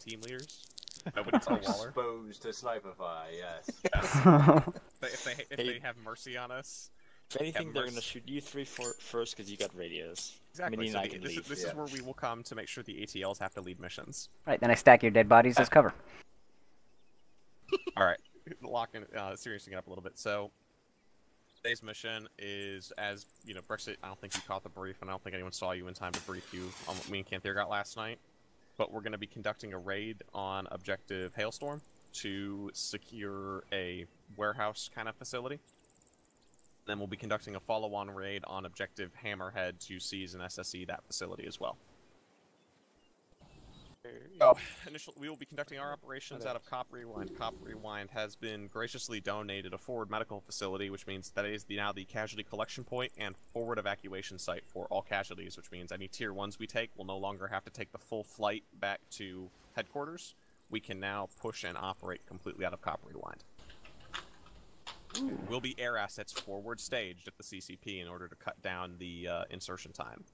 team leaders. Nobody tell Waller. Exposed to Sniperfy, yes. If they have mercy on us. If anything, they're gonna shoot you three first because you got radios. Exactly. So This is where we will come to make sure the ATLs have to lead missions. Right, then I stack your dead bodies as cover. Alright, seriously it up a little bit. So, today's mission is, as, you know, Brexit, I don't think you caught the brief, and I don't think anyone saw you in time to brief you on what me and Canthir got last night. But we're going to be conducting a raid on Objective Hailstorm to secure a warehouse kind of facility. Then we'll be conducting a follow-on raid on Objective Hammerhead to seize and SSE that facility as well. Initially, we will be conducting our operations out of Cop Rewind. Cop Rewind has been graciously donated a forward medical facility, which means that is now the casualty collection point and forward evacuation site for all casualties, which means any tier 1s we take will no longer have to take the full flight back to headquarters. We can now push and operate completely out of Cop Rewind. Will be air assets forward staged at the CCP in order to cut down the insertion time.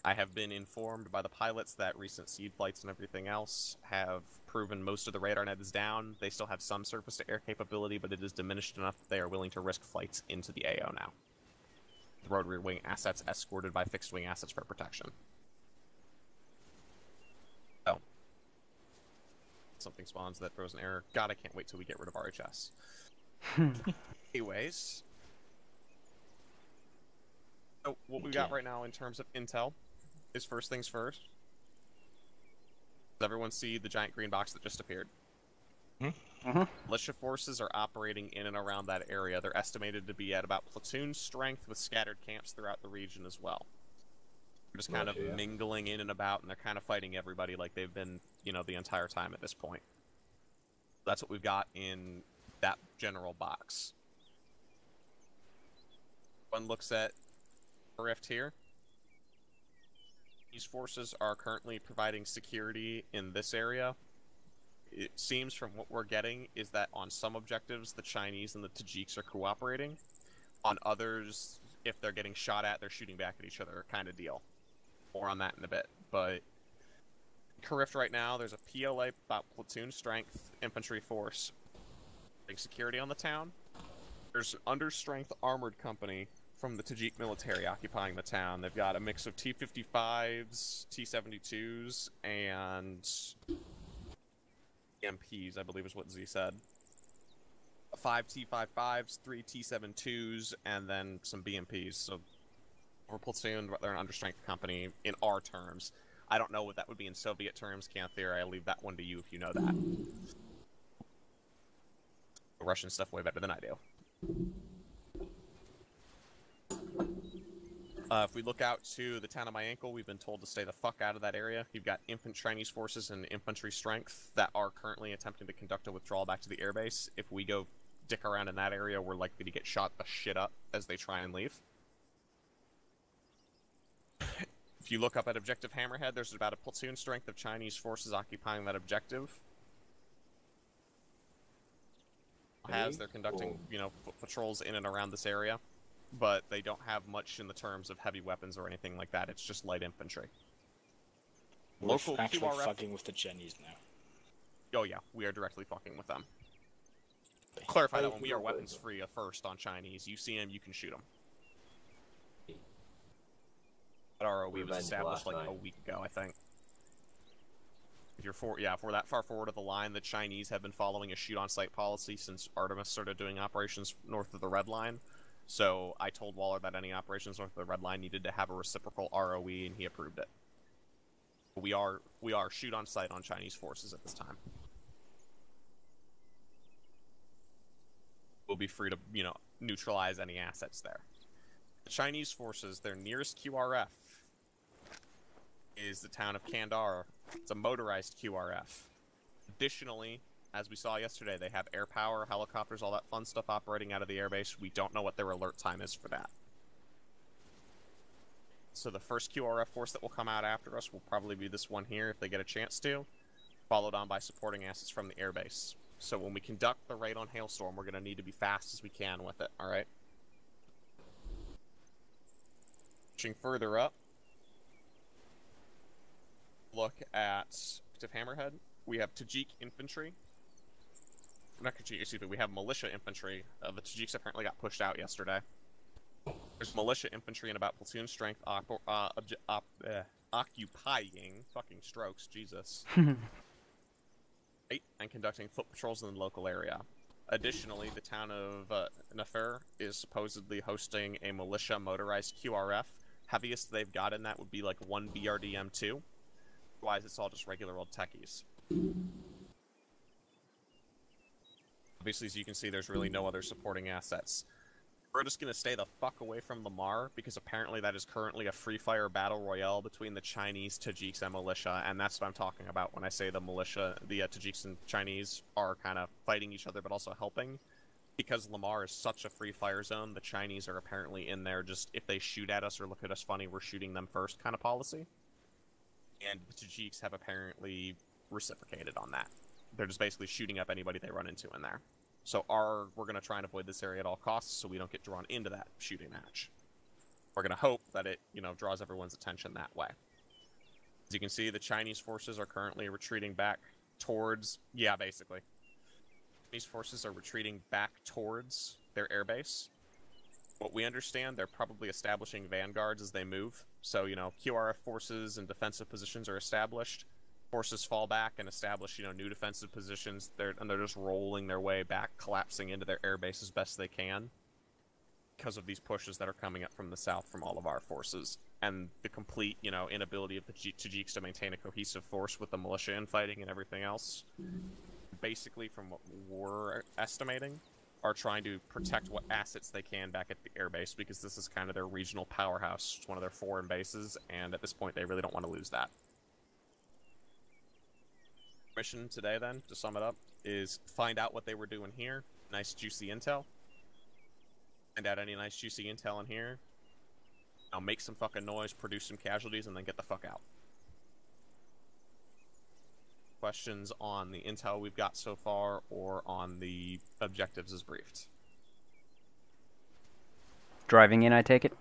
I have been informed by the pilots that recent seed flights and everything else have proven most of the radar net is down. They still have some surface-to-air capability, but it is diminished enough that they are willing to risk flights into the AO now. The rotary wing assets escorted by fixed-wing assets for protection. Oh. Something spawns that throws an error. God, I can't wait till we get rid of RHS. Anyways. So, what we got right now in terms of intel is first things first. Does everyone see the giant green box that just appeared? Militia forces are operating in and around that area. They're estimated to be at about platoon strength with scattered camps throughout the region as well. They're just kind of mingling in and about, and they're kind of fighting everybody like they've been, you know, the entire time at this point. That's what we've got in that general box. One looks at rift here. These forces are currently providing security in this area. It seems from what we're getting is that on some objectives the Chinese and the Tajiks are cooperating. On others, if they're getting shot at, they're shooting back at each other kind of deal. More on that in a bit. But Rift right now, there's a PLA about platoon strength infantry force security on the town. There's an understrength armored company from the Tajik military occupying the town. They've got a mix of T-55s, T-72s, and MPs, I believe is what Z said. 5 T-55s, 3 T-72s, and then some BMPs. So we're platoon, but they're an understrength company in our terms. I don't know what that would be in Soviet terms, Canthir. I leave that one to you if you know that. Russian stuff way better than I do. If we look out to the town of my ankle, we've been told to stay the fuck out of that area. You've got Chinese forces and infantry strength that are currently attempting to conduct a withdrawal back to the airbase. If we go dick around in that area, we're likely to get shot the shit up as they try and leave. If you look up at Objective Hammerhead, there's about a platoon strength of Chinese forces occupying that objective. They're conducting, you know, patrols in and around this area, but they don't have much in the terms of heavy weapons or anything like that. It's just light infantry. Local actually QRF... fucking with the Jennies now. Oh yeah, we are directly fucking with them. Clarify that when we are weapons free at first on Chinese. You see them, you can shoot them. That ROE was established like a week ago, I think. If you're if we're that far forward of the line, the Chinese have been following a shoot-on-sight policy since Artemis started doing operations north of the Red Line. So I told Waller that any operations north of the Red Line needed to have a reciprocal ROE, and he approved it. We are shoot-on-sight on Chinese forces at this time. We'll be free to, you know, neutralize any assets there. The Chinese forces, their nearest QRF is the town of Kandahar. It's a motorized QRF. Additionally, as we saw yesterday, they have air power, helicopters, all that fun stuff operating out of the airbase. We don't know what their alert time is for that. So the first QRF force that will come out after us will probably be this one here if they get a chance to, followed on by supporting assets from the airbase. So when we conduct the raid on Hailstorm, we're going to need to be fast as we can with it, alright? Pushing further up, look at Active Hammerhead. we have Tajik infantry. Not Tajik, excuse me, we have militia infantry. The Tajiks apparently got pushed out yesterday. There's militia infantry in about platoon strength occupying fucking strokes, Jesus. Right, and conducting foot patrols in the local area. Additionally, the town of Nefer is supposedly hosting a militia motorized QRF. Heaviest they've got in that would be like 1 BRDM2. Otherwise, it's all just regular old techies. Obviously, as you can see, there's really no other supporting assets. We're just going to stay the fuck away from Lamar, because apparently that is currently a free-fire battle royale between the Chinese, Tajiks, and militia, and that's what I'm talking about when I say the militia, the Tajiks and Chinese are kind of fighting each other, but also helping. Because Lamar is such a free-fire zone, the Chinese are apparently in there just, if they shoot at us or look at us funny, we're shooting them first kind of policy. And the Tajiks have apparently reciprocated on that. They're just basically shooting up anybody they run into in there. So we're going to try and avoid this area at all costs so we don't get drawn into that shooting match. We're going to hope that it, draws everyone's attention that way. As you can see, the Chinese forces are currently retreating back towards... Yeah, basically. Chinese forces are retreating back towards their airbase. What we understand, they're probably establishing vanguards as they move. So, QRF forces and defensive positions are established. Forces fall back and establish, new defensive positions. They're just rolling their way back, collapsing into their airbase as best they can because of these pushes that are coming up from the south from all of our forces. And the complete, inability of the Tajiks to maintain a cohesive force with the militia infighting and everything else. Basically, from what we're estimating, are trying to protect what assets they can back at the airbase, because this is kind of their regional powerhouse. It's one of their foreign bases, and at this point they really don't want to lose that. Mission today, then, to sum it up, is find out what they were doing here. Nice juicy intel. Find out any nice juicy intel in here. I'll make some fucking noise, produce some casualties, and then get the fuck out. Questions on the intel we've got so far, or on the objectives as briefed? Driving in, I take it?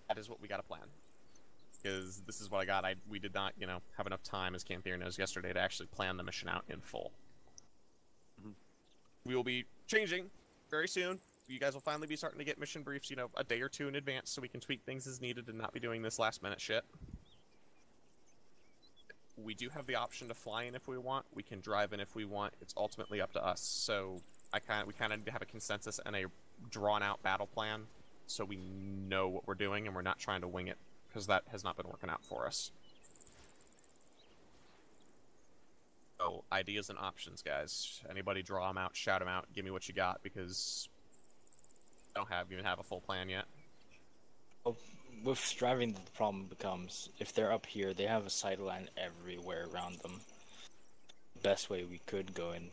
That is what we got to plan. Because this is what I got. We did not, have enough time, as Campier knows, yesterday to actually plan the mission out in full. We will be changing very soon. You guys will finally be starting to get mission briefs, a day or two in advance, so we can tweak things as needed and not be doing this last-minute shit. We do have the option to fly in if we want. We can drive in if we want. It's ultimately up to us. So we kind of need to have a consensus and a drawn-out battle plan, so we know what we're doing and we're not trying to wing it, because that has not been working out for us. So, ideas and options, guys. Anybody draw them out, shout them out, give me what you got, because I don't even have a full plan yet. Well, with driving, the problem becomes, if they're up here, they have a sight line everywhere around them. The best way we could go in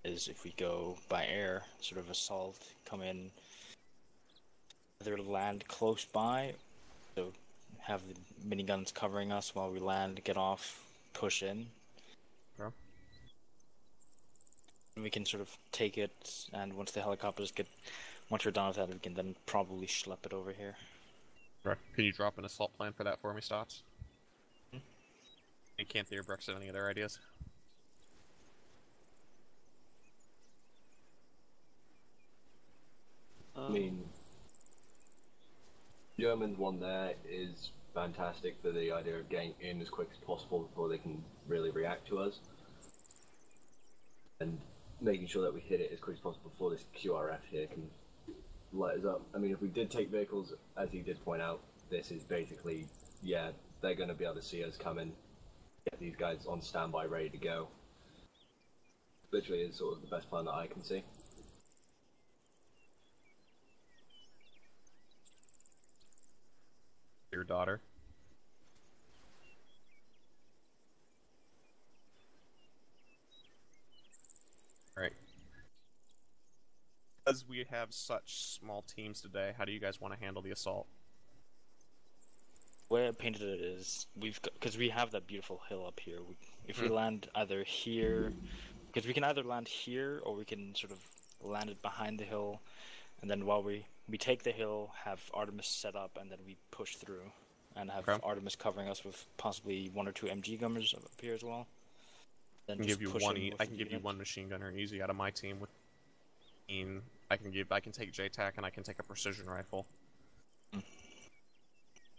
is if we go by air, sort of assault, come in, either land close by, so have the miniguns covering us while we land, get off, push in. Yeah. And we can sort of take it, and once the helicopters once we're done with that, we can then probably schlep it over here. Right. Can you drop an assault plan for that for me, Stotts? And can't Brooks any other ideas? I mean, German one there is fantastic for the idea of getting in as quick as possible before they can really react to us. And making sure that we hit it as quick as possible before this QRF here can light us up. I mean, if we did take vehicles, as he did point out, this is basically, yeah, they're going to be able to see us coming, get these guys on standby, ready to go. Literally is sort of the best plan that I can see. Your daughter. Alright. Because we have such small teams today, how do you guys want to handle the assault? The way I painted it is, because we have that beautiful hill up here, if we land either here, because we can either land here, or we can sort of land it behind the hill, and then while we take the hill, have Artemis set up, and then we push through. and have Okay. Artemis covering us with possibly 1 or 2 MG gunners up here as well. Then I can just give you push one. in with I can the give you unit. one machine gunner easy out of my team. With, I can take JTAC and I can take a precision rifle.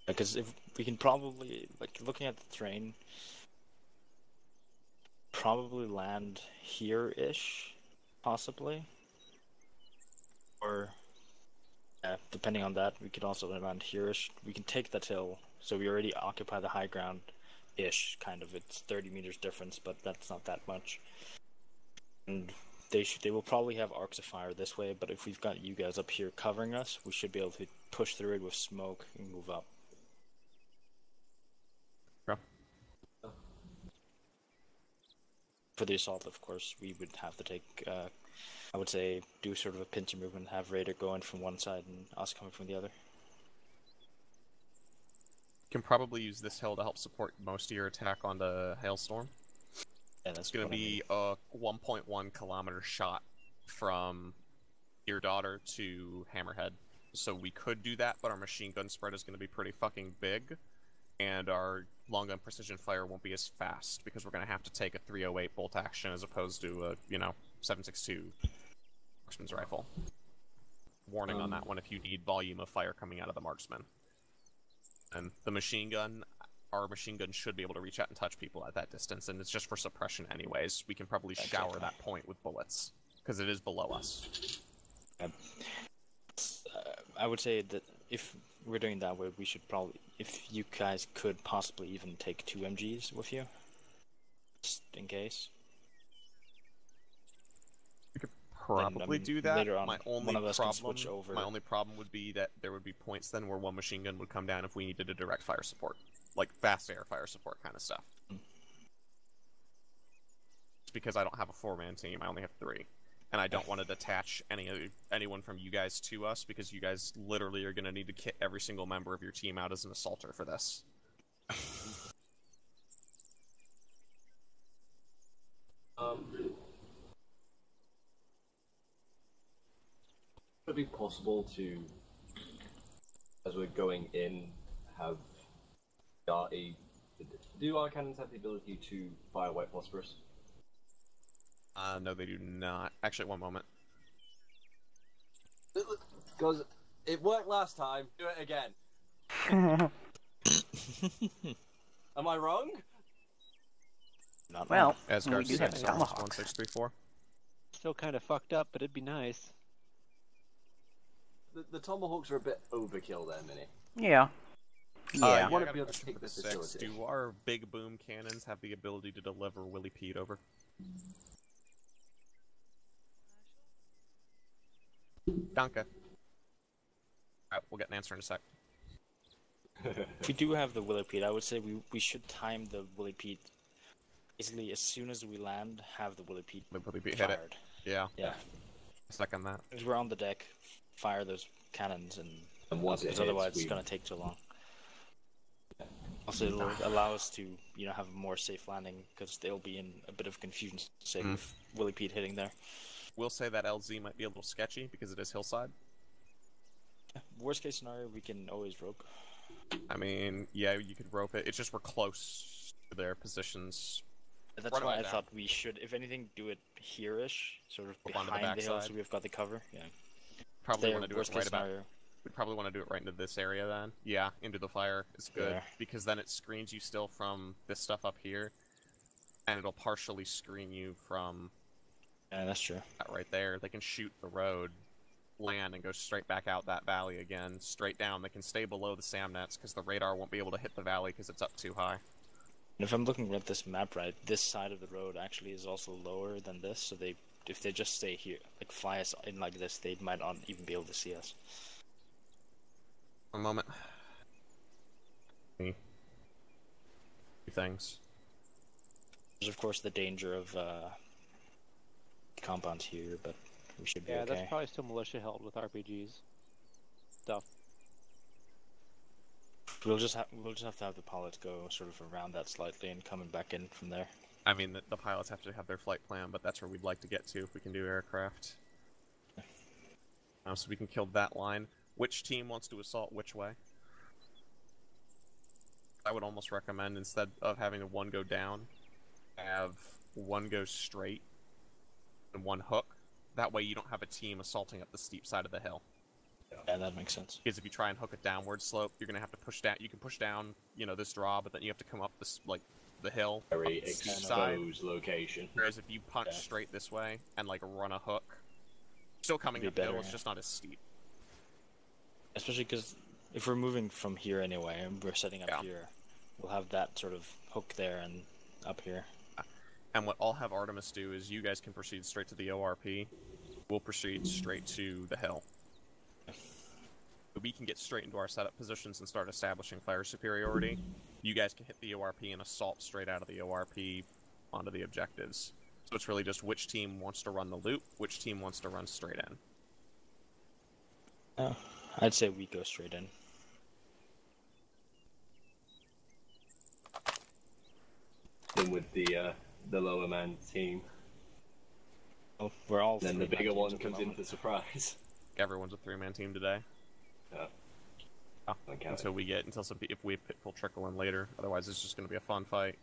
Because if we can probably, like, looking at the terrain, probably land here-ish, possibly. Or, yeah, depending on that, we could also land here-ish. We can take that hill, so we already occupy the high ground-ish, kind of. It's 30 meters difference, but that's not that much. And they will probably have arcs of fire this way, but if we've got you guys up here covering us, we should be able to push through it with smoke and move up. Okay. For the assault, of course, we would have to take, I would say, do sort of a pincer movement, have Raider go in from one side and us coming from the other. You can probably use this hill to help support most of your attack on the Hailstorm. Yeah, that's It's going to be a 1.1 kilometer shot from Dear Daughter to Hammerhead. So we could do that, but our machine gun spread is going to be pretty fucking big, and our long gun precision fire won't be as fast because we're going to have to take a 308 bolt action as opposed to a 7.62 marksman's rifle. Warning on that one if you need volume of fire coming out of the marksman. And the machine gun, our machine gun should be able to reach out and touch people at that distance, and it's just for suppression anyways. We can probably shower that point with bullets because it is below us. I would say that if we're doing that way, we should probably, if you guys could possibly even take 2 MGs with you, just in case. We could probably do that. Later on, my only one of us problem, can switch over. My only problem would be that there would be points then where one machine gun would come down if we needed a direct fire support, like fast air fire support kind of stuff. It's because I don't have a 4-man team; I only have 3. And I don't want to detach anyone from you guys to us because you guys literally are going to need to kit every single member of your team out as an assaulter for this. Would it be possible to, as we're going in, have do our cannons have the ability to fire white phosphorus? No, they do not. Actually, one moment. Because it worked last time. Do it again. Am I wrong? Not Well, Asgard we do have 6, Tomahawk. 1634. Still kind of fucked up, but it'd be nice. The tomahawks are a bit overkill there, Minnie. Yeah. I I want to gotta be able to question take for the the 6. facility. Do our big boom cannons have the ability to deliver Willy Pete over? Danke. Alright, we'll get an answer in a sec. If we do have the Willipede, I would say we should time the Willipede basically as soon as we land, have the Willipede The Willy Pete fired. hit it. Yeah, Yeah, second that. because we're on the deck, fire those cannons, And once it because hits, otherwise it's we- going to take too long. Also, it'll allow us to, have a more safe landing, because they'll be in a bit of confusion, say, with Willipede hitting there. We'll say that LZ might be a little sketchy because it is hillside. Worst case scenario, we can always rope. I mean, yeah, you could rope it. It's just we're close to their positions. That's Run why it I down. thought we should, if anything, do it here-ish, sort of Up onto the behind the hill, backside. so we've got the cover. Yeah. Probably There, want to do worst it case right about. scenario. We'd probably want to do it right into this area then. Yeah, into the fire is good Yeah. because then it screens you still from this stuff up here, and it'll partially screen you from Yeah, that's true. that right there. They can shoot the road, land, and go straight back out that valley again, straight down. They can stay below the SAM nets because the radar won't be able to hit the valley because it's up too high. And if I'm looking at this map right, this side of the road actually is also lower than this, so if they just stay here, like fly us in like this, they might not even be able to see us. One moment. Two things. There's of course the danger of compounds here, but we should be Yeah, okay. that's probably still militia held with RPGs. Stuff. We'll just have to have the pilots go sort of around that slightly and coming back in from there. I mean, the pilots have to have their flight plan, but that's where we'd like to get to if we can do aircraft. So we can kill that line. Which team wants to assault which way? I would almost recommend, instead of having one go down, have one go straight and one hook. That way you don't have a team assaulting up the steep side of the hill. Yeah, that makes sense. Because if you try and hook a downward slope, you're gonna have to push down. You can push down, this draw, but then you have to come up this the hill. Very up the steep side. exposed location. Whereas if you punch straight this way and run a hook, still coming uphill, it's just not as steep. Especially because if we're moving from here anyway, and we're setting up here, we'll have that sort of hook there and up here. And what I'll have Artemis do is you guys can proceed straight to the ORP. We'll proceed straight to the hill. We can get straight into our setup positions and start establishing fire superiority. You guys can hit the ORP and assault straight out of the ORP onto the objectives. So it's really just which team wants to run the loop, which team wants to run straight in. I'd say we go straight in. Then with the lower man team. Oh, we're all. Then the bigger one comes in for surprise. Everyone's a 3-man team today. Until if we will trickle in later. Otherwise, it's just going to be a fun fight.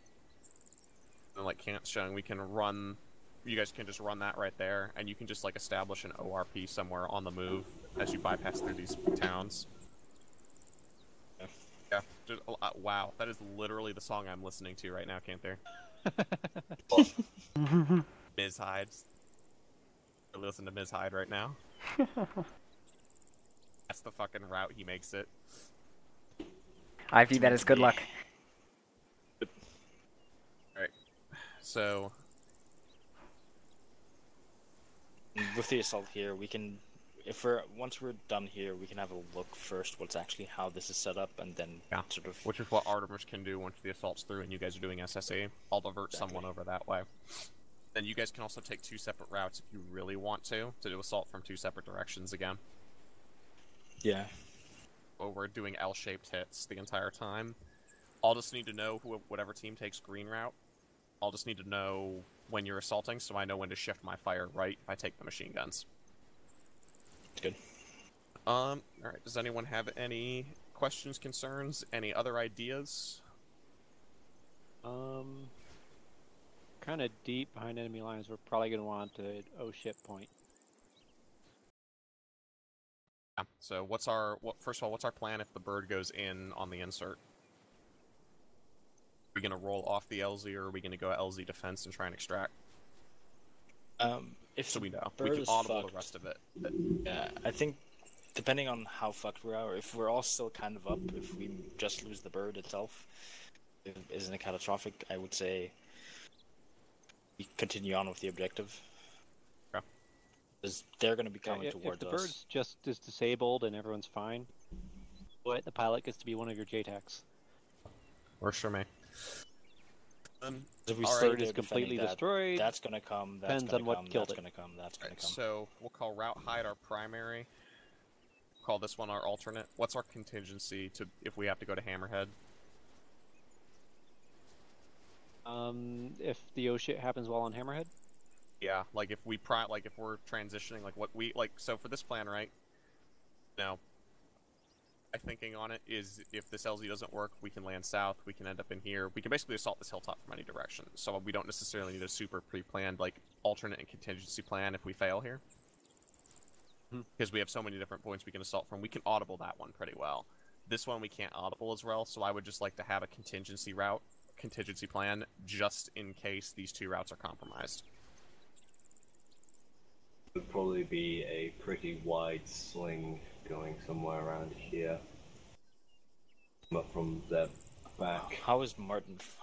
And like Kant's showing, we can run. You guys can just run that right there, and you can just establish an ORP somewhere on the move as you bypass through these towns. Yeah. Just, wow, that is literally the song I'm listening to right now, Cantor. Ms. Hyde. I listen to Ms. Hyde right now. That's the fucking route he makes it. I view that as good luck. Alright. So with the assault here, we can, once we're done here, we can have a look first what's actually how this is set up, and then sort of. Which is what Artemis can do once the assault's through, and you guys are doing SSA. I'll divert someone over that way. Then you guys can also take 2 separate routes if you really want to do assault from 2 separate directions again. Yeah. Well, we're doing L-shaped hits the entire time. I'll just need to know whatever team takes green route. I'll just need to know when you're assaulting, so I know when to shift my fire right if I take the machine guns. Good. Alright, does anyone have any questions, concerns, any other ideas? Kind of deep behind enemy lines. We're probably going to want to ship point. Yeah. So first of all, what's our plan if the bird goes in on the insert? Are we gonna roll off the LZ, or are we gonna go LZ defense and try and extract? If we know, bird we can is audible fucked, the rest of it. Yeah, I think depending on how fucked we are, if we're all still kind of up, if we just lose the bird itself, it isn't a catastrophic. I would say we continue on with the objective. They're going to be coming towards us. If the bird's just is disabled and everyone's fine, but the pilot gets to be one of your JTACs. Works for me. If we bird is completely destroyed, that's going to come. That's going to come. That's going to come. That's going to come. So we'll call route hide our primary. Call this one our alternate. What's our contingency if we have to go to Hammerhead? If the O shit happens while on Hammerhead. Yeah, if we're transitioning, so for this plan, right? Now, my thinking on it is if this LZ doesn't work, we can land south, we can end up in here. We can basically assault this hilltop from any direction, so we don't necessarily need a super pre-planned, alternate and contingency plan if we fail here. Because we have so many different points we can assault from. We can audible that one pretty well. This one we can't audible as well, so I would just like to have a contingency plan, just in case these 2 routes are compromised. Would probably be a pretty wide sling going somewhere around here. Come up from the back. How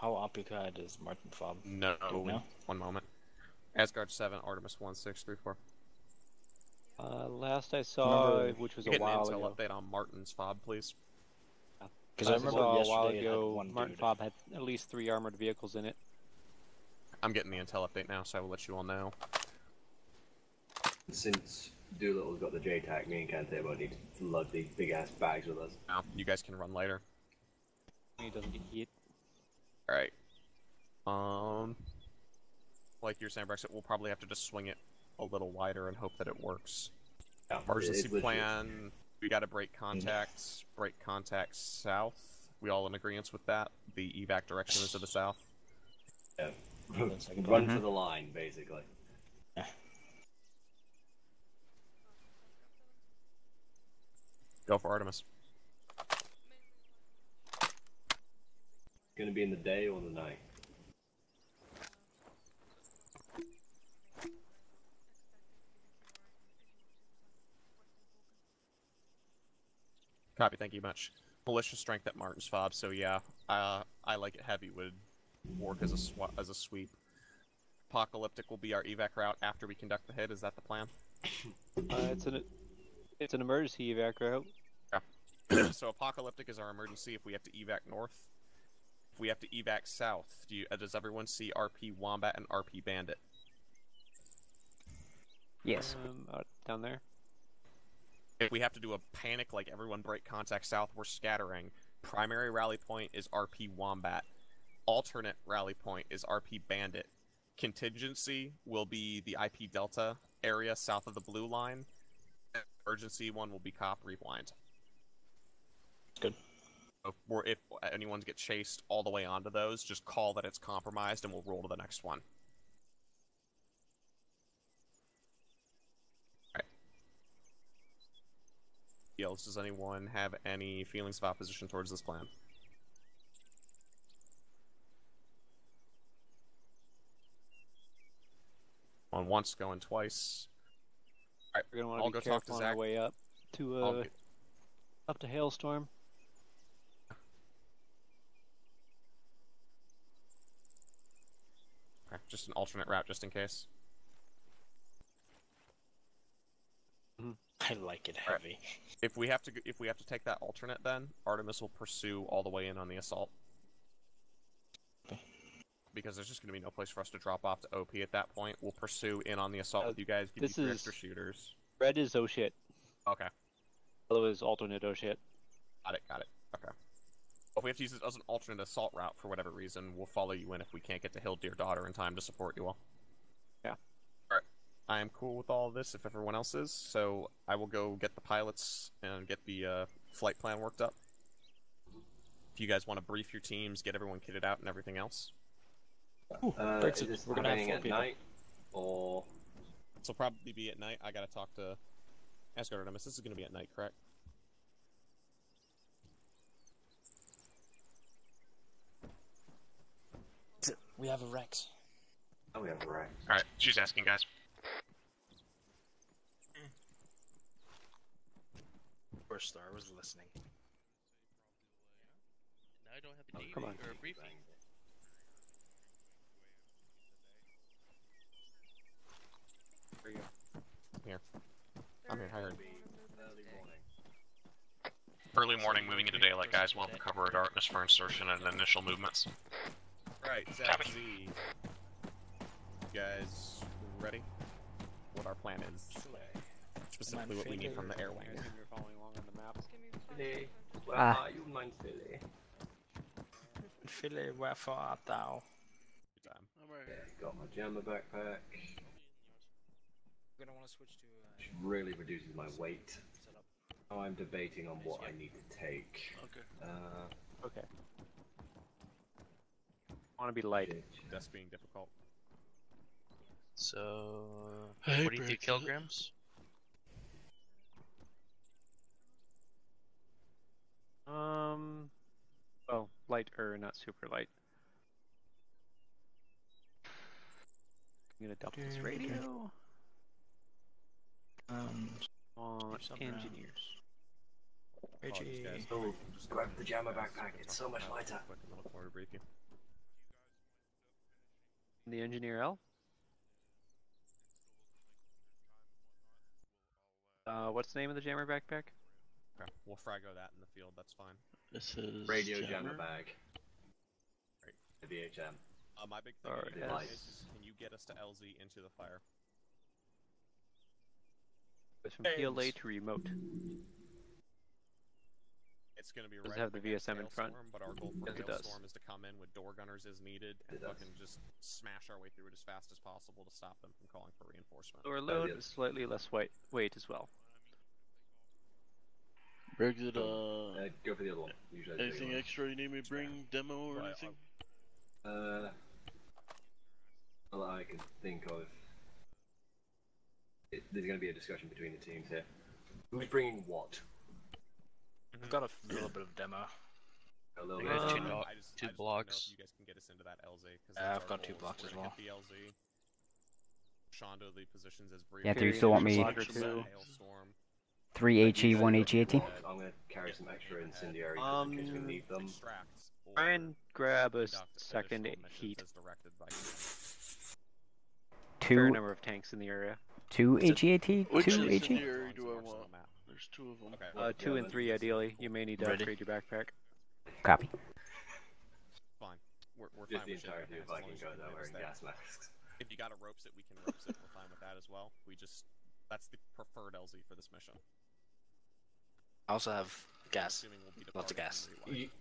occupied is Martin Fob? No, one moment. Asgard 7, Artemis 1634. Last I saw, which was a while ago. Update on Martin's fob, please. Because I remember a while yesterday ago, Martin Fob had at least 3 armored vehicles in it. I'm getting the intel update now, so I will let you all know. Since Doolittle's got the JTAC, me and Kante won't need to lug these big ass bags with us. No, you guys can run later. He doesn't get hit. Alright. Like you were saying, Brexit, we'll probably have to just swing it a little wider and hope that it works. Yeah, Emergency plan, we gotta break contacts south We all in agreement with that? The evac direction is to the south? Yeah. That's like a Run plan. for the line, basically. Go for Artemis. Gonna be in the day or the night? Copy, thank you much. Militia strength at Martin's Fob, so yeah, I like it heavy would work as a sweep. Apocalyptic will be our evac route after we conduct the hit. Is that the plan? It's an emergency evac route. Yeah. So Apocalyptic is our emergency if we have to evac north. If we have to evac south, does everyone see RP Wombat and RP Bandit? Yes. Out down there. If we have to do a panic, like everyone break contact south, we're scattering. Primary rally point is RP Wombat. Alternate rally point is RP Bandit. Contingency will be the IP Delta area south of the blue line. Emergency one will be Cop Rewind. Good. If anyone gets chased all the way onto those, just call that it's compromised and we'll roll to the next one. Does anyone have any feelings of opposition towards this plan? On once, going twice. Alright, We're gonna I'll want go to be talk to careful on our Zach. way up to up to Hailstorm. Okay, just an alternate route, just in case. I like it heavy. If we have to take that alternate, then Artemis will pursue all the way in on the assault. Because there's just going to be no place for us to drop off to OP at that point. We'll pursue in on the assault with you guys. Give this you 3 is- extra shooters. Red is oh shit. Okay, Yellow is alternate oh shit. got it. Okay. If we have to use it as an alternate assault route for whatever reason, we'll follow you in if we can't get to Hill Dear Daughter in time to support you all. Yeah. Alright. I am cool with all of this if everyone else is, so I will go get the pilots and get the flight plan worked up. If you guys want to brief your teams, get everyone kitted out and everything else. Brexit, Is this we're gonna have happening 4 at people. night, or This will probably be at night. I gotta talk to Asgard Artemis. This is gonna be at night, correct? We have a Rex. oh, we have a right. Alright, she's asking, guys. Poor Star was listening. I don't have a Oh, daily come on. or a briefing. There you go. I'm here, hired. Early morning. Early morning, moving into daylight, guys. We'll have cover at Artemis for insertion and initial movements. Right, Zach Z. You guys ready? What our plan is. Specifically what we need from the air wing. I assume you're following along on the map. Philly, where Ah. are you, mine Philly? Philly, wherefore art thou? Good time. I'm right Yeah, here. got my jammer backpack, We're gonna want to switch to which really reduces my weight. setup. Now I'm debating on what I need to take. Okay. Okay. I want to be light. shit. That's being difficult. So, Hey, 42 Brexit. kilograms. Well, light or not super light. I'm gonna dump this radio on engineers. Apologies, guys. Oh, grab the jammer backpack, it's so much lighter. Quick, and I look forward to brief you. The engineer L. What's the name of the jammer backpack? Okay, we'll fraggo that in the field, that's fine. This is Radio jammer bag. Right. The VHM. My big thing Alright, here yes. is can you get us to LZ into the fire? It's from PLA to remote. It's gonna be Does right it have up the against VSM in front? Hailstorm, but our goal for Yes, it does. Hailstorm is to come in with door gunners as needed and It does. fucking just smash our way through it as fast as possible to stop them from calling for reinforcement. Lower load, yes. slightly less weight as well. Very good. Go for the other one. Usually the bigger Anything one. extra you need me to bring? Demo or But, anything? All I can think of. There's going to be a discussion between the teams here. Who's bringing what? I've got a little bit of demo. A little I bit. got two I blocks. just Two don't know blocks. if you guys can get us into that LZ. I've got 2 blocks as well. The LZ. Shondo the positions as Yeah, do you still want me- Block or two. Hailstorm. 3 HE, 1 HEAT? I'm going to carry some extra incendiary in case we need them. Extracts, or Try and grab a conduct second additional missions heat. as directed by you. Fair 2 number of tanks in the area. 2 HEAT? Which 2 HE? incendiary do I Zones are want? on the map. There's 2 of them. Okay. 2 and 3 ideally. You may need to Ready? upgrade your backpack. Copy. Fine. We're Just fine the with shit entirety like of that, as long Viking as you goes can out give us wearing that. gas masks. If you gotta ropes it, we can ropes it. We're fine with that as well. That's the preferred LZ for this mission. I also have I'm gas. assuming we'll be Lots of departing gas. from Rewind.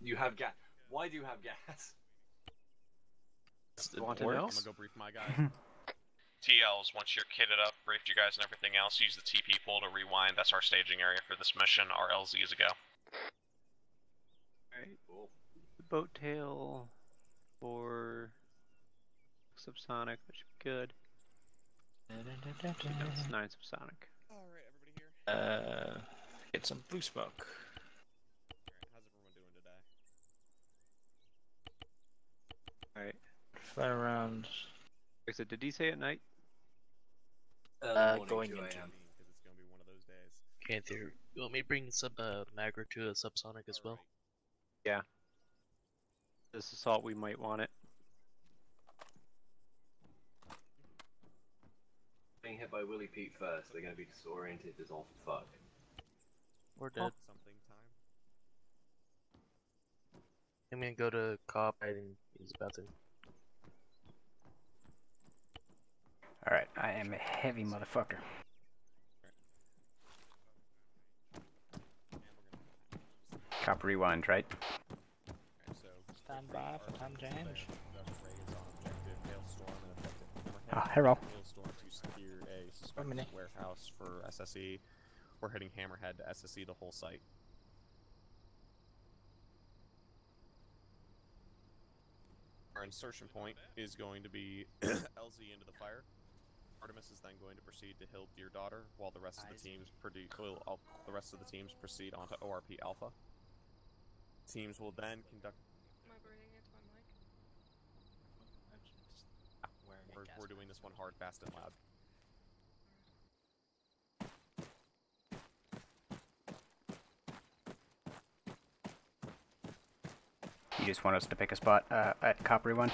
You have gas. Why do you have gas? Want to I'm know? gonna go brief my guys. TLs, once you're kitted up, briefed you guys and everything else, use the TP pool to rewind. That's our staging area for this mission. Our LZ is a go. Alright. Cool. Boat tail for subsonic, that should be good. That's 9 subsonic. Alright, everybody here? Get some blue smoke. Alright, how's everyone doing today? Alright. Fly around. Like I said, did he say at night? Morning, Going 2 into- a.m. Because it's gonna be one of those days. Can't you want me to bring some Magro to a subsonic as well? Yeah. This assault, we might want it. Being hit by Willie Pete first, they're going to be disoriented as all fuck. We're dead. Something time. I'm gonna go to cop and use the bathroom. Alright, I am a heavy motherfucker. And we're gonna Cop rewind, right? Alright, so Stand by for time change. The Ray is on objective Hailstorm and objective Ah, hello. Hailstorm to secure a minute. suspected warehouse for SSE. We're hitting Hammerhead to SSE the whole site. Our insertion point is going to be LZ into the fire. Artemis is then going to proceed to Hill Dear Daughter, while the rest of the teams proceed onto ORP Alpha. Teams will then conduct. Am I breathing into my mic? We're doing this one hard, fast, and loud. You just want us to pick a spot at cop rewind?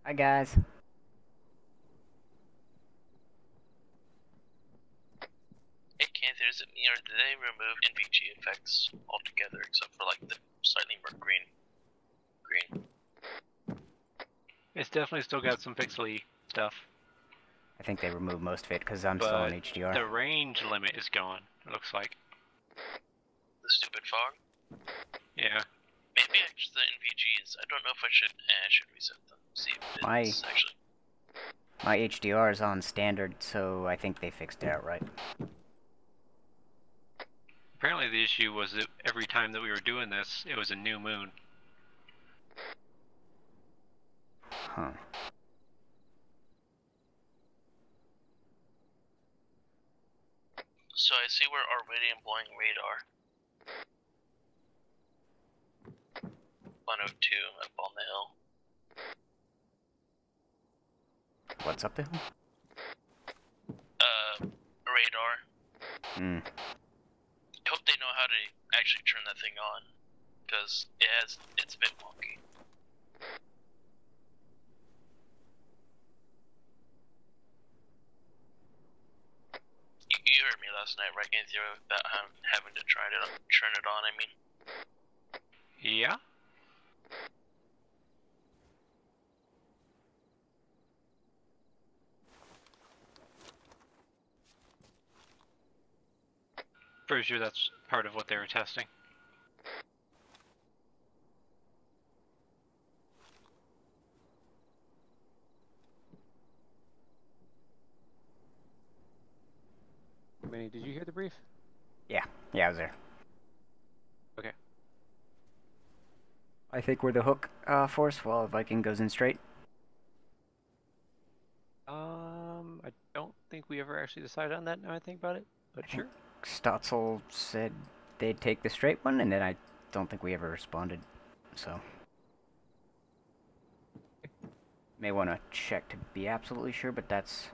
Hi, guys. Hey, Canther, is it me or did they remove NVG effects altogether except for like the slightly more green? It's definitely still got some pixely stuff. I think they removed most of it because I'm still on But HDR. the range limit is gone, it looks like. The stupid fog? Yeah. Maybe actually the NVGs. I don't know if I should reset them. See if it's actually. My HDR is on standard, so I think they fixed it outright. Apparently the issue was that every time that we were doing this, it was a new moon. Huh. So I see we're already employing radar. 102 up on the hill. What's up the hill? Radar. Hmm. Hope they know how to actually turn that thing on, because it's a bit wonky. You heard me last night, right, Anthony, about having to turn it on, I mean. Yeah? Pretty sure that's part of what they were testing. Manny, did you hear the brief? Yeah, I was there. Okay. I think we're the hook force while Viking goes in straight. I don't think we ever actually decided on that now I think about it, but sure. Stotzel said they'd take the straight one, and then I don't think we ever responded, so. May want to check to be absolutely sure, but that's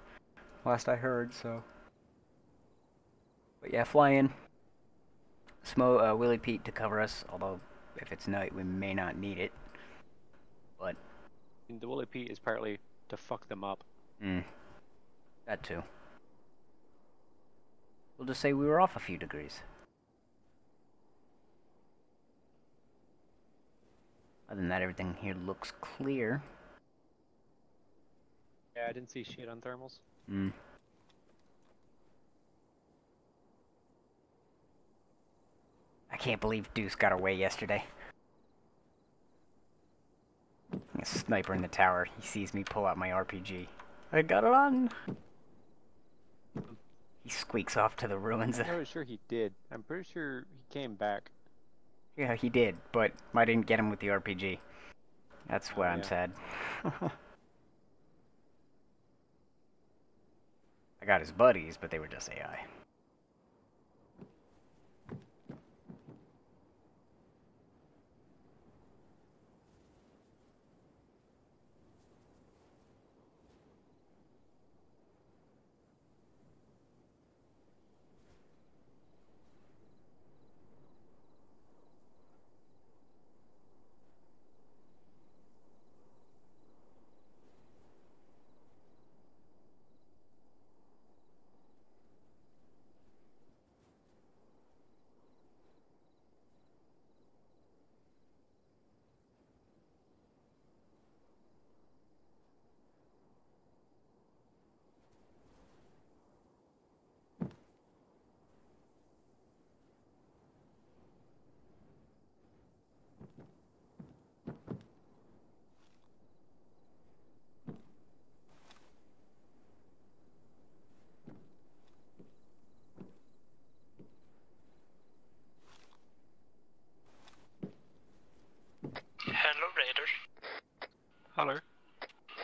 last I heard, so. But yeah, fly in. Willie Pete to cover us, although if it's night, we may not need it. But. The Willie Pete is partly to fuck them up. That too. We'll just say we were off a few degrees. Other than that, everything here looks clear. Yeah, I didn't see shit on thermals. I can't believe Deuce got away yesterday. A sniper in the tower. He sees me pull out my RPG. I got it on! He squeaks off to the ruins. I'm not sure he did. I'm pretty sure he came back. Yeah, he did, but I didn't get him with the RPG. That's why I'm sad. I got his buddies, but they were just AI. Hello, Raider. Hello.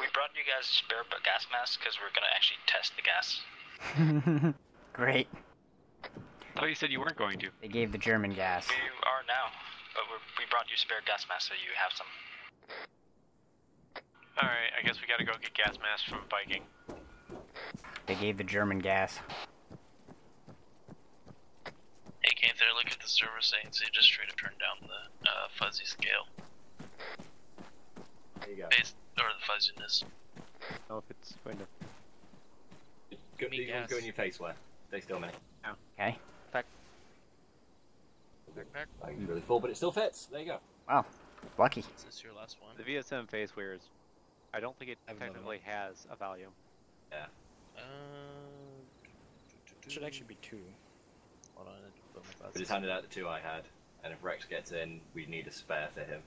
We brought you guys spare gas masks because we're gonna actually test the gas. Great. I thought you said you weren't going to. They gave the German gas. We are now, but we brought you spare gas masks so you have some. Alright, I guess we gotta go get gas masks from Viking. They gave the German gas. Hey, Canther, look at the server settings. They just try to turn down the fuzzy scale. There you go. Or the fuzziness. know if it's going to. These ones go in your face, where? Stay still, mate. Okay. Backpack. Like, it's really full, but it still fits. There you go. Wow. Lucky. Is this your last one? The VSM face wears. I don't think it I have another technically has a value. Yeah. It should actually be 2. Hold on, I need to put my We glasses. just handed out the 2 I had, and if Rex gets in, we need a spare for him.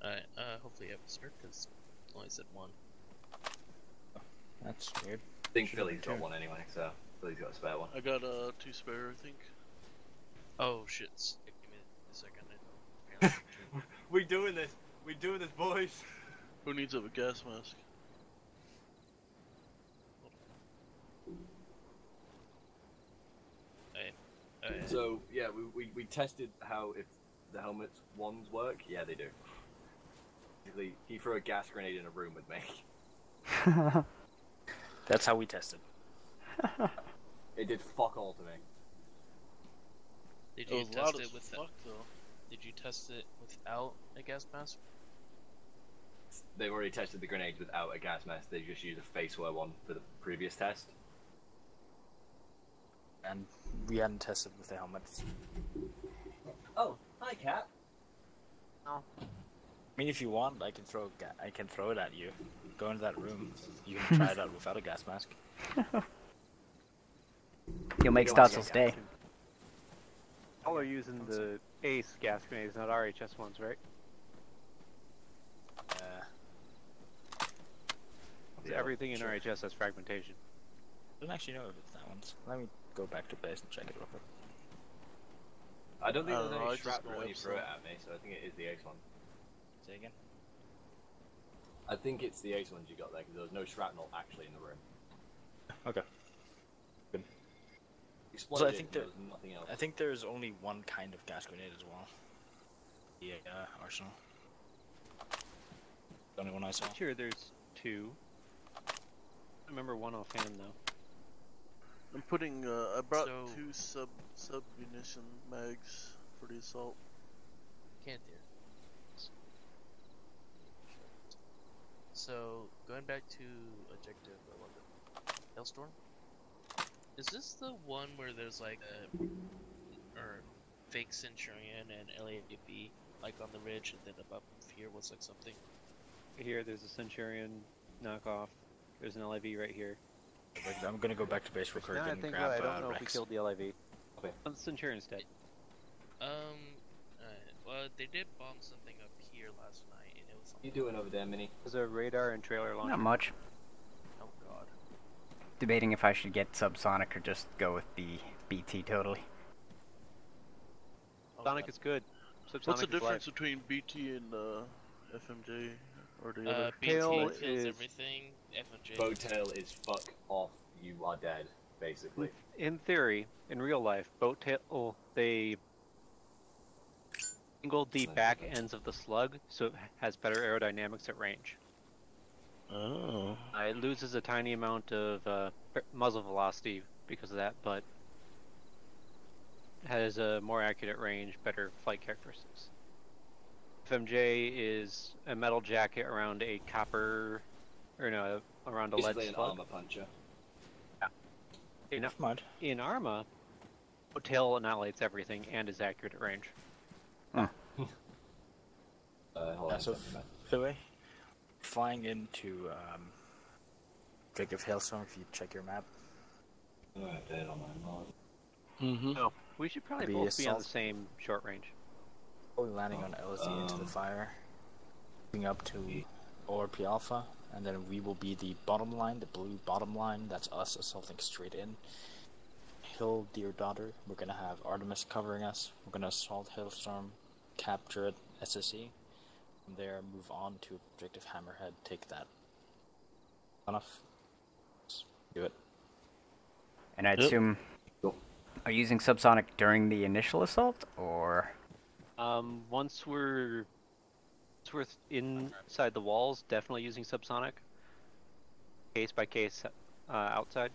Alright, hopefully you have a spare, because it only said 1. That's weird. I think Should've Philly's been got 2. one anyway, so Philly's got a spare one. I got 2 spare, I think. Oh shit, give me a second. We doing this. We doing this, boys. Who needs a gas mask? Alright. So yeah, we tested how if the helmets ones work. Yeah, they do. Basically, he threw a gas grenade in a room with me. That's how we tested. It did fuck all to me. Did It you was loud test as it with fuck, though. Did you test it without a gas mask? They've already tested the grenades without a gas mask. They just used a faceware one for the previous test. And we hadn't tested with the helmets. Oh, hi, Cat. I mean, if you want, I can throw it at you. Go into that room. You can try it out without a gas mask. You'll make Stossel stay. All are using the ACE gas grenades, not RHS ones, right? So everything in sure. RHS has fragmentation. I don't actually know if it's that one's. Let me go back to base and check it real quick. I don't think I there's don't know, I any just shrapnel go when you up threw it some. at me, so I think it is the ace one. Say again? I think it's the ace ones you got there, because there was no shrapnel actually in the room. Okay. Good. Exploded, So I think there there- was nothing else. I think there's only one kind of gas grenade as well. The arsenal. The only one I saw. Sure, there's 2. I remember one offhand though. I'm putting, I brought So- 2 sub munition mags for the assault. Can't do. So, going back to objective 11. Hailstorm? Is this the one where there's like a or fake Centurion and LAB like on the ridge, and then above here was like something? Here, there's a Centurion knockoff. There's an LIV right here. I'm gonna go back to base real quick Now I and think grab I don't know if we Rex. killed the LIV. Okay. Oh, the Centurion's dead. Well, they did bomb something up here last night, and it was What are you doing over there, Minnie? There's a radar and trailer launcher. Not much. oh god. Debating if I should get subsonic or just go with the BT totally. Oh, Sonic god. is good. What's Subsonic the is difference life. between BT and FMJ or the other? BT Tail kills is- everything. FMJ. Bowtail is fuck off, you are dead, basically. In theory, in real life, boat tail they angle the back ends of the slug, so it has better aerodynamics at range. Oh. It loses a tiny amount of muzzle velocity because of that, but has a more accurate range, better flight characteristics. FMJ is a metal jacket around a copper, or no, around a lead Basically an slug. armor puncher. Mud. In Arma, boat tail annihilates everything and is accurate at range. Hold on a So, second. Philly, flying into Objective Hailstorm, if you check your map. Mm-hmm. No, we should probably Be both be on the assault. same short range. Probably landing on LSD into the fire, moving up to ORP Alpha, and then we will be the bottom line, the blue bottom line. That's us assaulting straight in. Hill, Dear Daughter, we're gonna have Artemis covering us. We're gonna assault Hailstorm, capture it, SSE. From there, move on to Objective Hammerhead, take that. Enough. Let's do it. And I Yep. assume Cool. are you using subsonic during the initial assault, or Once we're inside the walls, definitely using subsonic. Case by case, outside.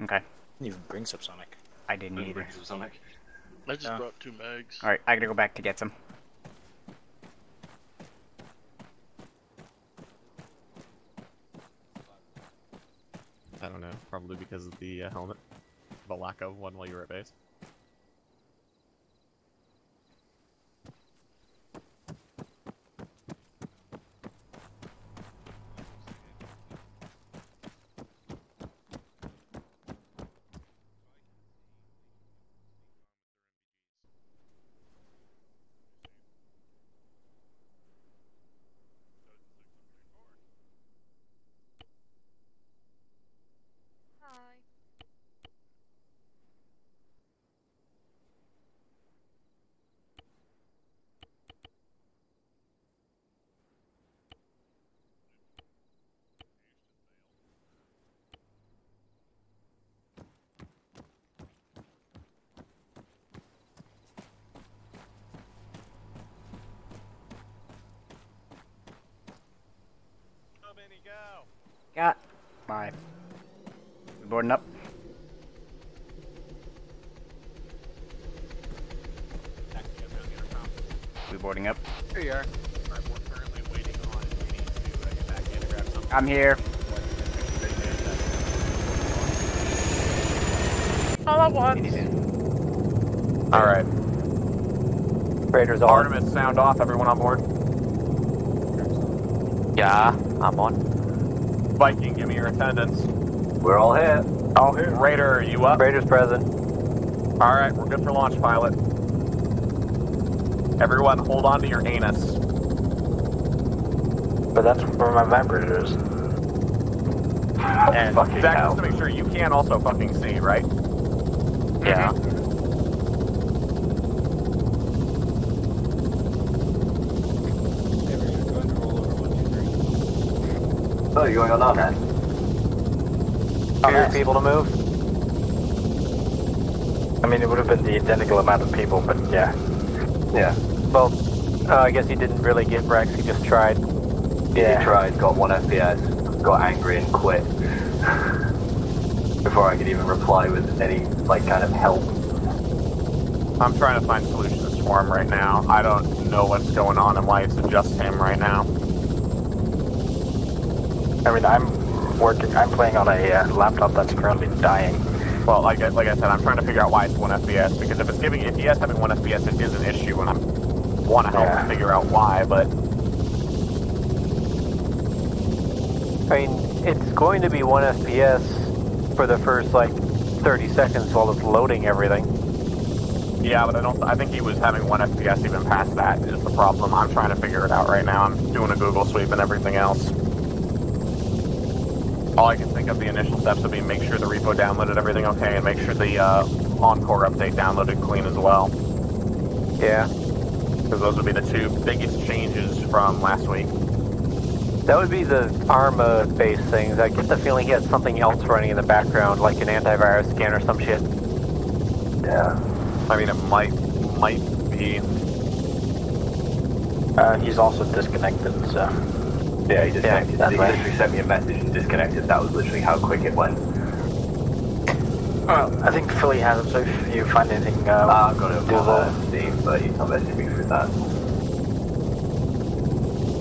okay? You even bring subsonic. I didn't either. Sonic. I just Yeah. brought 2 mags. All right, I gotta go back to get some. don't know. Probably because of the helmet. The lack of one while you were at base. Go. Got my. We boarding up? We boarding up? Here you are. Alright, we're currently waiting on Annie to get back in and grab something. I'm here. All at once. Alright. Raiders on. Artemis, sound off. Everyone on board? Yeah, I'm on. Viking, give me your attendance. We're all here. All here. Raider, are you up? Raiders present. Alright, we're good for launch, pilot. Everyone, hold on to your anus. But that's where my vibrator is. And Zach, just to make sure, you can also fucking see, right? Yeah. Oh, you're going on now, then? Here, people to move. I mean, it would have been the identical amount of people, but yeah. Yeah. Well, I guess he didn't really get Rex, he just tried. Yeah. He tried, got 1 FPS, got angry and quit. Before I could even reply with any, like, kind of help. I'm trying to find solutions to Swarm right now. I don't know what's going on and why it's just him right now. I mean, I'm playing on a laptop that's currently dying. Well, like I said, I'm trying to figure out why it's 1 FPS, because if he is having 1 FPS, it is an issue, and I want to help him figure out why, but... I mean, it's going to be 1 FPS for the first, like, 30 seconds while it's loading everything. Yeah, but I think he was having 1 FPS even past that is the problem. I'm trying to figure it out right now. I'm doing a Google sweep and everything else. All I can think of the initial steps would be make sure the repo downloaded everything okay, and make sure the Encore update downloaded clean as well. Yeah. Because those would be the 2 biggest changes from last week. That would be the Arma-based things. I get the feeling he had something else running in the background, like an antivirus scan or some shit. Yeah. I mean, it might be. He's also disconnected, so... Yeah, he disconnected. Yeah, he literally sent me a message and disconnected. That was literally how quick it went. Well, I think Philly has him, so if you find anything... I've got it on Steam, but he's not messaging me through that.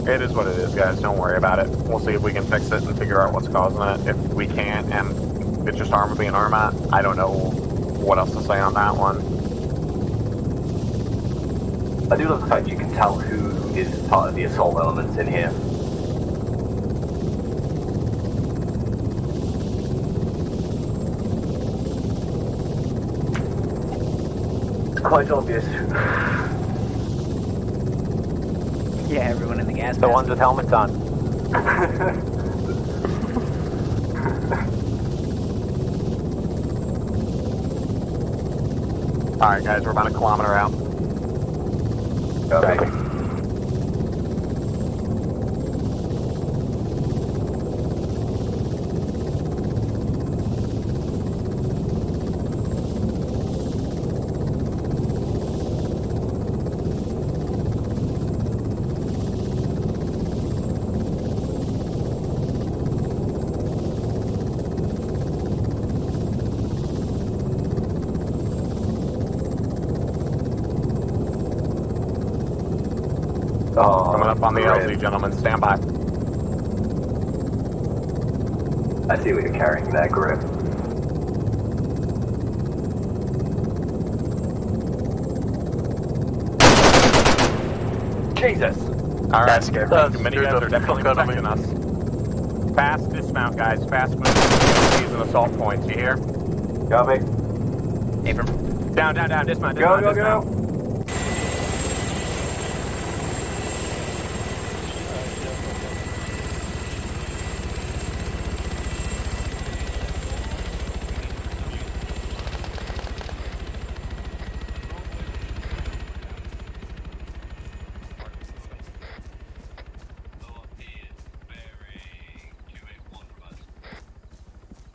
It is what it is, guys. Don't worry about it. We'll see if we can fix it and figure out what's causing it. If we can't, and it's just Arma being Arma, I don't know what else to say on that one. I do love the fact you can tell who is part of the assault elements in here. It's quite obvious. Yeah, everyone in the gas The ones with helmets on. Alright, guys, we're about a kilometer out. Okay. Coming up on the LZ, gentlemen. Stand by. I see what you're carrying there, Griff. Jesus! Alright, That's many scared guys the are definitely fuck out of protecting me. us. Fast dismount, guys. Fast move. POCs and assault points. You hear? Copy. Abram. Down, down, down. Dismount, Go, dismount, go, dismount. go!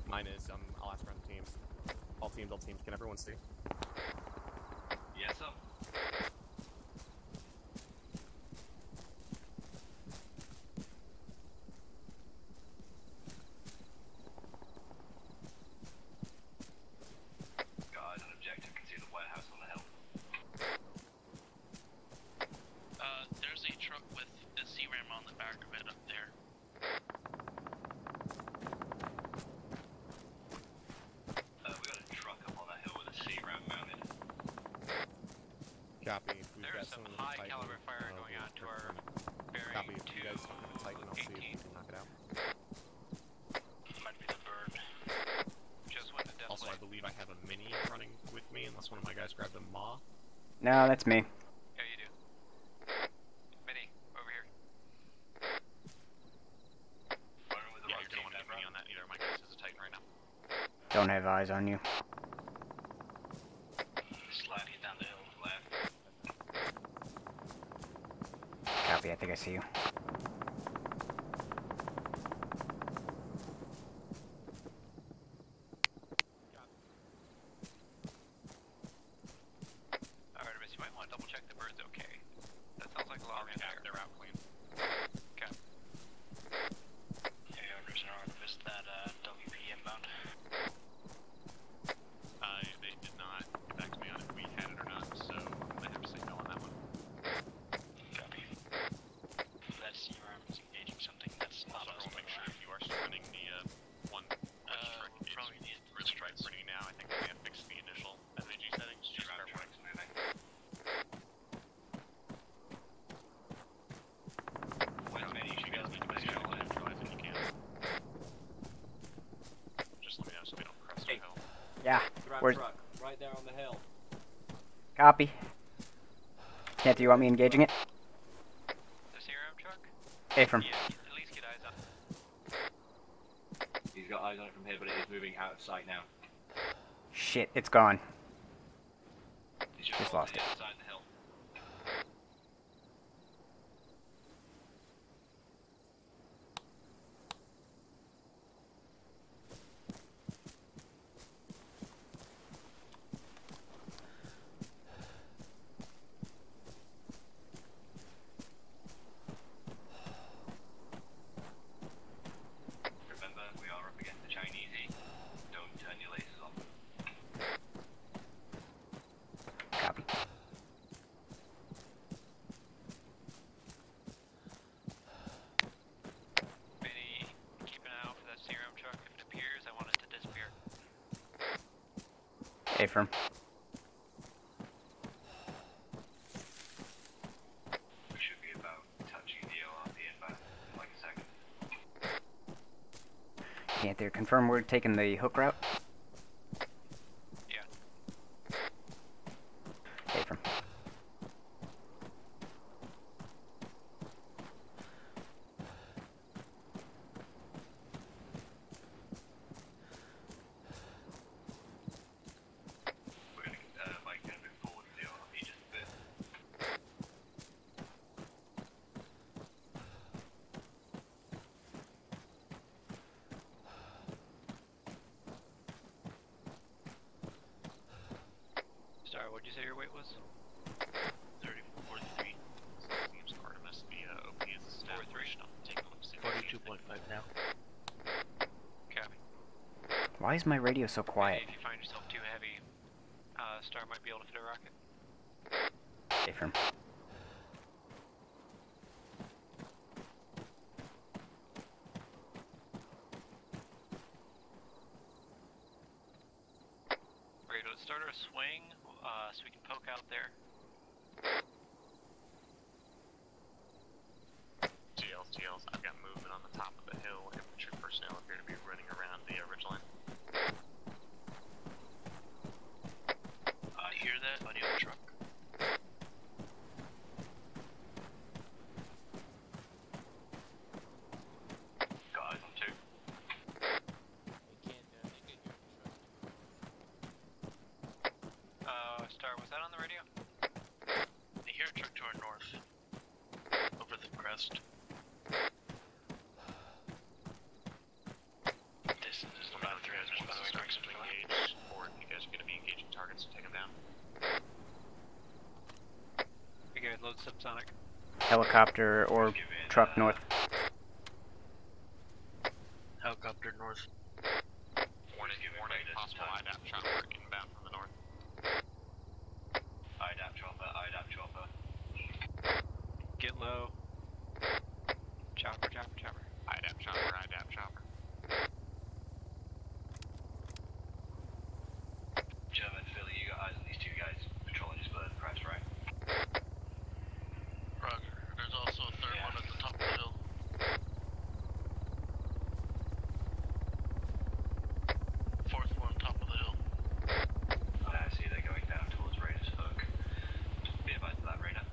Mine is, I'll ask around the teams. All teams, can everyone see? Yes, sir. Guys, an objective can see the warehouse on the hill. There's a truck with a C-ram on the back of it up there. We got a truck up on that hill with a C-ram mounted. Copy. We've There's got some someone high Titan, caliber fire we'll going on to our bearing Copy. If you guys come to the Titan, I'll see if we 218. can knock it out. Might be the bird. Just went to Also, I believe I have a mini running with me, unless one of my guys grabbed a maw. No, that's me. Yeah, you do. Mini, over here. Running with the Yeah, right you don't team, want to get bro. mini on that either. My guys has a Titan right now. Don't have eyes on you. Sliding down the hill left. Copy, I think I see you. Artemis, you might want to double check the bird's okay. That sounds like a lot of air. They're out clean. Okay. Hey, Artemis and Artemis, that WP inbound. They did not get back to me on if we had it or not, so I might have to say no on that one. Copy. That C-ram is engaging something that's not Also, us, everyone but make sure if you are still running the one strike, probably need it's really strike running now. I think they may have fixed the initial SAG settings. Just fair warning. When's many you guys need to If make sure you neutralize it, you can. Just let me know so we don't cross the hill. Yeah. Where's truck, right there on the hill. copy? Can't you want me engaging it? The C-ram truck? Abram. Yeah, at least get eyes on. He's got eyes on it from here, but it is moving out of sight now. Shit, it's gone. He's Just lost the it. other side of the hill. Remember, we are up against the Chinese. Don't turn your lasers on. Copy. Mini, keep an eye out for that C-ram truck. If it appears, I want it to disappear. Abram. We should be about touching the ORP inbound in like a second. Can't there confirm we're taking the hook route? Yeah. Abram. We're gonna like kind of move forward with the ORP just a bit. Star, what'd you say your weight was? 3043. Seems Artemis, the OP is established. I'll take a look. See if 42.5 now. Copy. Why is my radio so quiet? If you find yourself too heavy, Star might be able to fit a rocket. Abram. quarter swing, so we can poke out there. TLs, I've got movement on the top of the hill. Infantry personnel appear to be running around the ridge line. You hear that? Audio truck. Got it, 2. Star, was that on the radio? I hear a truck to our north. Over the crest. Distance is about 300, by the way. Starts to engage, or you guys are going to be engaging targets to take them down. Okay, load subsonic. Helicopter or truck north. Helicopter north. Warning, possible IDAP chopper inbound from the north. IDAP chopper. Get low. Chopper. IDAP chopper. German, Philly, you got eyes on these 2 guys patrolling just below the crest, right? Roger. There's also a third one at the top of the hill. Fourth one, top of the hill. I see they're going down towards Raiders Hook. Be advised of that, Raider.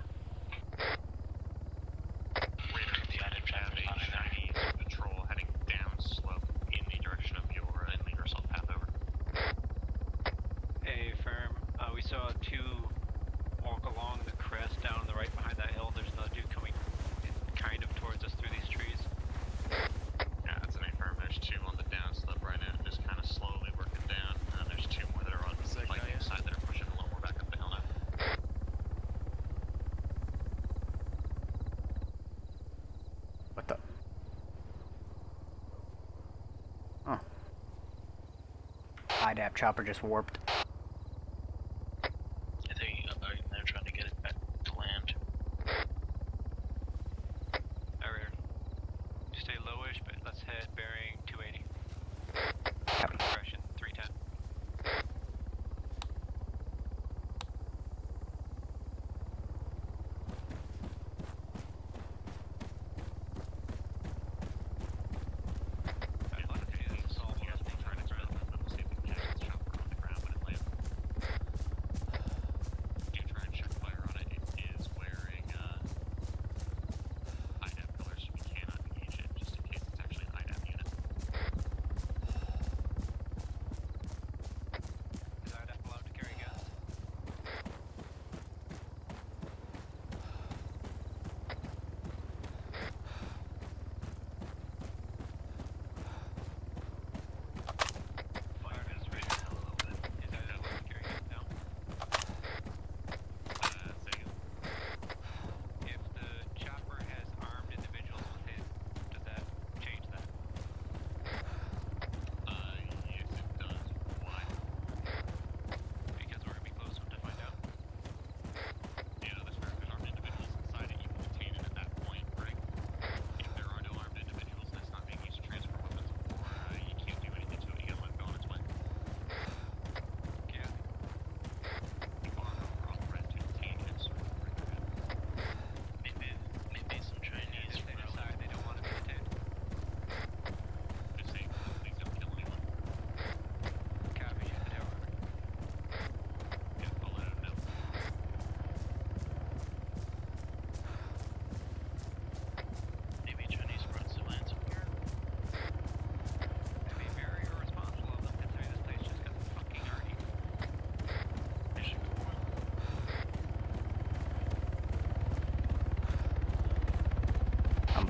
Raider, the IDAP have a Chinese patrol heading down slope in the direction of your enemy assault path over. Hey, firm. We saw 2 walk along the crest down on the right behind that hill. There's another dude coming kind of towards us through these trees. Yeah, that's an A-firm. There's 2 on the down slope right now, just kind of slowly working down. And there's 2 more that are on the lightning side that are pushing a little more back up the hill now. What the? Oh. IDAP chopper just warped. I think they're trying to get it back to land. Alright. Stay lowish, but let's head bearing 280. Copy. Compression 310.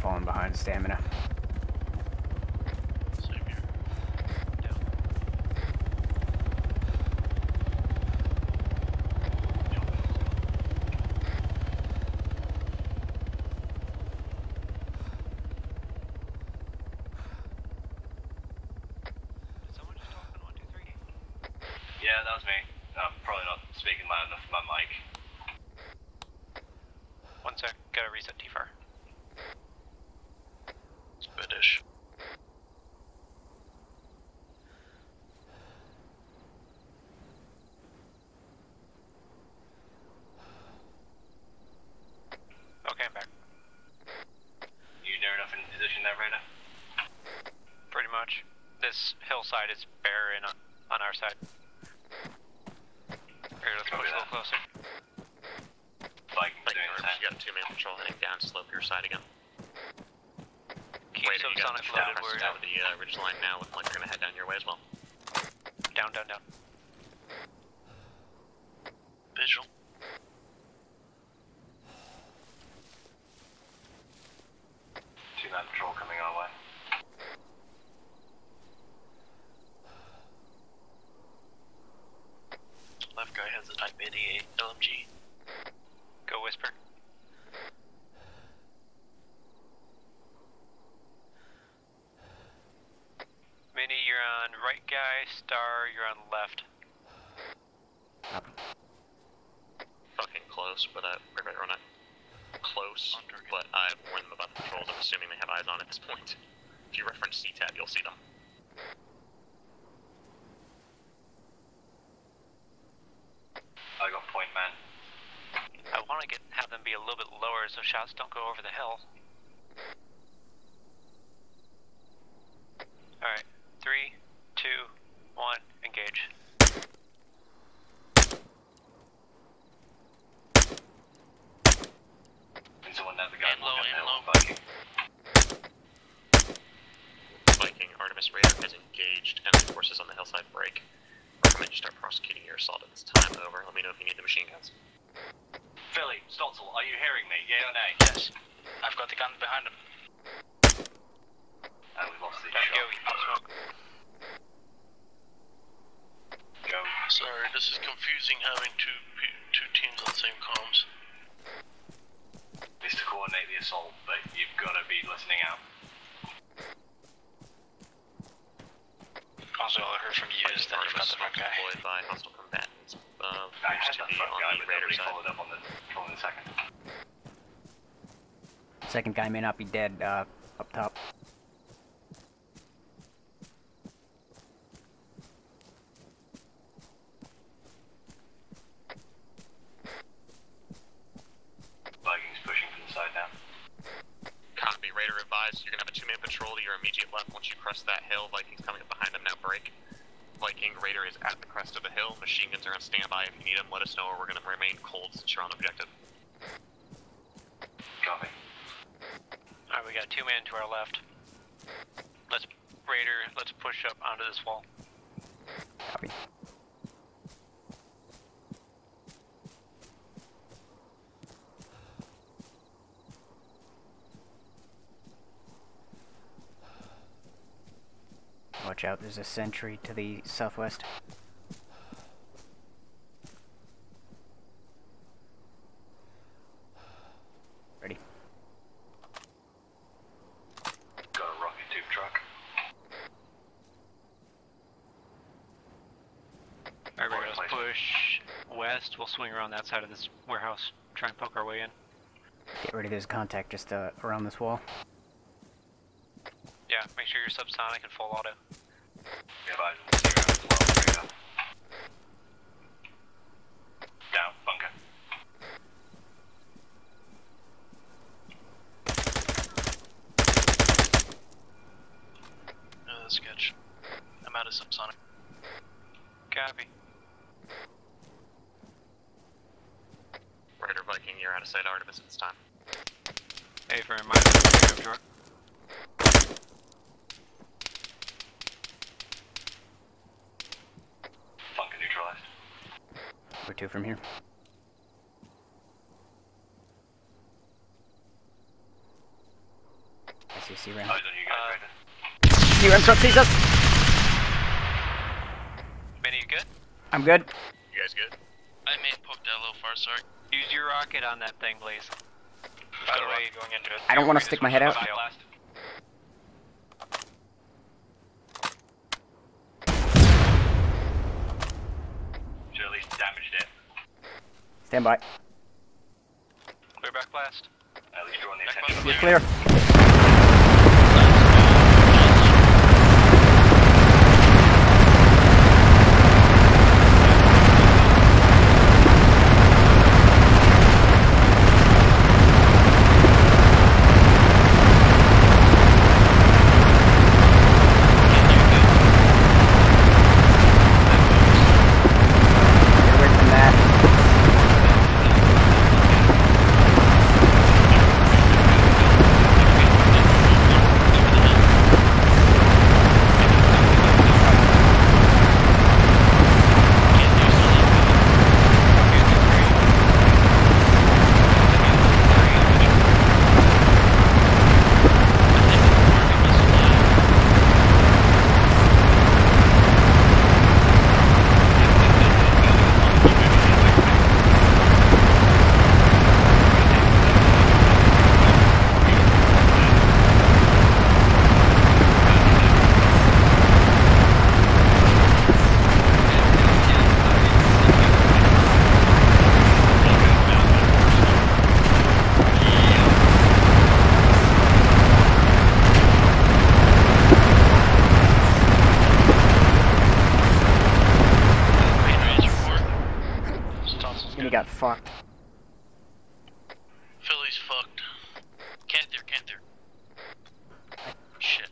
falling behind stamina. Same here. Down. Did someone just talk on 1, 2, 3? Yeah, that was me. I'm probably not speaking loud enough for my mic. 1 sec, gotta reset T-Far. It's British. hillside is bare and on our side. Here, let's push a little closer. Like you got a 2-man patrol heading down slope your side again. Keep subsonic loaded. We're down the ridge line now, looking like they're gonna head down your way as well. Down, down, down. Visual. Two-man patrol coming our way. Left guy has a Type 88 LMG. Go Whisper. Mini, you're on right guy. Star, you're on left. Fucking close, but we're not close, but I've warned them about the patrols. I'm assuming they have eyes on at this point. If you reference C-Tab, you'll see them. I got point, man. I want to have them be a little bit lower so shots don't go over the hill. Alright, 3, 2, 1, engage. Is the one that the guy low, Viking? Viking, Artemis Raider has engaged, and the forces on the hillside break. Recommend you start prosecuting your assault at this time. Over. Let me know if you need the machine guns. Philly, Stotzel, are you hearing me? Yeah or nay? Yes. I've got the guns behind him. And we lost the Go, shot. smoke. Go. Sorry, this is confusing having two teams on the same comms. Is to coordinate the assault, but you've got to be listening out. Also, all I heard from you is that you've got the front guy. Deployed by hostile combatants. I had that front guy, but nobody followed up on the second. Second guy may not be dead, up top. Vikings pushing from the side now. Copy, Raider advised. You're gonna have a 2-man patrol to your immediate left once you crest that hill. Vikings coming up behind them now, break. Viking Raider is at the crest of the hill. Machine guns are on standby. If you need them, let us know, or we're gonna remain cold since you're on objective. Copy. Alright, we got 2-man to our left. Let's push up onto this wall. Copy. Watch out, there's a sentry to the southwest. Ready. Got a rocket tube truck. Alright, let's push west. We'll swing around that side of this warehouse. Try and poke our way in. Get ready, there's contact just around this wall. Yeah, make sure you're subsonic and full auto. Yeah, bye. See you around as well. Down, bunker. Sketch. I'm out of subsonic. Copy. Raider Viking, you're out of sight, Artemis at this time. Hey, for a reminder, Bunker neutralized. We're 2 from here. ICC round. Eyes on you guys, Raider. UM truck sees us! Benny, you good? I'm good. You guys good? I may have poked that a little far, sorry. Use your rocket on that thing, please. By the way, going into it. I don't want to stick my head out. Blast. Should at least damaged it. Stand by. Clear back blast. At least drawing the Back attention. blast You're clear. fucked. Philly's fucked. Can't there. Shit.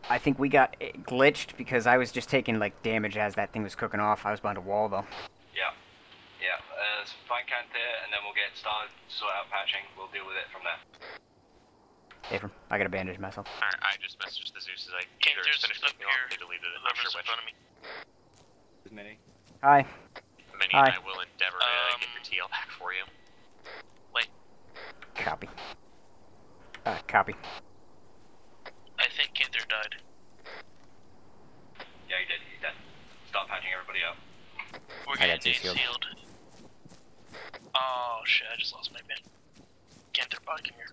I think we got glitched because I was just taking like damage as that thing was cooking off. I was behind a wall though. Yeah. Find Kant there, and then we'll get started, sort out patching. We'll deal with it from there. Abram, I got a bandage myself. Alright, I just messaged the Zeus as I either finished looking off, they deleted it, not sure which. Mini. Hi. Many Hi. and I will endeavor to get your TL back for you. Wait. Copy. Copy. I think Kinther died. Yeah, he did. He's dead. Start patching everybody up. We're I getting got sealed. Oh shit, I just lost my man. Kinther, body, come here.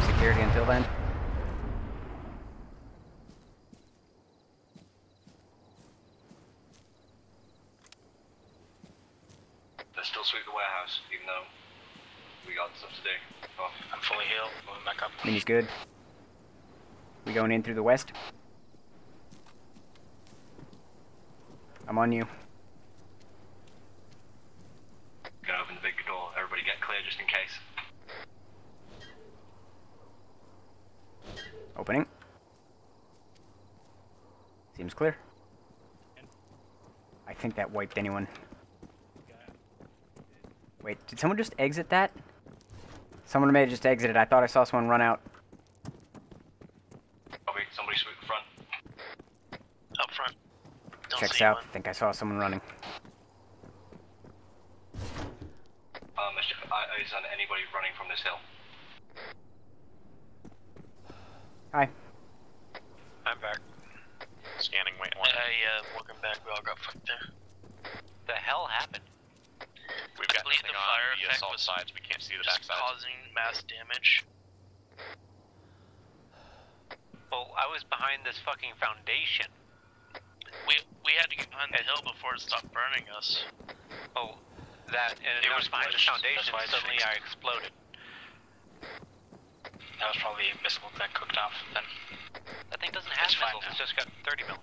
Security until then. Let's still sweep the warehouse, even though we got stuff to do. Oh, I'm fully healed. Moving back up. Mini's good. We going in through the west? I'm on you. Gonna open the big door. Everybody get clear just in case. Opening. Seems clear. I think that wiped anyone. Wait, did someone just exit that? Someone may have just exited. I thought I saw someone run out. Copy. Somebody sweep the front. Up front. Don't Check see south. one. I think I saw someone running. Eyes on anybody running from this hill. Hi. I'm back. Scanning, wait one. Welcome back. We all got fucked there. The hell happened? We've got believe nothing the on fire the effect assault was sides, we can't see the Just backside. causing mass damage. Well, I was behind this fucking foundation. We had to get behind the hill before it stopped burning us. Oh, that, and It I was was behind the glitched, foundation, that's why it's suddenly fixed. I exploded. That was probably a missile that cooked off then. That thing doesn't have It's fine missiles, now. it's just got 30 mil.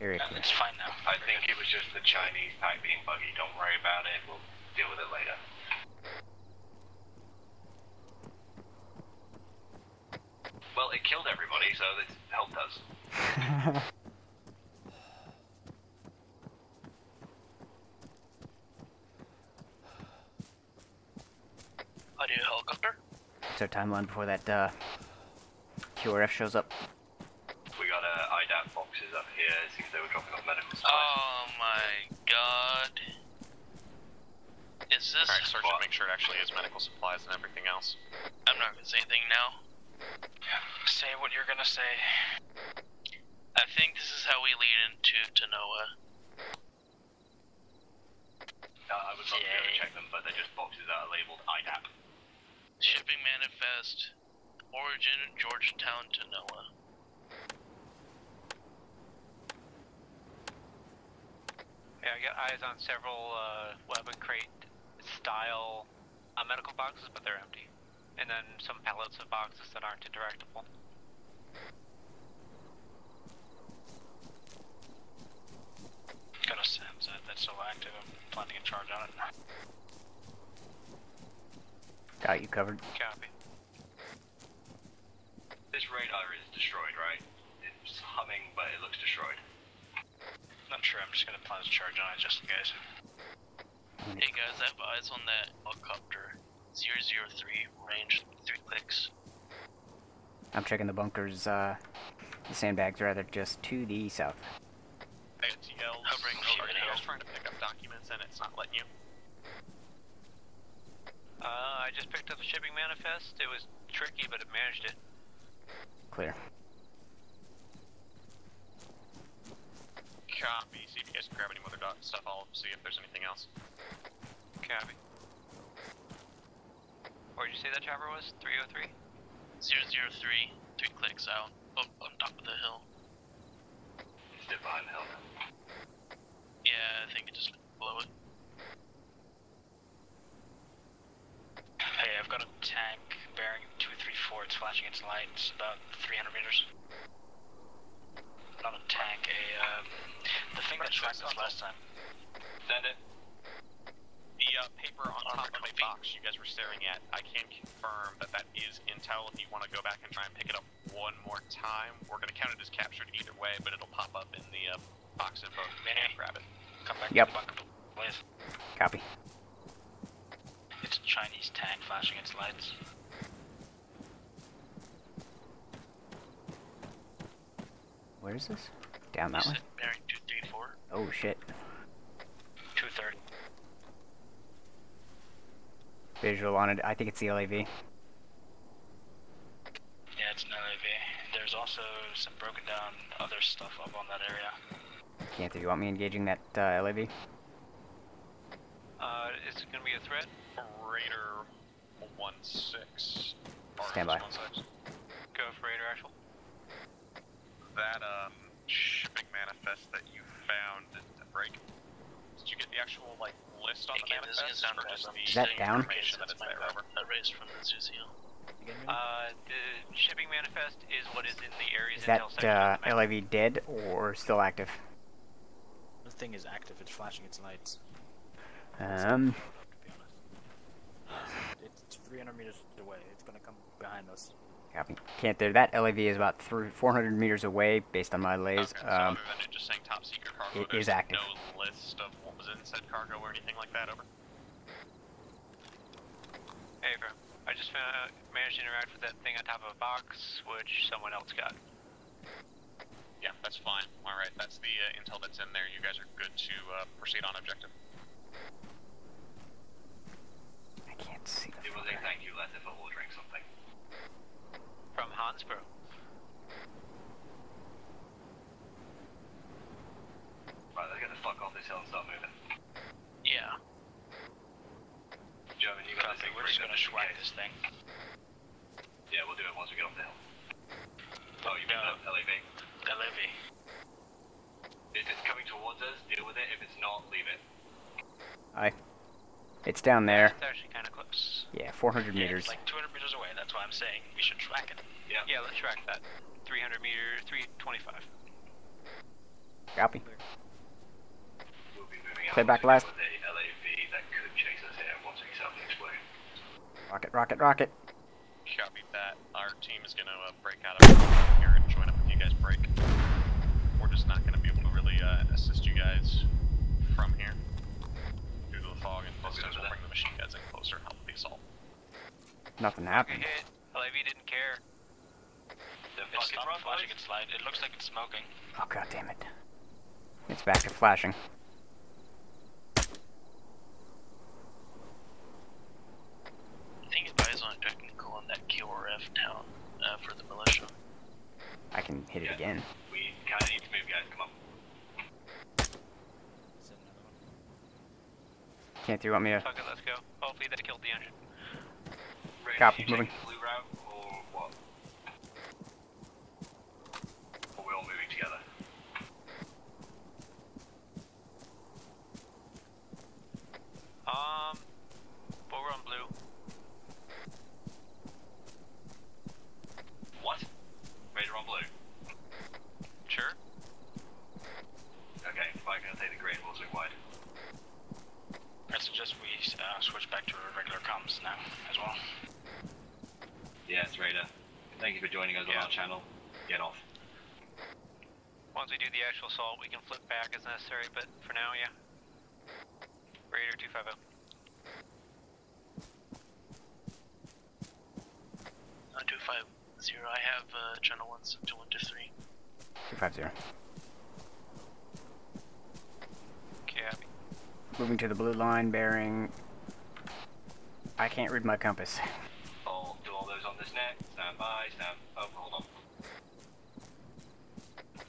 Area Yeah, clear. it's fine now. I think it was just the Chinese type being buggy. Don't worry about it. We'll deal with it later. Well, it killed everybody, so this helped us. I do a helicopter. What's our timeline before that QRF shows up? We got IDAP boxes up here. It seems they were dropping off medical supplies. Oh my god. Is this... Alright, search and make sure it actually is medical supplies and everything else. I'm not gonna say anything now. Say what you're gonna say. I think this is how we lead into Tanoa. I would love to go and check them, but they're just boxes that are labeled IDAP. Shipping manifest. Origin Georgetown Tanoa. Yeah, I got eyes on several weapon crate style medical boxes, but they're empty. And then some pallets of boxes that aren't interactable. Got a sense that that's still active. I'm planning a charge on it. Got you covered. Copy. This radar is destroyed, right? It's humming, but it looks destroyed. Not sure. I'm just gonna plan a charge on it just in case. Hey guys, I have eyes on that helicopter. 003, range 3 clicks. I'm checking the bunkers, the sandbags rather, just to the south. Hovering over the hill. Trying to pick up documents and it's not letting you. I just picked up the shipping manifest. It was tricky, but it managed it. Clear. Copy. See if you guys can grab any other stuff. I'll see if there's anything else. Copy. Where did you say that chopper was? 303? 003, 3 clicks out. Up on top of the hill. It's still behind the hill. Yeah, I think it just blew it. Hey, I've got a tank bearing 234. It's flashing its lights about 300 meters. Not a tank, the thing that tracked us last time. Send it. The paper on top of a box you guys were staring at, I can confirm that that is intel. If you want to go back and try and pick it up one more time, we're going to count it as captured either way, but it'll pop up in the box info. You can grab it. Come back Yep. to the bunker, please. Copy. It's a Chinese tank flashing its lights. Where is this? Down that way? Bearing 234. Oh shit. 230. Visual on it. I think it's the LAV. Yeah, it's an LAV. There's also some broken down other stuff up on that area. Can't you want me engaging that LAV? Is it gonna be a threat? Raider 1-6. Stand by. Go for Raider actual. That shipping manifest that you found did break. Did you get the actual like list on the manifest, or just the Is that down? information that it's there? Over. Erased from the Zuzio. The shipping manifest is what is in the areas Is that intel section of the map. LAV dead or still active? The thing is active, it's flashing its lights. Um. To be honest. It's 300 meters away, it's gonna come behind us. Copy. Can't there. That LAV is about 400 meters away based on my lays. Okay, so other than it just saying top secret cargo, It there's is active. no list of what was in said cargo or anything like that. Over. Hey, bro. I just managed to interact with that thing on top of a box, which someone else got. Yeah, that's fine. All right, that's the intel that's in there. You guys are good to proceed on objective. I can't see the It was a thank you letter for ordering something. From Hansbro. Right, let's get the fuck off this hill and start moving. Yeah. German, you got this thing. We're just gonna swag this thing. Yeah, we'll do it once we get off the hill. Oh, you mean the LAV? LAV. If it's coming towards us, deal with it. If it's not, leave it. It's down there. It's actually kind of close. Yeah, 400 meters. It's like 200 meters away, that's why I'm saying we should track it. Yeah. Yeah, let's track that. 300 meters, 325. Copy. We'll be moving out Clear back to last. with a LAV that could chase us here once we set up the explosion. Rocket, rocket, rocket. Copy that. Our team is going to break out of here and join up with you guys. Break. We're just not going to be able to really assist you guys from here due to the fog, and instead we'll bring the machine guns in closer and help with the assault. Nothing Okay, happened. hit. LAV didn't care. The It's fucking not run, flashing boys. its light, it looks like it's smoking. Oh god damn it. It's back to flashing. I think it buys on technical on that QRF town for the militia. I can hit it Yeah. again. We kind of need to move, guys. Come on. Is that another one? Can't you want me to... Fuck it, let's go. Hopefully that killed the engine. Ray, Copy, are you moving. taking the blue route or what? Or we're all moving together? But we're on blue. What? Raider on blue. Sure. Okay, fine, gonna take the green, we'll swing wide. I suggest we switch back to regular comms now as well. Yes, Raider. Thank you for joining us on our channel. Get off. Once we do the actual assault, we can flip back as necessary, but for now, yeah. Raider 250. 250, I have channel 17123. 250. Copy. Moving to the blue line, bearing... I can't read my compass. I'll do all those on this net. Stand by, stand... Oh, hold on.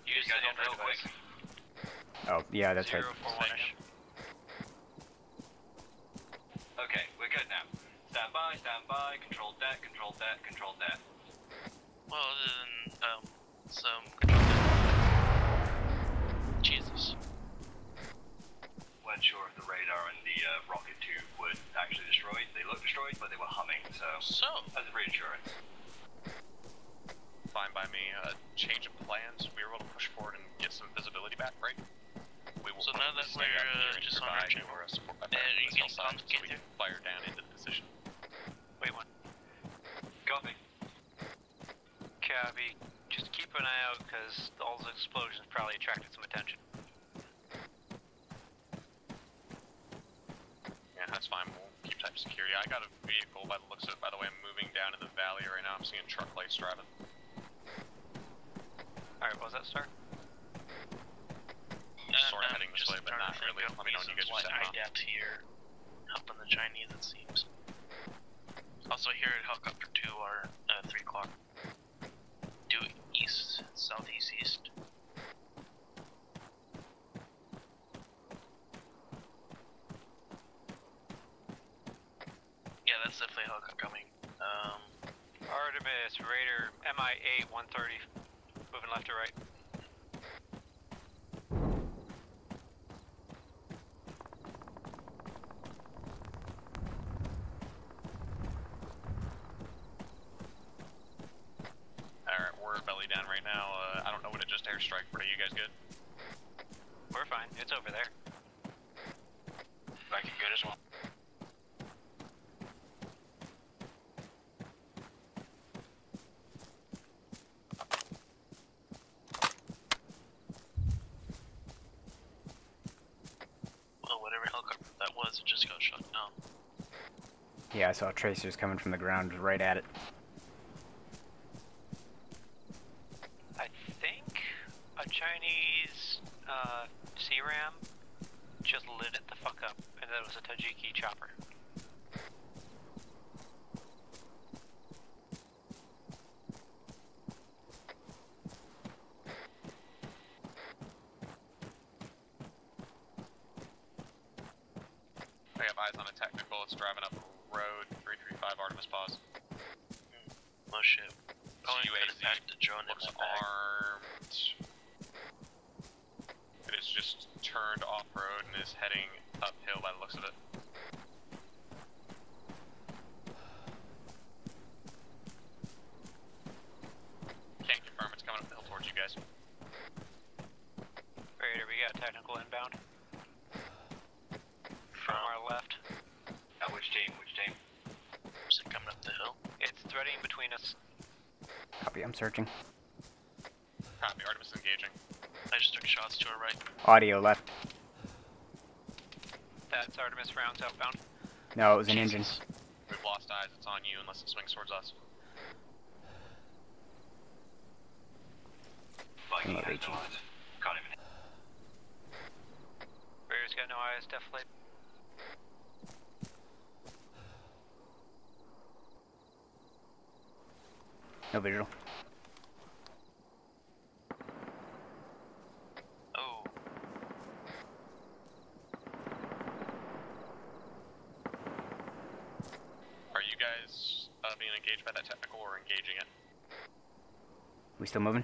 Use guys the on real device. quick. Oh, yeah, that's right. 041-ish. Okay, we're good now. Stand by, control deck, control deck, control deck. Well, then, some control deck. Jesus. Weren't sure if the radar and the rocket tube were actually destroyed. They looked destroyed, but they were humming, so as a reinsurance. Fine by me. Change of plans. We were able to push forward and get some visibility back, right? So now that we're just on our channel, you can get there. Fire down into the position. Wait one. Copy. Copy. Just keep an eye out because all those explosions probably attracted some attention. Yeah, that's fine. We'll keep type security. I got a vehicle by the looks of it. By the way, I'm moving down in the valley right now. I'm seeing truck lights driving. Alright, what was that, sir? Sort of heading this way, but not really. Let me know when you guys are setting up. Adapt here, helping the Chinese, it seems. Also, here at Helicopter 2 are 3 o'clock. Due east, southeast, east. Yeah, that's definitely a helicopter coming. Artemis, Raider, MIA 130. Moving left to right. Alright, we're belly down right now. I don't know what it just airstrike, but are you guys good? We're fine. It's over there. Viking good as well. Well, whatever helicopter that was, it just got shut down. Yeah, I saw tracers coming from the ground right at it. I think a Chinese C-Ram just lit it the fuck up, and that was a Tajiki chopper. I have eyes on a technical. It's driving up road 335 Artemis pause. Oh shit. Oh, you could have packed the drone in Looks my bag. armed. It is just turned off-road and is heading uphill by the looks of it. Can't confirm it's coming up the hill towards you guys. Raider, we got technical inbound. From our left. Which team? Which team? Is it coming up the hill? It's threading between us. Copy, I'm searching. Copy, Artemis is engaging. I just took shots to our right. Audio left. That's Artemis rounds outbound. No, it was an engine. We've lost eyes. It's on you unless it swings towards us. Viking Not has HE. no eyes. Can't even. Raider's got no eyes, definitely. No visual. Oh. Are you guys being engaged by that technical or engaging it? We still moving?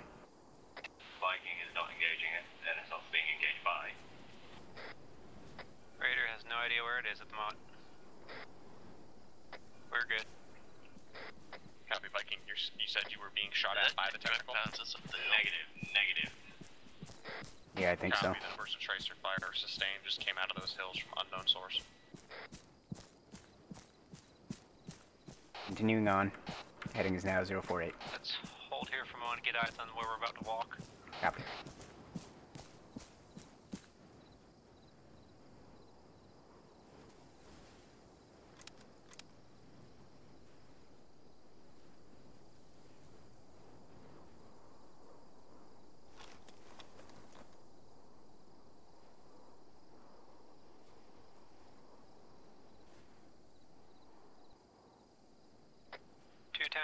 Viking is not engaging it, and it's not being engaged by. Raider has no idea where it is at the moment. We're good. Copy, Viking. You said you were being shot at by the technical? Negative. Yeah, I think so. Copy, the burst of tracer fire sustained just came out of those hills from unknown source. Continuing on. Heading is now 048. Let's hold here for a moment, get eyes on where we're about to walk. Copy.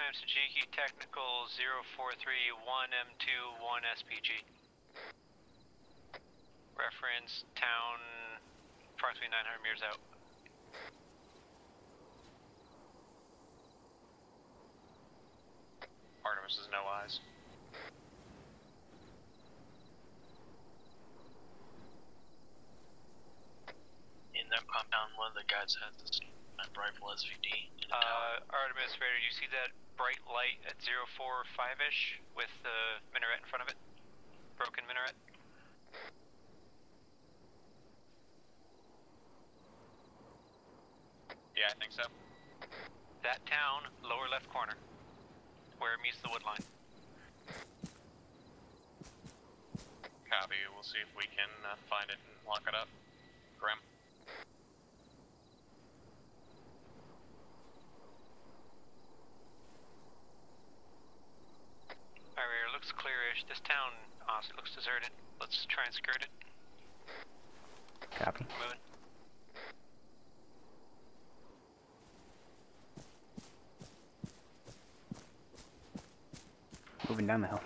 Tajiki Technical 0431M21 SPG. Reference town approximately 900 meters out. Artemis has no eyes. In that compound, one of the guys had this rifle SVD. Artemis Raider, you see that bright light at 045-ish with the minaret in front of it? Broken minaret? Yeah, I think so. That town, lower left corner, where it meets the wood line. Copy. We'll see if we can find it and lock it up. Grim. Alright, it looks clearish. This town honestly looks deserted. Let's try and skirt it. Copy. Moving. Moving down the hill.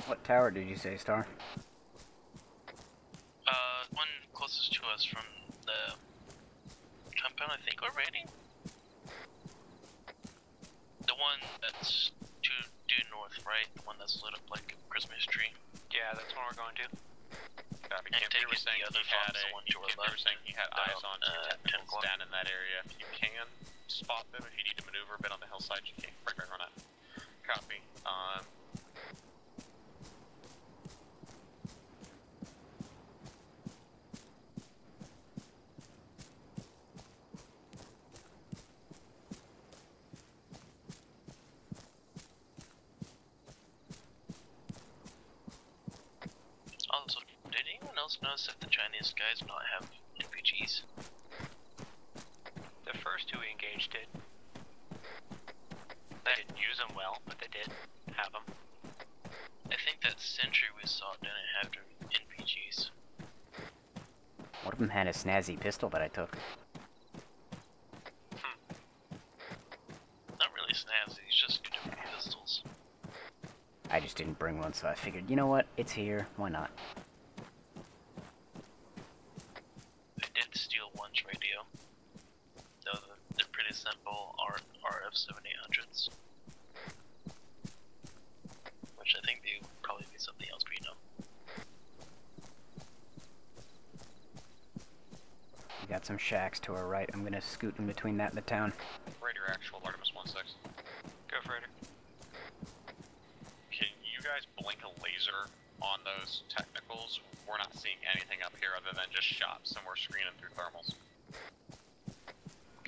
What tower did you say, Star? One closest to us from the compound, I think we're raiding. The one that's due north, right? The one that's lit up like a Christmas tree. Yeah, that's one we're going to. Copy. And Campy was saying he had eyes on two tentacles down in that area. If you can spot them, if you need to maneuver a bit on the hillside, you can. Right, run it. Copy. Also, did anyone else notice that the Chinese guys not have NPGs? The first two we engaged did. They didn't use them well, but they did have them. I think that sentry we saw didn't have NPGs. One of them had a snazzy pistol that I took. Not really snazzy, it's just good with pistols. I just didn't bring one, so I figured, you know what? It's here. Why not? I did steal one's radio. Though they're pretty simple RF-7800s. Which I think they would probably be something else we know. We got some shacks to our right. I'm gonna scoot in between that and the town. Raider actual, Artemis 1-6. Go for it. Can you guys blink a laser on those technicals? We're not seeing anything up here other than just shots, and we're screening through thermals.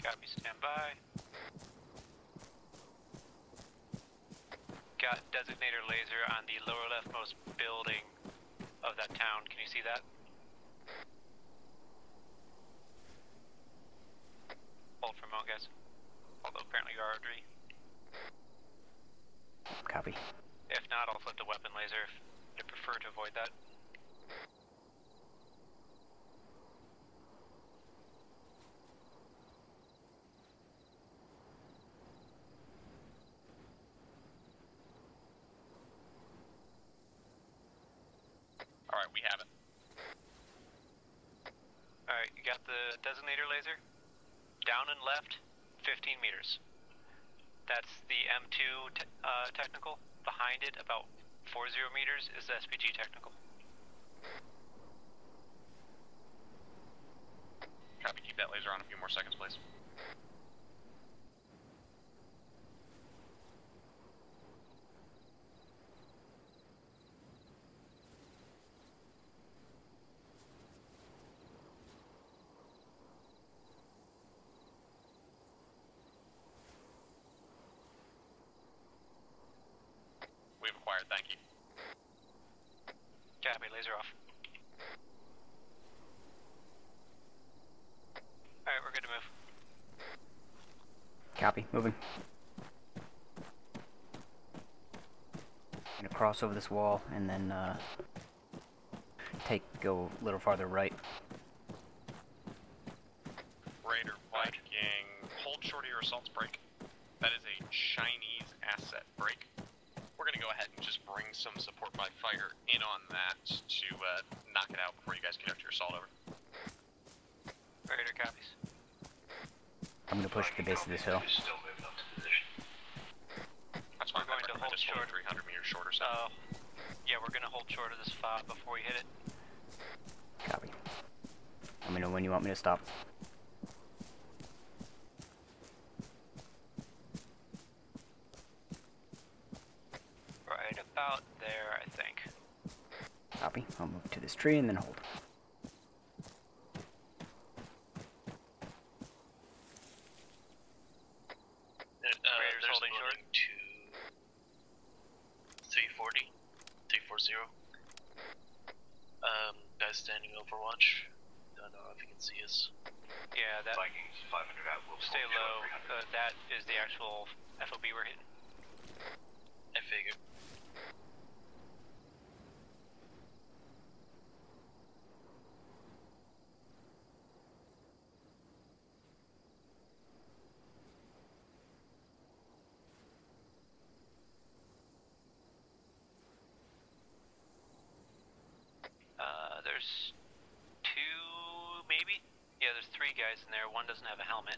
Copy, stand by. Got designator laser on the lower leftmost building of that town. Can you see that? Hold for a moment, guys. Although apparently you are already. Copy. If not, I'll flip the weapon laser if I prefer to avoid that. Alright, we have it. Alright, you got the designator laser? Down and left, 15 meters. That's the M2 technical. Behind it, about 40 meters, is the SPG technical. Copy, keep that laser on a few more seconds, please. We've acquired, thank you. Copy, laser off. Alright, we're good to move. Copy. Moving. Gonna cross over this wall and then go a little farther right. Raider, Viking, hold short of your assaults break. That is a Chinese asset break. We're gonna go ahead and just bring some support by fire in on that to knock it out before you guys conduct your assault over. Raider copies. I'm gonna push to the base of this hill. Still moving up to position. That's fine. We're going to hold just short. 300 meters short or so. Yeah, we're gonna hold short of this fob before we hit it. Copy. Let me know when you want me to stop. Right about there, I think. Copy. I'll move to this tree and then hold. behind you, Overwatch. Don't know if you can see us. Yeah, that. Vikings 500 out. We'll Stay low. That is the actual FOB we're hitting. I figured. There's 2, maybe? Yeah, there's 3 guys in there. One doesn't have a helmet.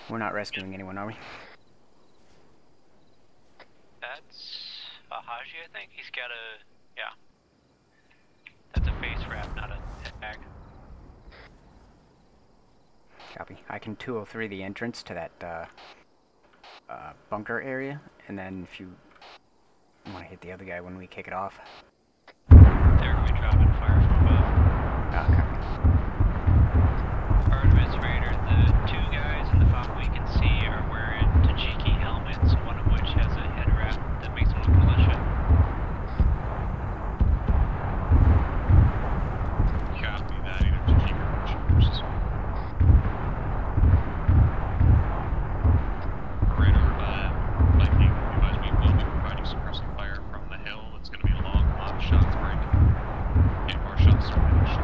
We're not rescuing anyone, are we? That's Haji, I think. He's got a... yeah. That's a face wrap, not a head bag. Copy. I can 203 the entrance to that bunker area, and then if you want to hit the other guy when we kick it off. They're going to be dropping fire from above. Copy. Artemis Raider, the 2 guys in the FOB we can see are wearing Tajiki helmets, one of which has a head wrap that makes them look militia. Copy that, either Tajiki or militia forces. Raider, Viking, advise we will be providing suppressing fire from the hill. It's going to be a long line of shots break. If our shots are finished.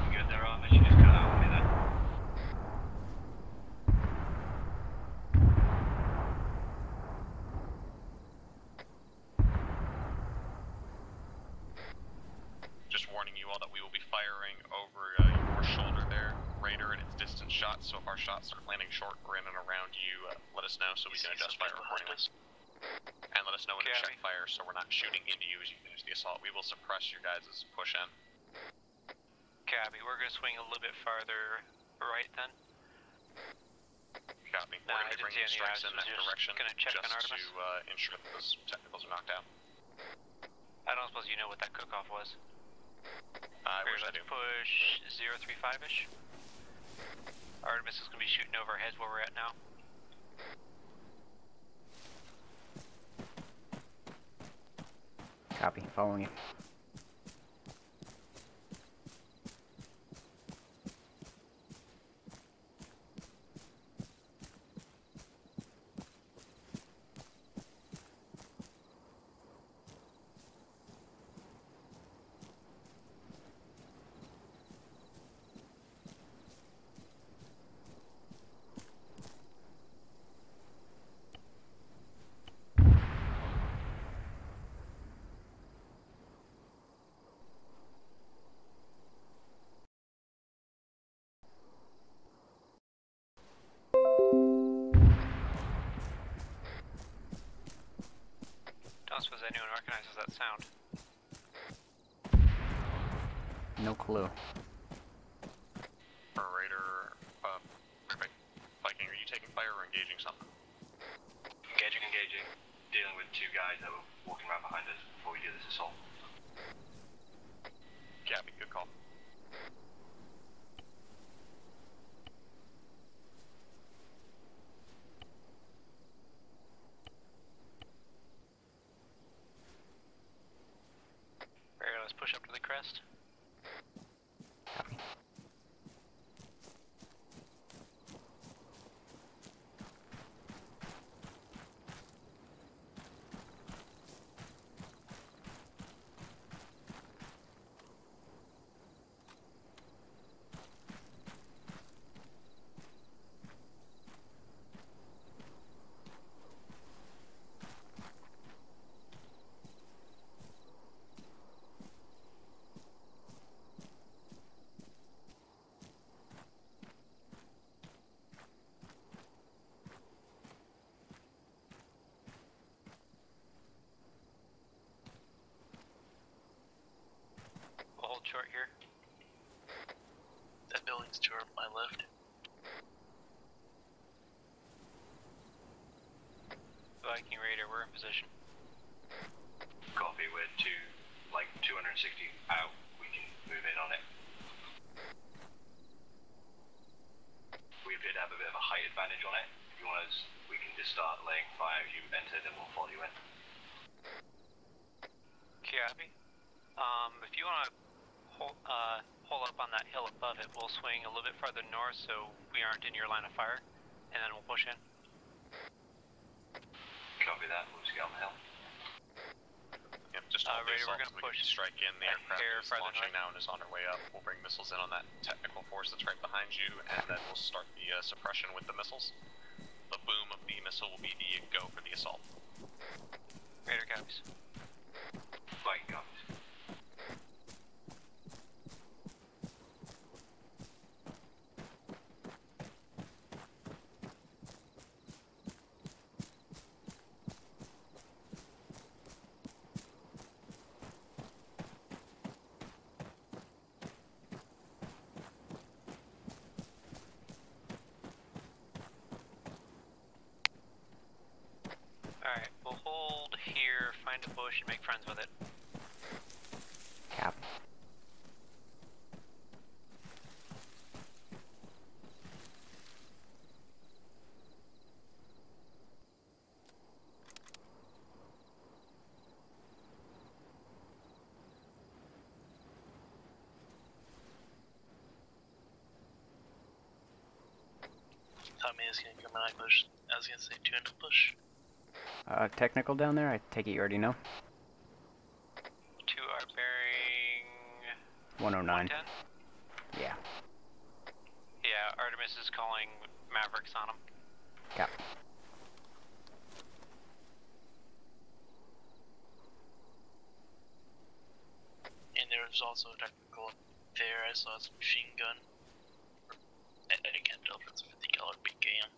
You good there, Arma? You just cut out with me then. Just warning you all that we will be firing over your shoulder there, Raider, and it's distance shots, so if our shots start landing short or in and around you, let us know so we can adjust fire accordingly. And let us know when to check fire so we're not shooting into you as you finish the assault. We will suppress your guys' push in. Copy, we're going to swing a little bit farther right then. Copy. We're going to be bringing strikes in that direction check just on Artemis. to ensure that those technicals are knocked out. I don't suppose you know what that cook-off was. I wish I let's do. push 035-ish. Artemis is going to be shooting over our heads where we're at now. Copy. Following you. Don't suppose anyone recognizes that sound. No clue. Raider, Viking, are you taking fire or engaging something? Engaging. Dealing with 2 guys that were walking around behind us before we do this assault. Copy, good call. Alright, let's push up to the crest. Copy. We'll hold short here. That building's to my left. Viking Raider, we're in position. Copy, we're 260 out. We can move in on it. advantage on it. If you want us, we can just start laying fire as you enter, then we'll follow you in. Copy. If you want to hold up on that hill above it, we'll swing a little bit farther north so we aren't in your line of fire, and then we'll push in. Copy that. We'll just get on the hill. Yep, just hold the Raider, we're assault gonna so we push can strike in. The aircraft is launching now and is on our way up. We'll bring missiles in on that technical force that's right behind you, and then we'll start the suppression with the missiles. The boom of the missile will be the go for the assault. Raider copies. Viking copies. Alright, we'll hold here, find a bush, and make friends with it. Cap. Thought me is gonna come and I push. I was gonna say 2 and push. Technical down there? I take it you already know? 2 are bearing 109. 110? Yeah. Yeah, Artemis is calling Mavericks on him. Cap. And there was also a technical up there. I saw his machine gun. I can't tell if it's a 50 caliber BKM.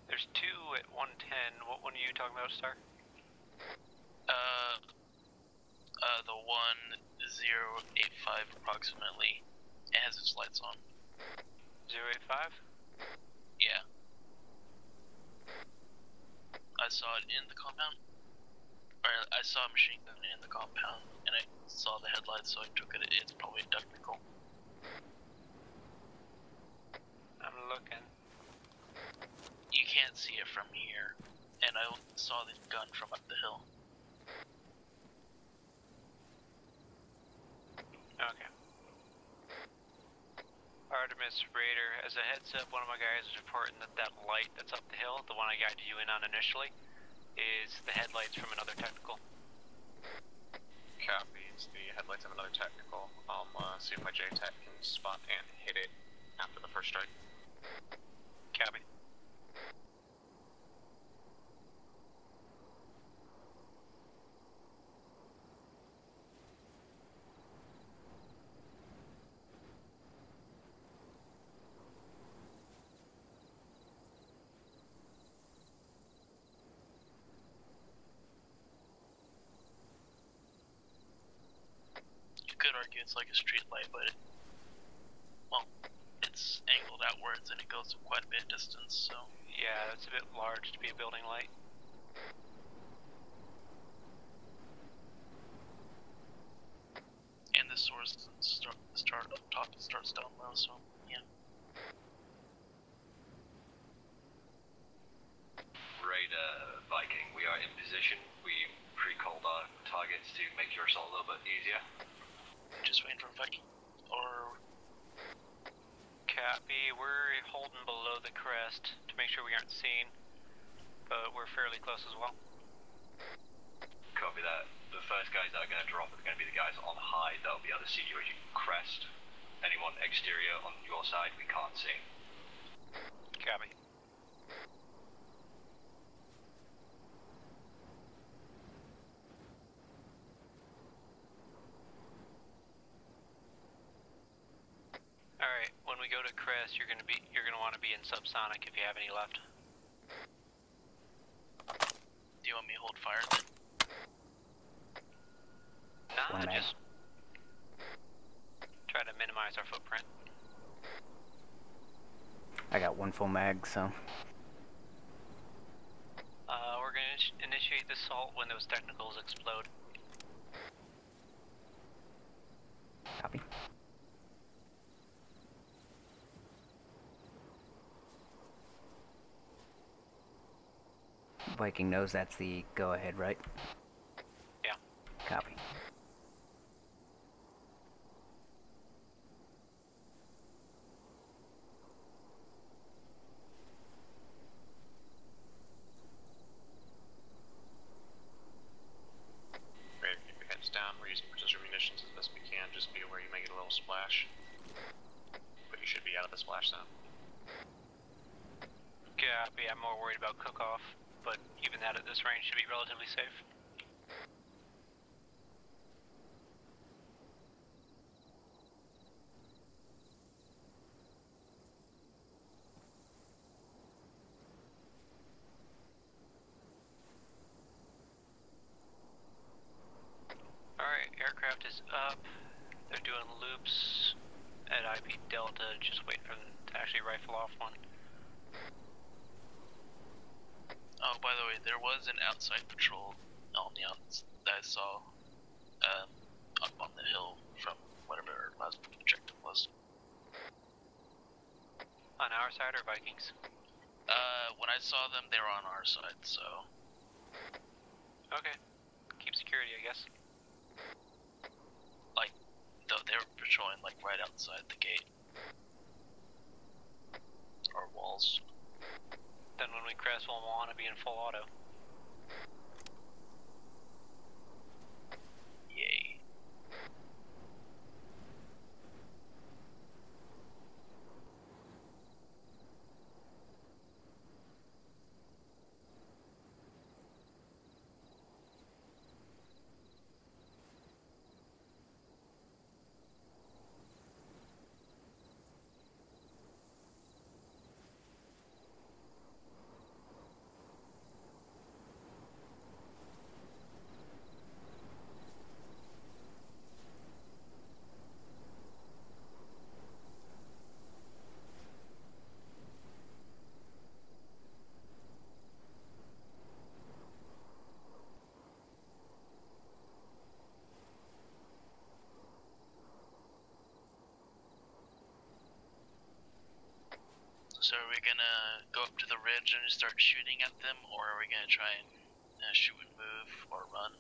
There's 2 at 110. What one are you talking about, Star? The 1085 approximately. It has its lights on. 085? Yeah. I saw it in the compound. Or I saw a machine gun in the compound, and I saw the headlights, so I took it. It's probably technical. I'm looking. You can't see it from here, and I saw the gun from up the hill. Okay. Artemis Raider, as a heads up, one of my guys is reporting that that light that's up the hill, the one I guided you in on initially, is the headlights from another technical. Copies the headlights of another technical. I'll see if my J-Tech can spot and hit it after the first strike. Copy. You could argue it's like a street light, but it's angled outwards and it goes quite a bit of distance, so... Yeah, that's a bit large to be a building light. And the source start up top, it starts down low, so yeah. Raider Viking, we are in position. We pre-called our targets to make your assault a little bit easier. Just waiting for Viking. Or... Copy, we're holding below the crest to make sure we aren't seen, but we're fairly close as well. Copy that. The first guys that are going to drop are going to be the guys on high that'll be able to see you as you crest. Anyone exterior on your side we can't see. Copy. Alright, when we go to crest, you're gonna want to be in subsonic if you have any left. Do you want me to hold fire then? Nah, just try to minimize our footprint. I got 1 full mag, so... We're gonna initiate the assault when those technicals explode. Viking knows that's the go-ahead, right? Yeah. Copy. Raider, keep your heads down. We're using precision munitions as best we can. Just be aware you may get a little splash. But you should be out of the splash zone. Copy. I'm more worried about cook-off, but even that at this range should be relatively safe. Alright, aircraft is up. They're doing loops at IP Delta, just waiting for them to actually rifle off one. Oh, by the way, there was an outside patrol on the that I saw up on the hill from whatever our last objective was. On our side or Vikings? When I saw them, they were on our side, so... Okay. Keep security, I guess. Like, though they were patrolling, like, right outside the gate. Or walls. Then when we crest, we'll want to be in full auto. Yay. So are we gonna go up to the ridge and start shooting at them, or are we gonna try and shoot and move, or run?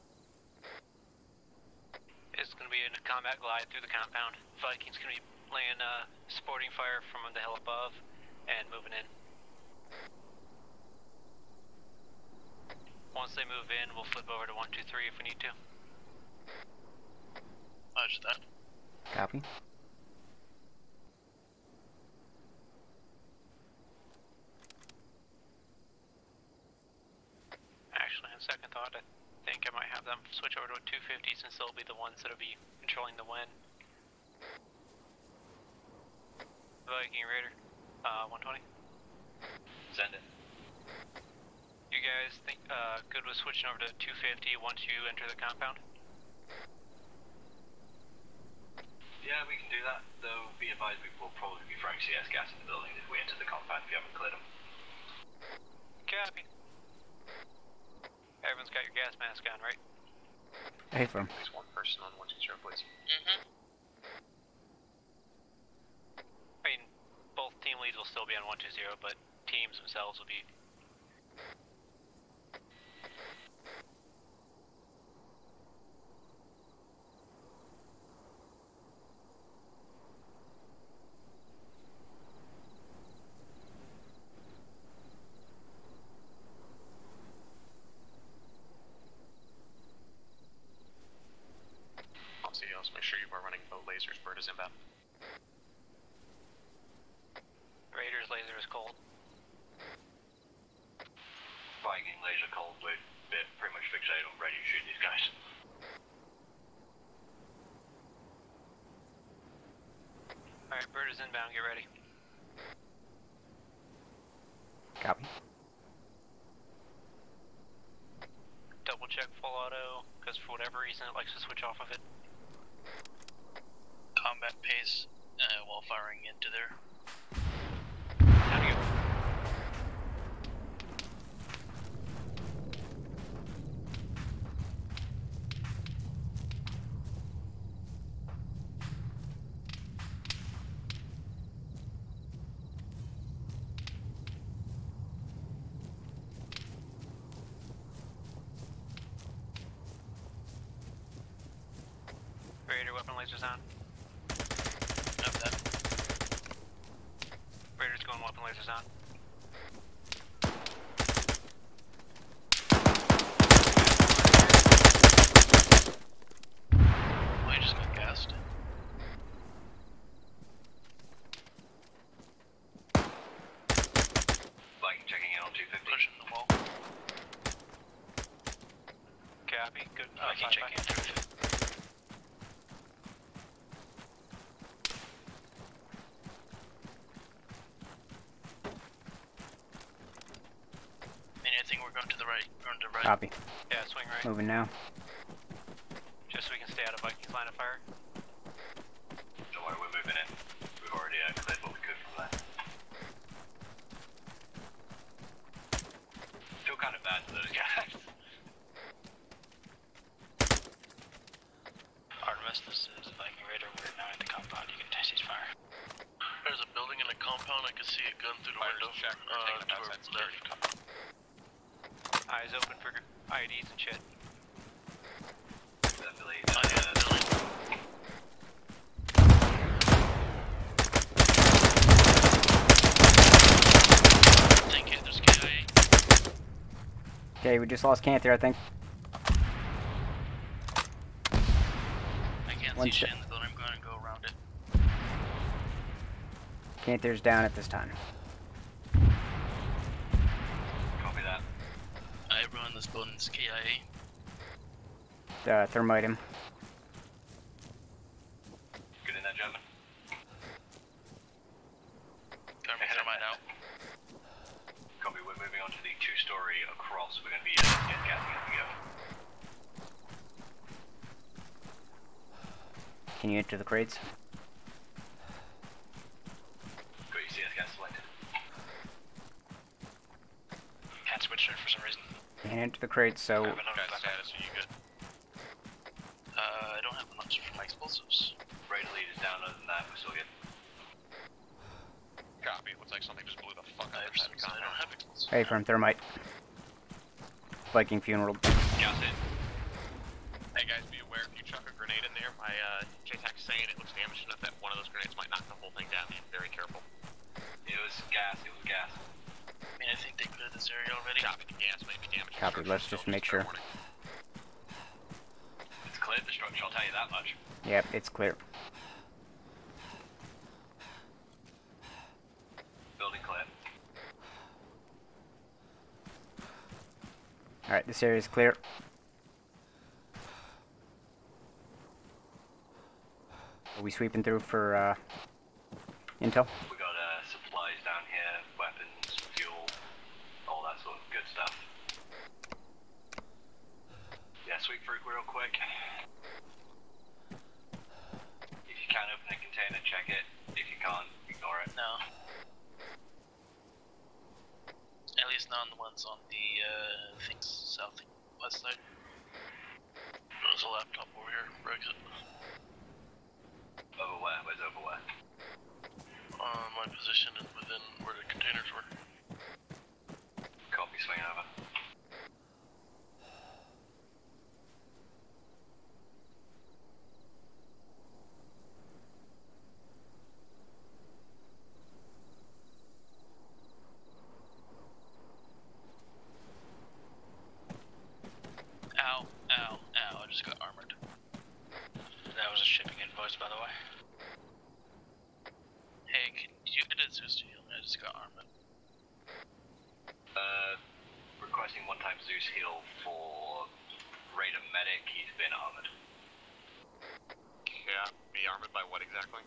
It's gonna be a combat glide through the compound. Vikings gonna be laying supporting fire from the hill above and moving in. Once they move in, we'll flip over to 1, 2, 3 if we need to. Roger that. Copy. Actually, on second thought, I think I might have them switch over to a 250 since they'll be the ones that'll be controlling the wind. Viking Raider, 120. Send it. You guys think good with switching over to 250 once you enter the compound? Yeah, we can do that, though be advised we will probably be throwing CS gas in the building if we enter the compound if you haven't cleared them. Copy. Everyone's got your gas mask on, right? Hey, from. At least one person on 120, please. Mm-hmm. I mean, both team leads will still be on 120, but teams themselves will be. CEOs, make sure you are running both lasers. Bird is inbound. Raiders laser is cold. Viking laser cold, we're pretty much fixated on ready to shoot these guys. Alright, Bird is inbound, get ready. Copy. Double check full auto, because for whatever reason it likes to switch off of it. Combat pace while firing into there. How do you go? weapon lasers on. Have that. Raiders going weapon lasers on. Oh, you just got gassed. Viking checking in on 250. Pushing the wall. Copy. Good. Viking checking in 250. I think we're going to the right. Going to the right. Copy. Yeah, swing right. Moving now. Just so we can stay out of Viking's line of fire. Don't worry, we're moving in. We've already cleared what we could from there. Feel kind of bad for those guys. Artemis, this is Viking Raider. We're now in the compound. You can test his fire. There's a building in a compound. I can see a gun through the window. Check. We're taking outside security. Eyes open for IDs and shit. Definitely. Thank you. There's KIA. Okay, we just lost Canther, I think. I can't One see shit sec. in the building. I'm going to go around it. Canther's down at this time. Copy that. Everyone in this building is KIA. Thermite him. Good in that, German. Thermite out. Copy, we're moving on to the 2-story across. We're going to be gassing as we go. Can you enter the crates? Got your CS gas selected. Can't switch it for some reason. Can't enter the crates, so Guys, status, are you good? I don't have much for my explosives. Raider lead is down, other than that, we're still good. Copy. It looks like something just blew the fuck out of I the don't have explosives. hey, firm thermite. Viking funeral. Gas in. Hey guys, be aware if you chuck a grenade in there, my JTAC's saying it looks damaged enough that one of those grenades might knock the whole thing down. Be very careful. It was gas, it was gas. I mean, I think they cleared this area already. Copy. The gas may be damaged. Copy, let's just make sure. It's cleared the structure, I'll tell you that much. Yep, it's clear. Building clear. Alright, this area is clear. Are we sweeping through for intel? We got supplies down here, weapons, fuel, all that sort of good stuff. Yeah, sweep through real quick. If you can open a container, check it. If you can't, ignore it. No. At least not on the ones on the, things southwest side. There's a laptop over here, Brexit. Over where? Where's over where? My position is within where the containers were. Copy, swing over. Ow, ow, ow, I just got armored. That was a shipping invoice, by the way. Hey, can you get a Zeus to heal me? I just got armored. Requesting one-time Zeus heal for Raider Medic, he's been armored. Yeah, be armored by what exactly?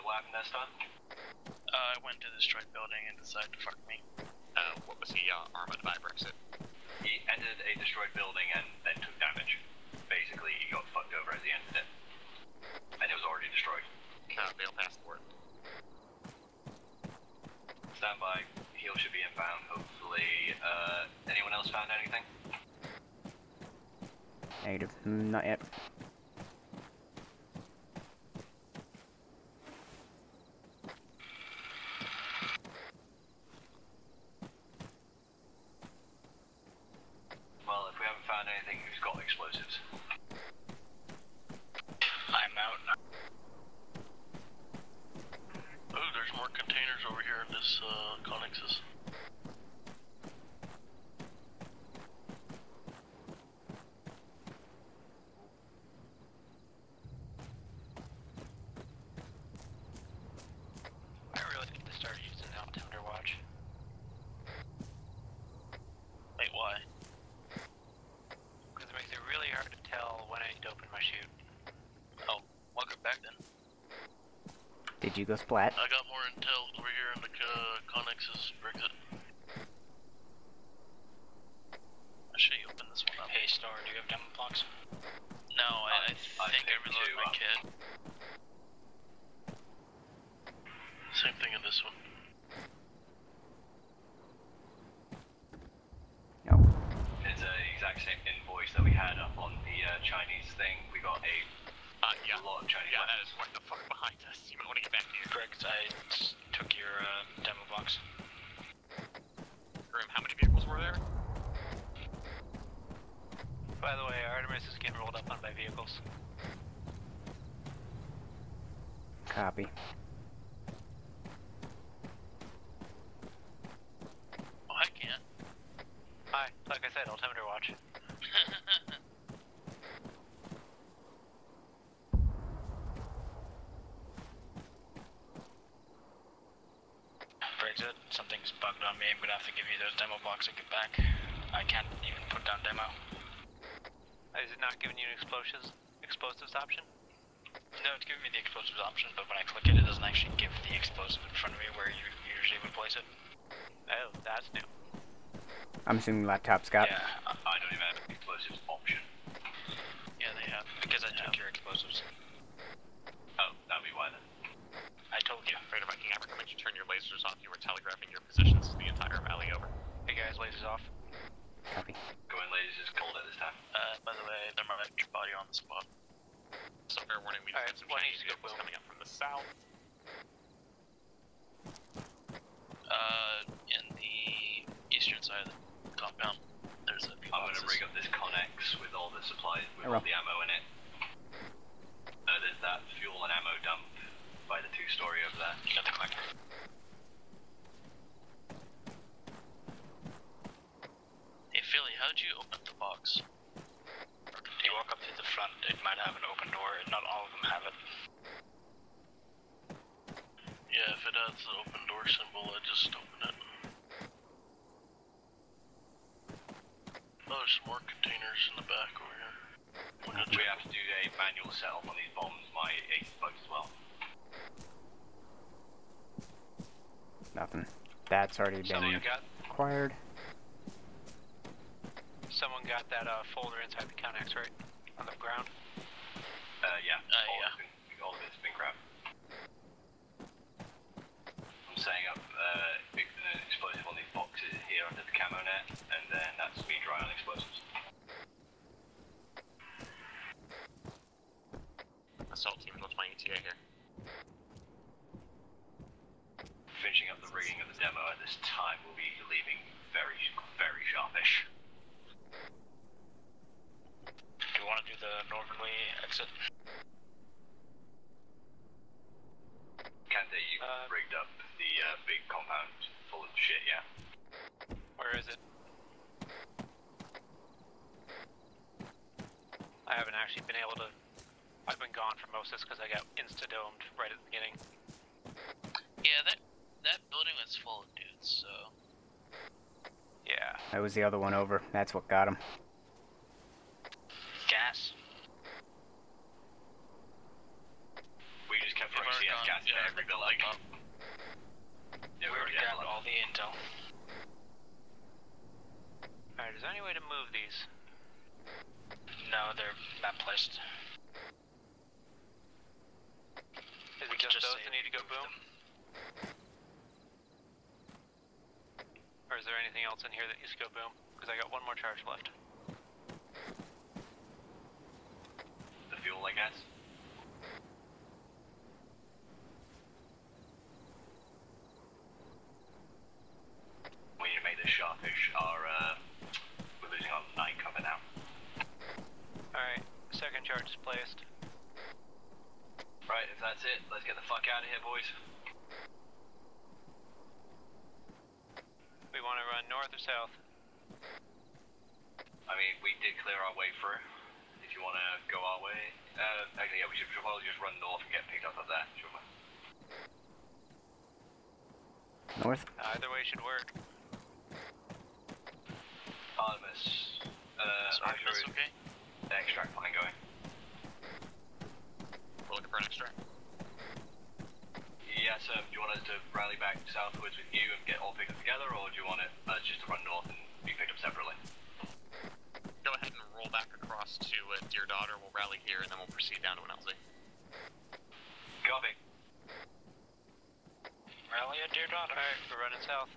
What happened this time? I went to the strike building and decided to fuck me. What was he armored by, Brexit? He entered a destroyed building and then took damage. Basically, he got fucked over as he entered it. And it was already destroyed. They'll pass the word. Stand by. Heal should be inbound, hopefully. Anyone else found anything? Negative. Not yet. Well, if we haven't found anything, who's got explosives? back then. Did you go splat? I got more intel over here in the Connex's Brexit. I should you open this one up. Hey, Star, do you have demo blocks? No, I think I reloaded my kit. Same thing in this one. No. It's the exact same invoice that we had up on the Chinese thing. We got a lot of Chinese. Yeah, that is what the fuck behind us. You might want to get back here. Correct, I took your demo blocks. Grim, how many vehicles were there? By the way, Artemis is getting rolled up on by vehicles. Copy. Oh, I can't. Hi, like I said, altimeter watch. Brexit, something's bugged on me. I'm gonna have to give you those demo blocks and get back. I can't even put down demo. Is it not giving you an explosives option? No, it's giving me the explosives option, but when I click it, it doesn't actually give the explosive in front of me where you usually would place it. Oh, that's new. I'm assuming laptop's got. Yeah, I don't even have an explosives option. yeah, they have. Because I took your explosives. Oh, that'd be why then. I told you. Raider Viking, I recommend you turn your lasers off. You were telegraphing your positions the entire valley over. Hey guys, lasers off. Copy. Going ladies is cold at this time. By the way, there might be your body on the spot. So fair warning, we Alright, have some why don't Chinese you go vehicles boom? coming up from the south. In the eastern side of the compound, there's a few I'm boxes. gonna rig up this Connex with all the supplies, with Arrow. all the ammo in it. There's that fuel and ammo dump by the 2-story over there. You got the collector. Hey Philly, how'd you open the box? You walk up to the front, it might have an open door, and not all of them have it. Yeah, if it has the open door symbol, I just open it. Oh, there's some more containers in the back over here. We have to do a manual setup on these bombs. My ace bugs as well. Nothing. That's already been acquired. Someone got that folder inside the Connex, right? On the ground? Yeah. Yeah. All of it's been grabbed. I'm setting up an explosive on these boxes here under the camo net, and then that's me dry on explosives. Assault team, what's my ETA here? Finishing up the rigging of the demo at this time, we'll be leaving very, very sharpish. Do you want to do the northerly exit? Kante, you rigged up the big compound full of shit, yeah? Where is it? I haven't actually been able to... I've been gone for most of this because I got insta-domed right at the beginning. Yeah, that building was full of dudes, so... Yeah. That was the other one over. That's what got him. Gas? We just kept throwing CS gas into every building. Yeah, We already grabbed all the intel. Alright, is there any way to move these? No, they're not placed. Is it just those that need to go boom? Or is there anything else in here that needs to go boom? Because I got one more charge left. The fuel, I guess. We need to make this sharpish. We're losing our night cover now. Alright, second charge is placed. Right, if that's it, let's get the fuck out of here, boys. We want to run north or south? I mean, we did clear our way through. If you want to go our way, actually, yeah, we should probably just run north and get picked up there, shouldn't we? North? Either way should work. Artemis, Artemis, okay? Extract line going. We're looking for for an extract? Yes, do you want us to rally back southwards with you and get all picked up together, or do you want it just to run north and be picked up separately? Go ahead and roll back across to Dear Daughter. We'll rally here, and then we'll proceed down to an LZ. Copy. Rally at Dear Daughter. Alright, we're running south.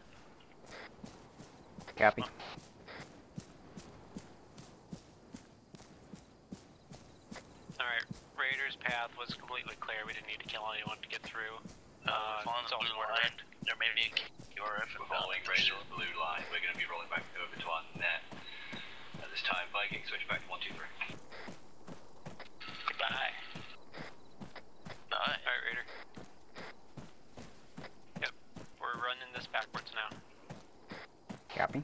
Copy. Alright, Raider's path was completely clear. We didn't need to kill anyone to get through. Following the blue line, there may be a QRF We're following Raider's blue line. We're going to be rolling back over to our net. At this time, Viking, switch back to 123. Goodbye. Bye. Alright, Raider. Yep, we're running this backwards now. Copy.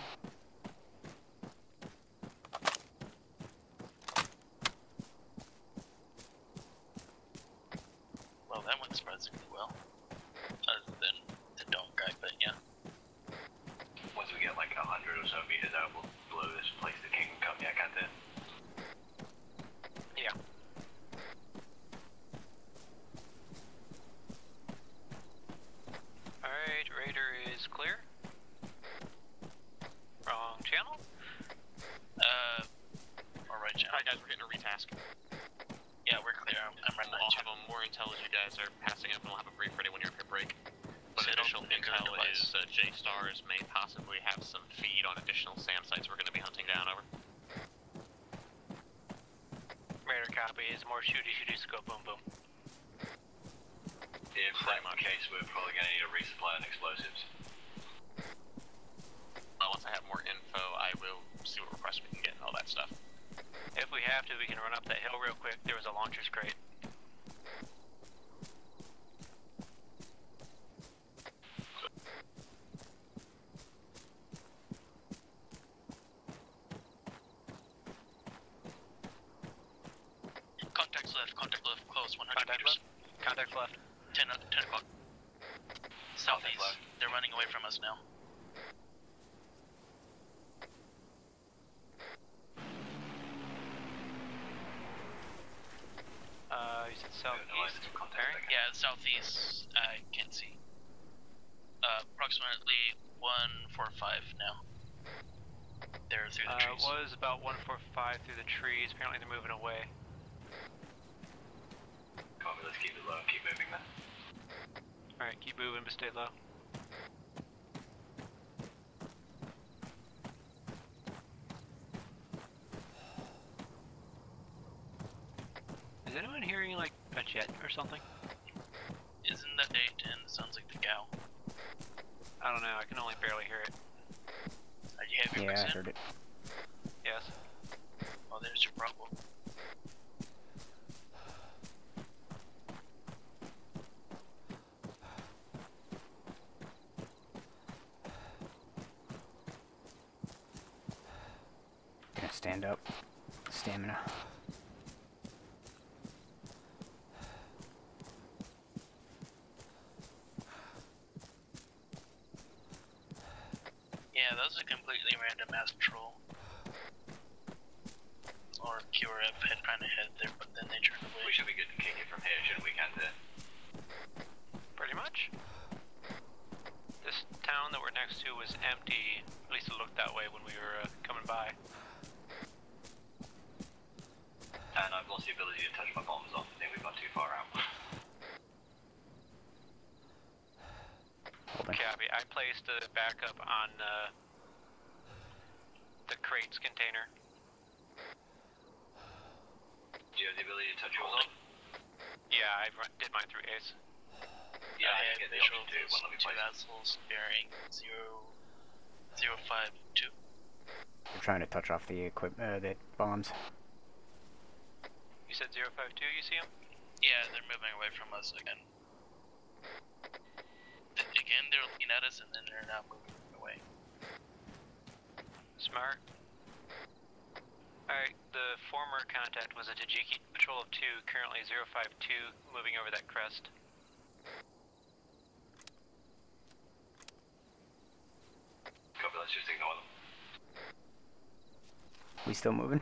Well, that went surprisingly well. Other than the dome guy, but yeah. Once we get like 100 or so meters out, we'll blow this place to Kingdom Come. Yeah, can't do. Yeah. Alright, Raider is clear. Wrong channel. Alright, channel. Alright guys, we're getting a retask. Yeah, we're clear. I'm running I'll that have more intel as you guys are passing up, and we'll have a brief ready when you're at break. But So initial don't pick intel up is J-Stars may possibly have some feed on additional SAM sites we're going to be hunting down, over. Raider copy is more shooty scope boom boom. If that's the case, we're probably going to need a resupply on explosives. Once I have more info, I will see what requests we can get and all that stuff. If we have to, we can run up that hill real quick. There was a launcher's crate. Contact left, close, 100 Contact meters. left. Contact left. 10 o'clock. Southeast. They're running away from us now. You said southeast. Yeah, southeast. I can't see. Approximately 145 now. They're through the trees. It was about 145 through the trees. Apparently they're moving away. Copy, let's keep it low and keep moving then. Alright, keep moving, but stay low. Is anyone hearing like a jet or something? Isn't that the A10? Sounds like the gal. I don't know, I can only barely hear it. Are you having Yeah, I heard it. Yes. Oh, there's your problem. Gonna stand up. Stamina. Yeah, that was a completely random mass patrol. Or QRF had trying to head there, but then they turned away. We should be good to kick it from here, shouldn't we, Kanta? Pretty much. This town that we're next to was empty. At least it looked that way when we were coming by. And I've lost the ability to touch my bombs off. I think we've got too far out. Copy. I placed a backup on the crates container. Do you have the ability to touch yours off? Yeah, I did mine through Ace. Yeah, I I have get the visual option to of when we two place it. assholes bearing 052. They're trying to touch off the the bombs. You said 052, you see him? Yeah, they're moving away from us again. Again, they're looking at us and then they're now moving away. Smart. Alright, the former contact was a Tajiki patrol of 2, currently 052, moving over that crest. Copy, let's just ignore them. We still moving?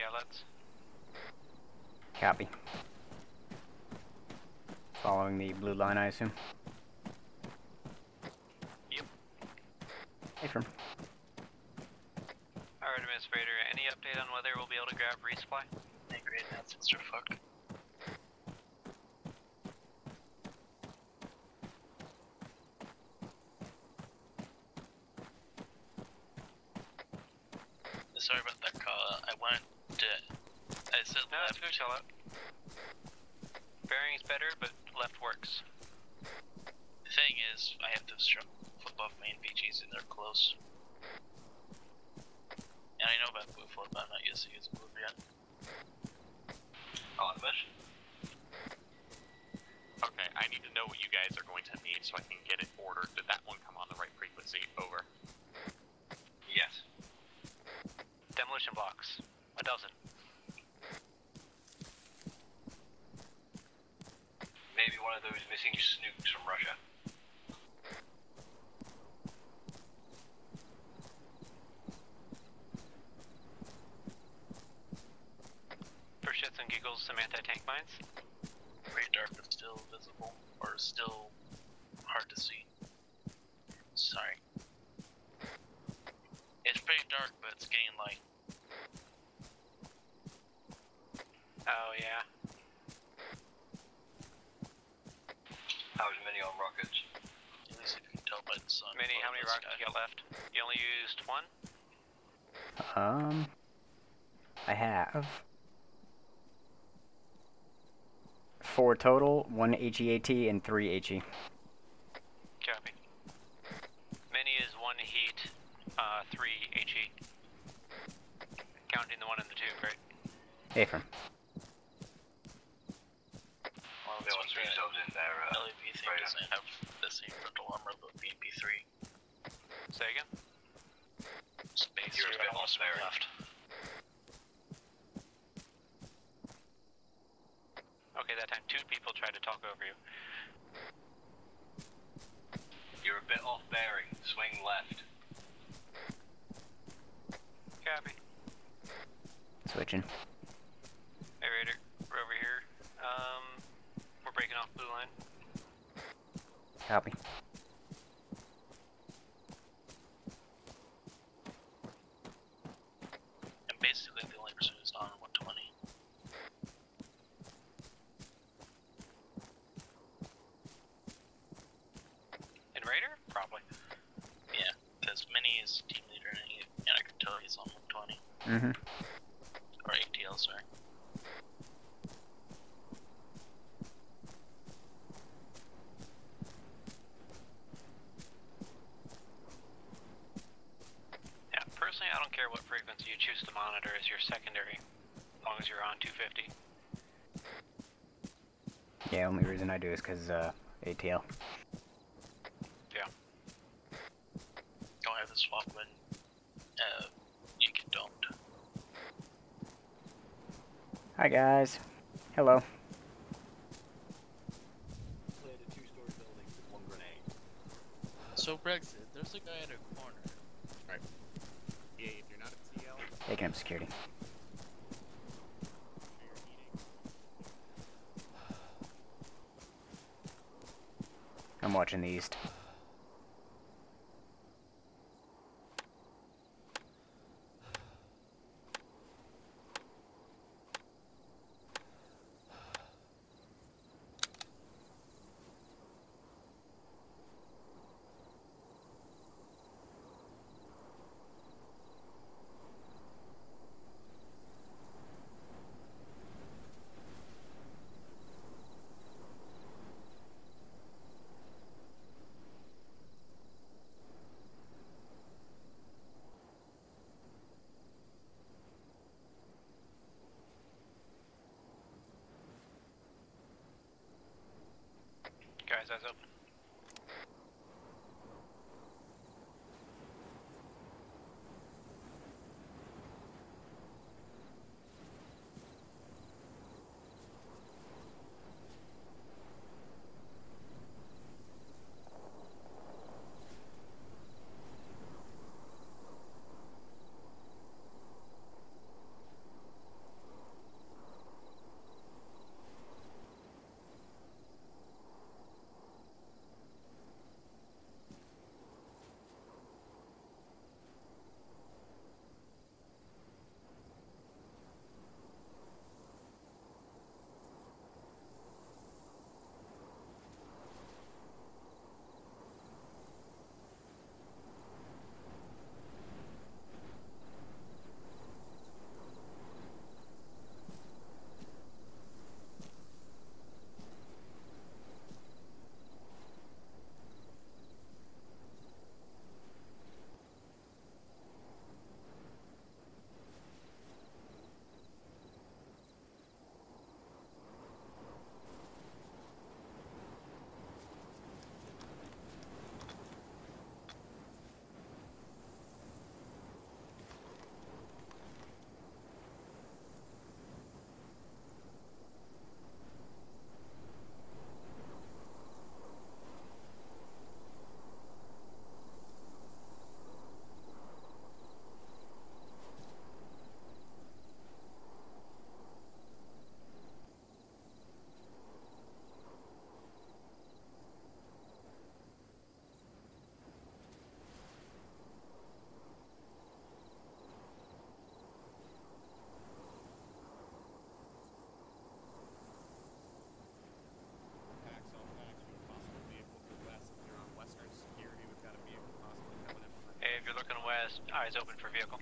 Yeah, shots. Copy. Following the blue line, I assume. Yep. Affirm. Alright, Administrator, any update on whether we'll be able to grab resupply? Hey, great, that's extra fuck. Sorry about that call. I said no, left. that's good, chill out. Bearing's better, but left works. The thing is, I have to flip off main VGs and they're close. And I know about blue flip, but I'm not used to using blue yet. On mission. Okay, I need to know what you guys are going to need so I can get it ordered. Did that one come on the right frequency? Over. Yes. Demolition blocks. 12. Maybe one of those missing snooks from Russia. For shits and giggles, some anti-tank mines. Pretty dark but still visible, or still hard to see. Sorry. It's pretty dark, but it's getting light. Oh, yeah. How's Mini on rockets? At least if you can tell by the sun. Mini, how many rockets you got left? You only used one? I have 4 total, 1 HEAT and 3 HE. Copy. Mini is 1 heat, 3 HE. Counting the one in the tube, right? Affirm. Well, They want 3 subs in there. LAV thing doesn't have the same frontal armor, but VP3. Say again? Space You're a bit almost off there. left. Okay, that time 2 people tried to talk over you. You're a bit off bearing. Swing left. Copy. Switching. Hey Raider, we're over here. We're breaking off blue line. Copy. And basically the only person who's not on 120. And Raider? Probably. Yeah, because Mini is team leader and I can tell he's on 120. Mm-hmm. Or ATL, sorry. Yeah, personally, I don't care what frequency you choose to monitor as your secondary, as long as you're on 250. Yeah, only reason I do is because, ATL. Yeah. Don't have the swap when you get domed. Hi, guys. Hello. Cleared a 2-story building with 1 grenade. So Brexit, there's a guy in a corner. Right. Yeah, if you're not a TL, Taking up security. I'm watching the east. Guys, eyes open. eyes open for vehicle.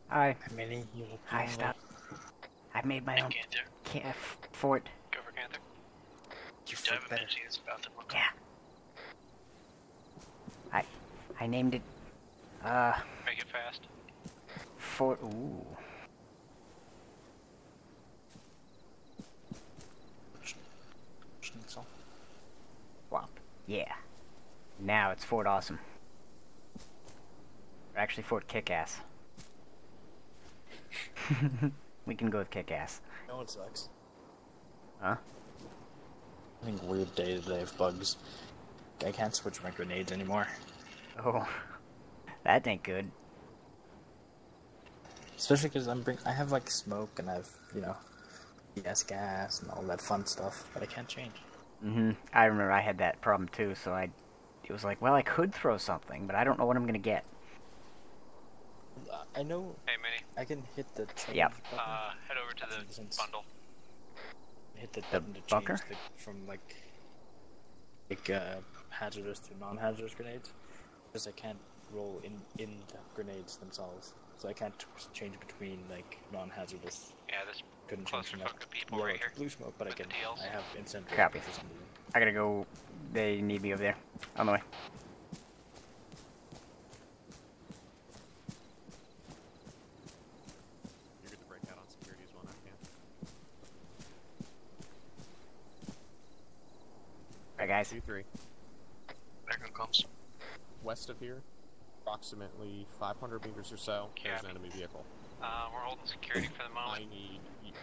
Hi. Mini, you Hi, stop. I've made my own fort. Go for Panther. You Do I fort have a better. mention about the book? Yeah. I named it, Make it fast. Fort, ooh. Schnitzel. Wow. Yeah. Now it's Fort Awesome. Or actually Fort Kickass. We can go with Kickass. No one sucks. Huh? I think weird day today of bugs. I can't switch my grenades anymore. Oh. That ain't good. Especially because I have like smoke and I have, you know, gas and all that fun stuff, but I can't change. I remember I had that problem too, so it was like, well, I could throw something, but I don't know what I'm gonna get. I know. Hey, Mini. I can hit the change Yep. button. Head over to the bundle. Hit the button to bunker? change from like hazardous to non-hazardous grenades, because I can't roll in the grenades themselves, so I can't change between like non-hazardous. Yeah, this Couldn't cluster change from fuck of people yellow right to here. blue smoke, but I with the can. TLs. I have instant Copy. for some reason. I gotta go. They need me over there. On the way. You're good to break out on security as well now, Cam. Alright, guys. 2-3. Back on comms. West of here, approximately 500 meters or so, there's an enemy vehicle. We're holding security for the I moment. need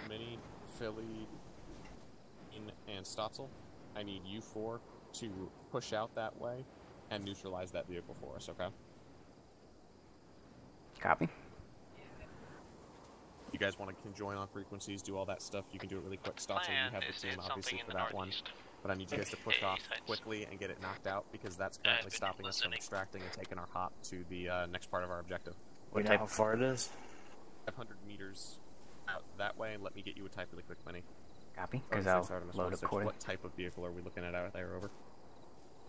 Mini, Philly, and Stotzel. I need you four to push out that way and neutralize that vehicle for us, okay? Copy. You guys want to conjoin on frequencies, do all that stuff, you can do it really quick. Stotzel, you have the Is team, hit obviously, something in for the that one. northeast. But I need you guys to push Hey, off sights. quickly and get it knocked out, because that's currently been stopping us from listening. extracting and taking our hop to the next part of our objective. You know how far it is? 500 meters out that way, and let me get you a type really quick, Mini. Copy. Oh, Because sorry, I'll sorry, Artemis load 16. according. What type of vehicle are we looking at out there? Over.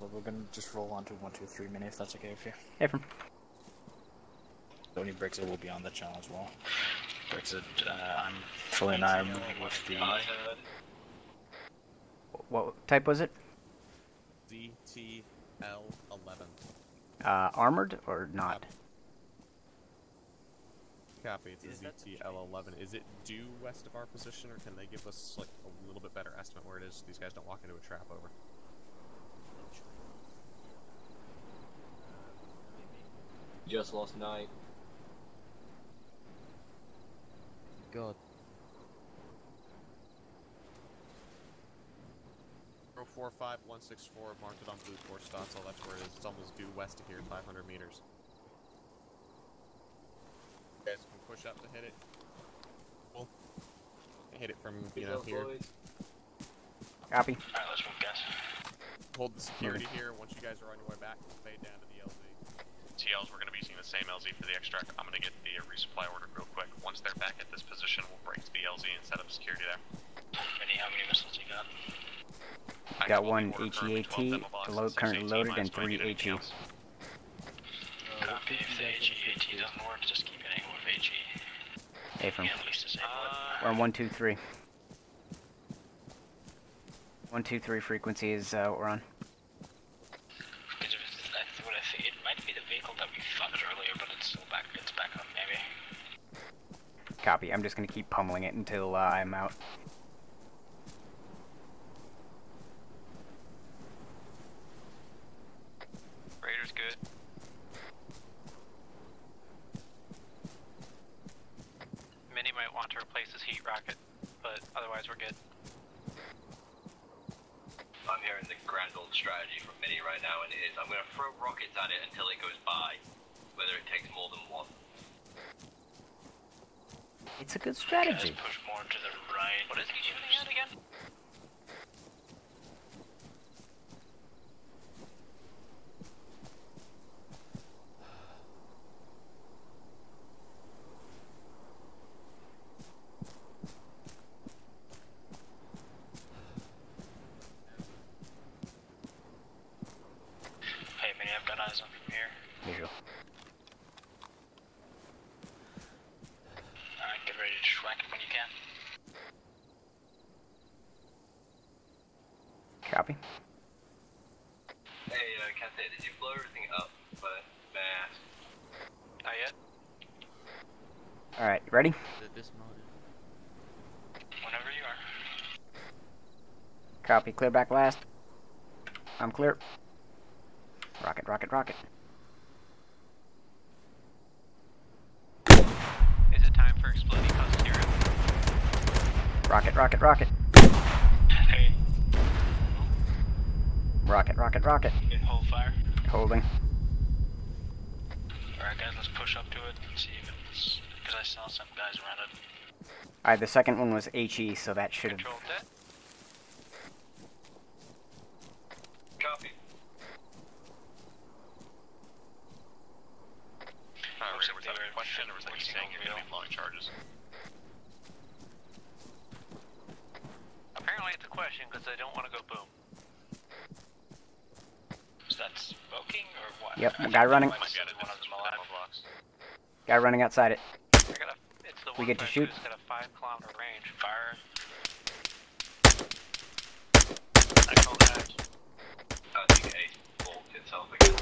Well, we're gonna just roll on to 1, 2, 3 Mini if that's okay with you. Affirm. Tony Brexit will be on the channel as well. Brexit, I'm fully in Arma with the. What type was it? ZTL11. Armored or not? Copy, it's a ZTL11. Is it due west of our position, or can they give us like a little bit better estimate where it is so these guys don't walk into a trap? Over. Just lost night. God. 045164 marked it on blue for Stotzel. That's where it is. It's almost due west of here, 500 meters. You guys can push up to hit it. Cool. Hit it from here. Copy. Alright, let's move, guys. Hold the security here. Once you guys are on your way back, fade down to the LZ. TLs, we're going to be using the same LZ for the extract. I'm going to get the resupply order real quick. Once they're back at this position, we'll break to the LZ and set up security there. Mini, how many missiles you got? Got one HEAT, currently loaded, and 3 HE. Copy, if the HEAT doesn't work, just keep hitting with HE. Affirm. Yeah, at least disable it. We're on 1, 2, 3. 1, 2, 3 frequency is what we're on. Because that's what I think. It might be the vehicle that we fucked earlier, but it's still back. It's back up, maybe. Copy. I'm just gonna keep pummeling it until I'm out. rockets at it until it goes by, whether it takes more than one. It's a good strategy. Push more to the right. What is he shooting at again? Hey, Minnie, I've got eyes on from here. Visual. Alright, get ready to schwack it when you can. Copy. Hey, Cathay, did you blow everything up? But may I ask? Not yet. Alright, ready? Whenever you are. Copy, clear back last. I'm clear. Rocket, rocket, rocket. Is it time for exploding posterior? Rocket, rocket, rocket. Hey. Rocket, rocket, rocket. Good hold fire. Holding. Alright, guys, let's push up to it and see if it's. Because I saw some guys around it. Alright, the second one was HE, so that should have. Control that. Copy. Raider, was that a question, or was that you saying you're going to be blowing charges? Apparently it's a question because I don't want to go boom. Is that smoking or what? Yep, guy running. Might be one of them alive. Guy running outside it. It's the We one get to shoot. It's got a 5-kilometer range. Fire. I call that. I think A bolted itself again.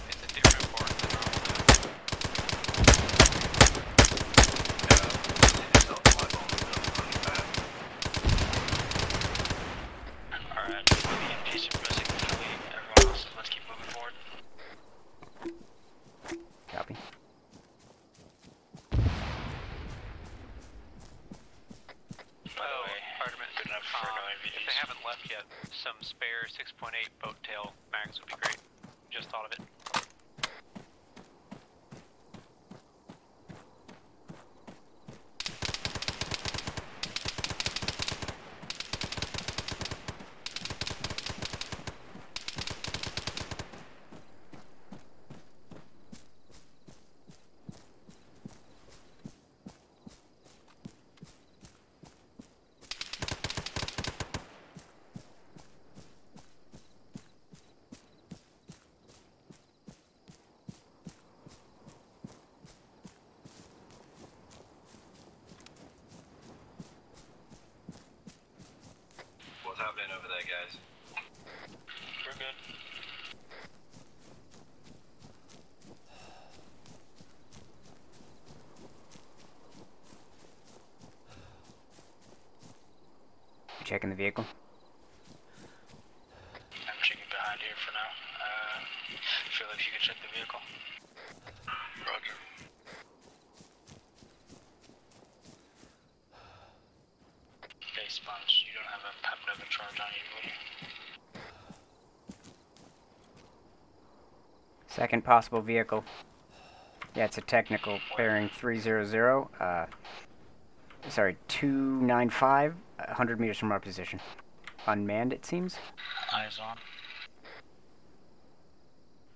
It's a different port than normal. Alright, the MG suppressing fully. Everyone else, let's keep moving forward. Copy. By the way, good enough for no If MVDs. they haven't left yet, some spare 6.8 boat tail mags would be great. Just thought of it. What's happening over there, guys? We're good. Checking the vehicle. I'm checking behind here for now. Philip, you can check the vehicle. Roger. Hey, Sponge, you don't have a Pavlova charge on you, will you? Second possible vehicle. Yeah, it's a technical bearing 300. Sorry, 295, 100 meters from our position. Unmanned, it seems. Eyes on.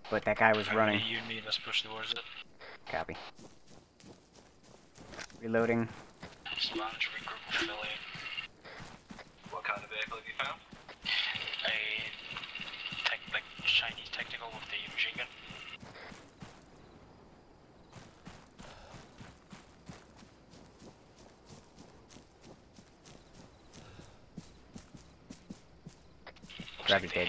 But that guy was running. You and me, let's push towards it. Copy. Reloading. Sponge, regroup with Philly. What kind of vehicle have you found? Like Chinese technical with the machine gun. Grab your kid.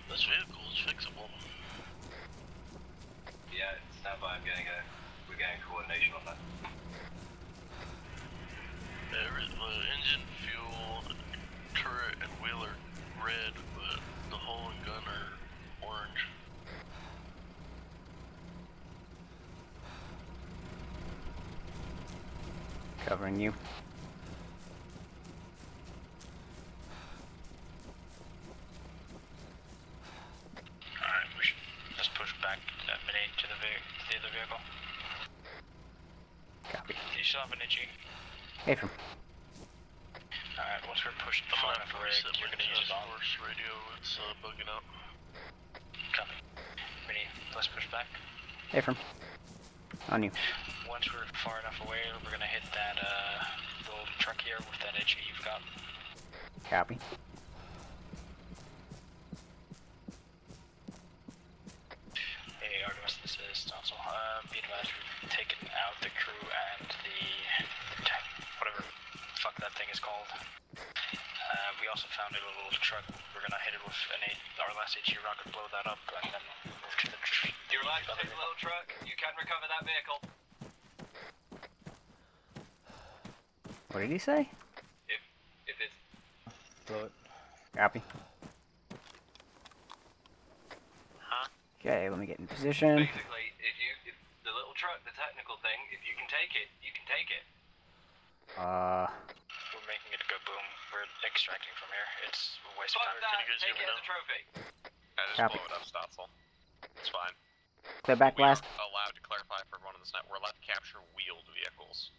This vehicle is fixable. Yeah, stand by. We're getting coordination on that. Engine, fuel, turret, and wheel are red, but the hull and gun are orange. Covering you. Alright, we should just push back that mini to the other vehicle. Copy. You still have an itchy? Affirm. Alright, once we're pushed far enough away, you're gonna use it on. Radio, it's bugging out. Copy. Mini, let's push back. Affirm. On you. Once we're far enough away, we're gonna hit that little truck here with that itchy you've got. Copy. Hey, Artemis, this is Council. Be advised, we've taken out the crew and the tech, whatever fuck that thing is called. We also found a little truck. We're gonna hit it with our last HE rocket, blow that up, and then move to the You're allowed to take the little truck. You can recover that vehicle. What did he say? If it's... Blow it. Copy. Huh? Okay, let me get in position. Basically, if the little truck, the technical thing, if you can take it, you can take it. We're making it go boom. We're extracting from here. It's a waste of Fuck time. that, take it as a trophy. Just Copy. blow it up, Stotzel. It's fine. Clear back We are last. allowed to clarify for everyone on this net, we're allowed to capture wheeled vehicles.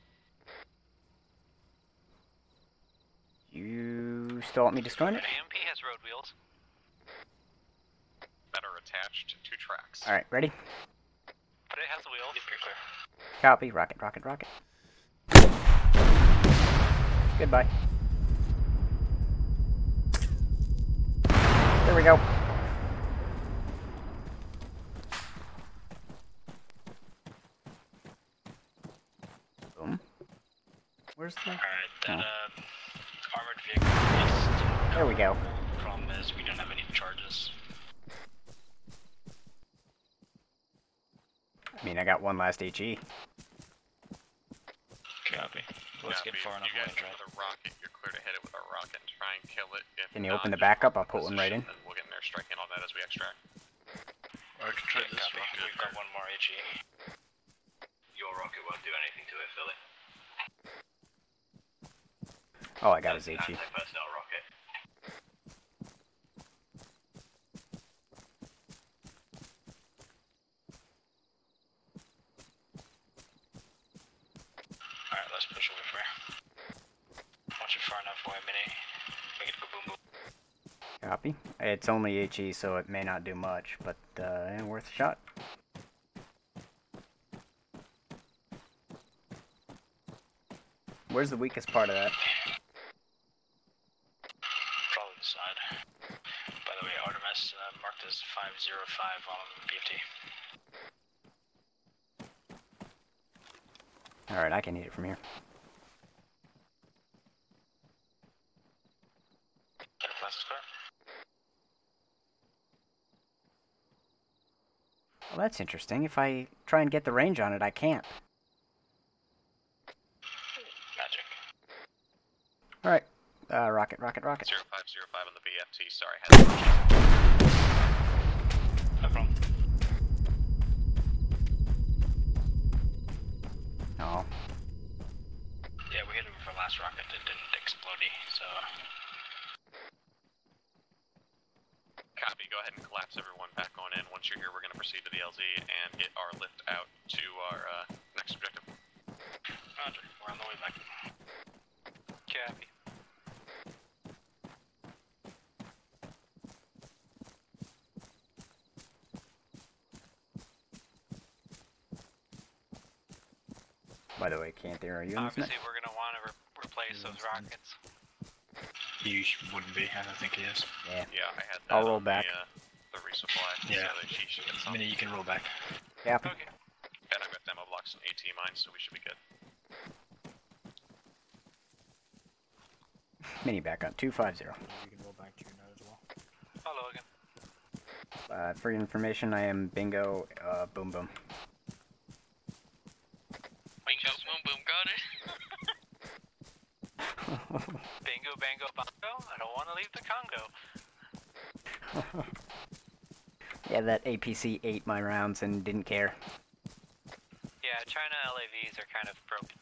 You still want me destroying it? AMP has road wheels. That are attached to tracks. Alright, ready? But it has wheels. You're clear. Copy. Rocket, rocket, rocket. Goodbye. There we go. Boom. Where's the... Alright, that Oh. Armored vehicle is... There we go. Problem is, we don't have any charges. I mean, I got one last HE. Copy. Let's get far enough away and try. With a rocket, you're clear to hit it with a rocket and try and kill it. If Can you not, open the just backup? I'll hold put one right in. position, And we'll get an airstrike in on that as we extract. I can try this Copy. rocket. We've got one more HE. Your rocket won't do anything to it, Philip. Oh, I got his HE. Anti-personnel rocket. Alright, let's push over for you. Once you're far enough away, Mini, make it go boom boom. Copy. It's only HE, so it may not do much, but worth a shot. Where's the weakest part of that? Probably the side. By the way, Artemis marked as 505 on BFT. Alright, I can hit it from here. Get a fastest car. Well, that's interesting. If I try and get the range on it, I can't. Magic. Alright. Rocket, rocket, rocket. 0505 on the BFT, sorry. Had No problem. Oh. Yeah, we hit it with our last rocket. It didn't explode, so... Copy, go ahead and collapse everyone back on in. Once you're here, we're going to proceed to the LZ and get our lift out to our next objective. Roger, we're on the way back. Copy. By the way, can't there are you in this net? Obviously, we're gonna want to replace those rockets. You wouldn't be, I don't think he is. Yeah. Yeah, I had that I'll roll on back. The resupply. Yeah. So that she should get some. Mini, you can roll back. Yep. Okay. And I've got demo blocks and AT mines, so we should be good. Mini back on 250. You can roll back to your node as well. Hello again. For your information, I am bingo, boom boom. Bingo, boom, boom, got it. Bingo, bango, bongo. I don't want to leave the Congo. Yeah, that APC ate my rounds and didn't care. Yeah, China LAVs are kind of broken.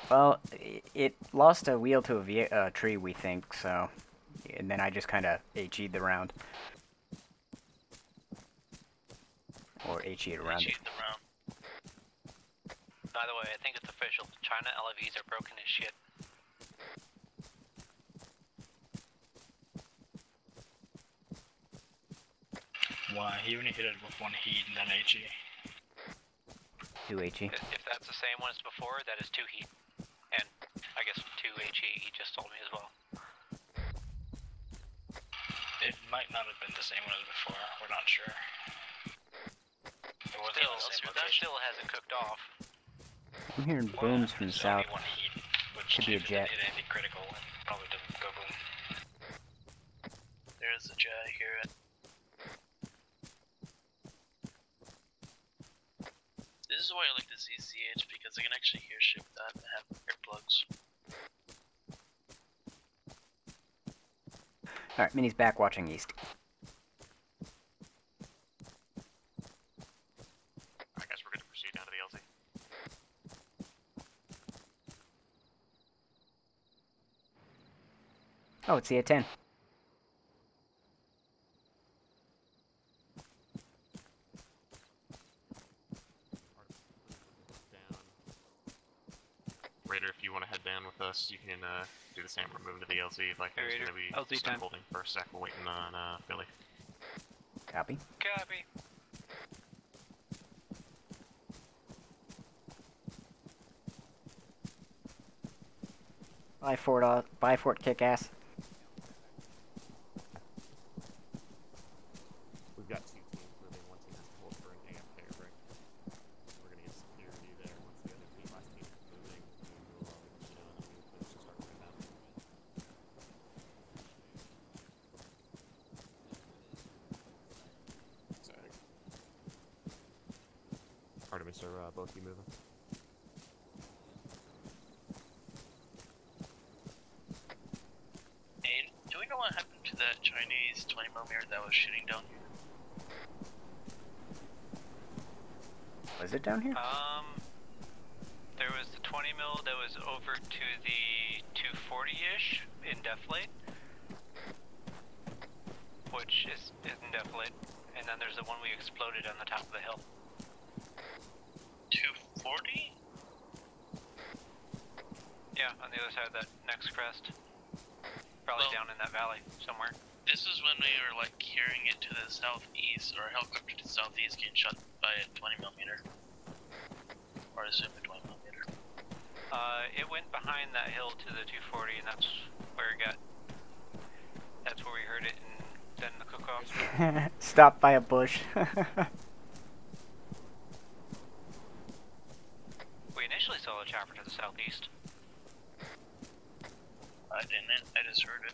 Well, it lost a wheel to a tree, we think, so... And then I just kind of HE'd the round. Or HE'd around it. the round. By the way, I think it's official. China LAVs are broken as shit. Why? He only hit it with one heat and then HE. 2 HE. If that's the same one as before, that is 2 heat. And I guess 2 HE, he just told me as well. It might not have been the same one as before. We're not sure. It wasn't Still, the same that location. still hasn't cooked off. I'm hearing booms from the It's south. only one heat, which Could be a if it jet. didn't hit anything critical, it probably didn't go boom. There's the jet, I hear it. This is why I like the CCH, because I can actually hear shit without having to have earplugs. Alright, Minnie's back watching east. I guess we're going to proceed down to the LZ. Oh, it's the A10. Raider, if you want to head down with us, you can do the same. We're moving to the LZ. Viking's Raider, going to be LZ stuck time. holding for a sec. We're waiting on Philly. Copy. Copy. Bye, Fort Kick-Ass. We've got 2 teams moving. One team has to hold for an AFK ring. We're gonna get security there. Once the other team, last team is moving, we'll let you know, and then we will start moving down. Artemis, are both you moving? And do we know what happened to that Chinese 20mm that was shooting down here? Was it down here? There was the 20 mil that was over to the 240-ish in Deflate, which is in Deflate, and then there's the one we exploded on the top of the hill. 240? Yeah, on the other side of that next crest. Probably down in that valley somewhere. This is when we were like carrying it to the southeast, or a helicopter to the southeast getting shot by a 20mm. Or assume a 20mm. It went behind that hill to the 240, and that's where it got. That's where we heard it, and then the cook-off. Stopped by a bush. We initially saw the chopper to the southeast. I didn't, I just heard it.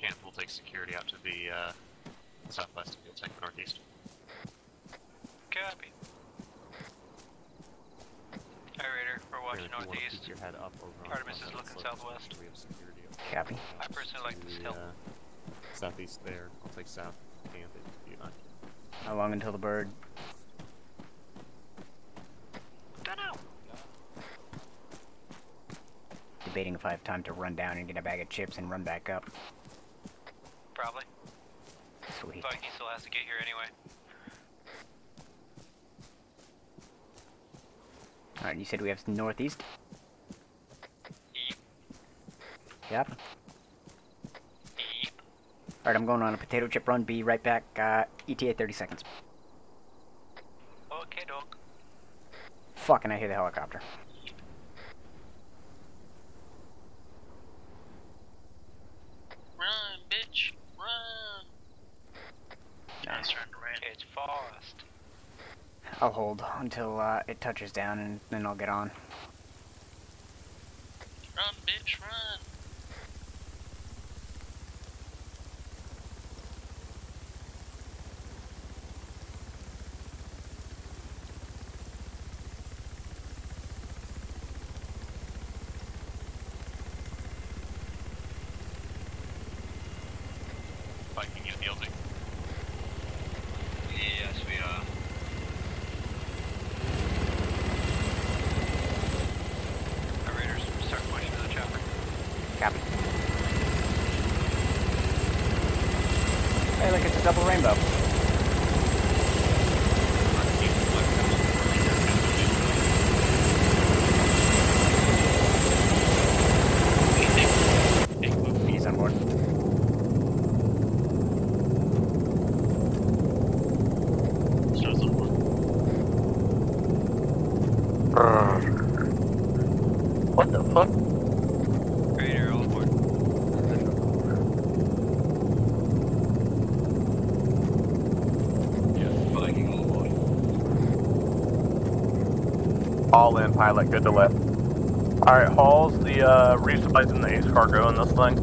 Camp will take security out to the southwest. You'll take the northeast. Copy. Alright, Raider, we're watching If you wanna northeast. keep your head up over on Artemis the is looking slope, southwest. We have security up Copy. I personally like this hill. southeast there. I'll take south. Camp if you not. How long until the bird? Dunno. Debating if I have time to run down and get a bag of chips and run back up. Probably. Sweet. But he still has to get here anyway. Alright, you said we have northeast? Yep. Yep. Yep. Alright, I'm going on a potato chip run. Be right back. ETA 30 seconds. Okay, dog. Fucking, I hear the helicopter. Run, bitch, run! Nah. It's starting to rain. It's fast. I'll hold until it touches down and then I'll get on. Run, bitch, run! Viking at the LZ. Yes, we are. Alpha. Raider, all aboard. Viking all aboard. All in, pilot. Good to lift. Alright, Halls, the resupplies in the ace cargo in this thing.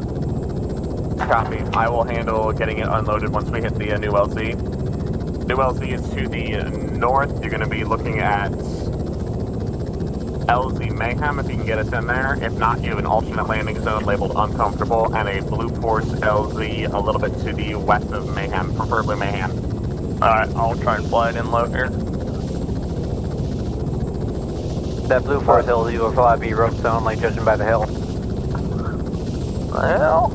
Copy. I will handle getting it unloaded once we hit the new LZ. New LZ is to the north. You're going to be looking at LZ Mayhem if you can get us in there. If not, you have an alternate landing zone labeled uncomfortable and a Blue Force LZ a little bit to the west of Mayhem, preferably Mayhem. Alright, I'll try and fly it in low here. That Blue Force hill, you will probably be ropes only, judging by the hill. Well,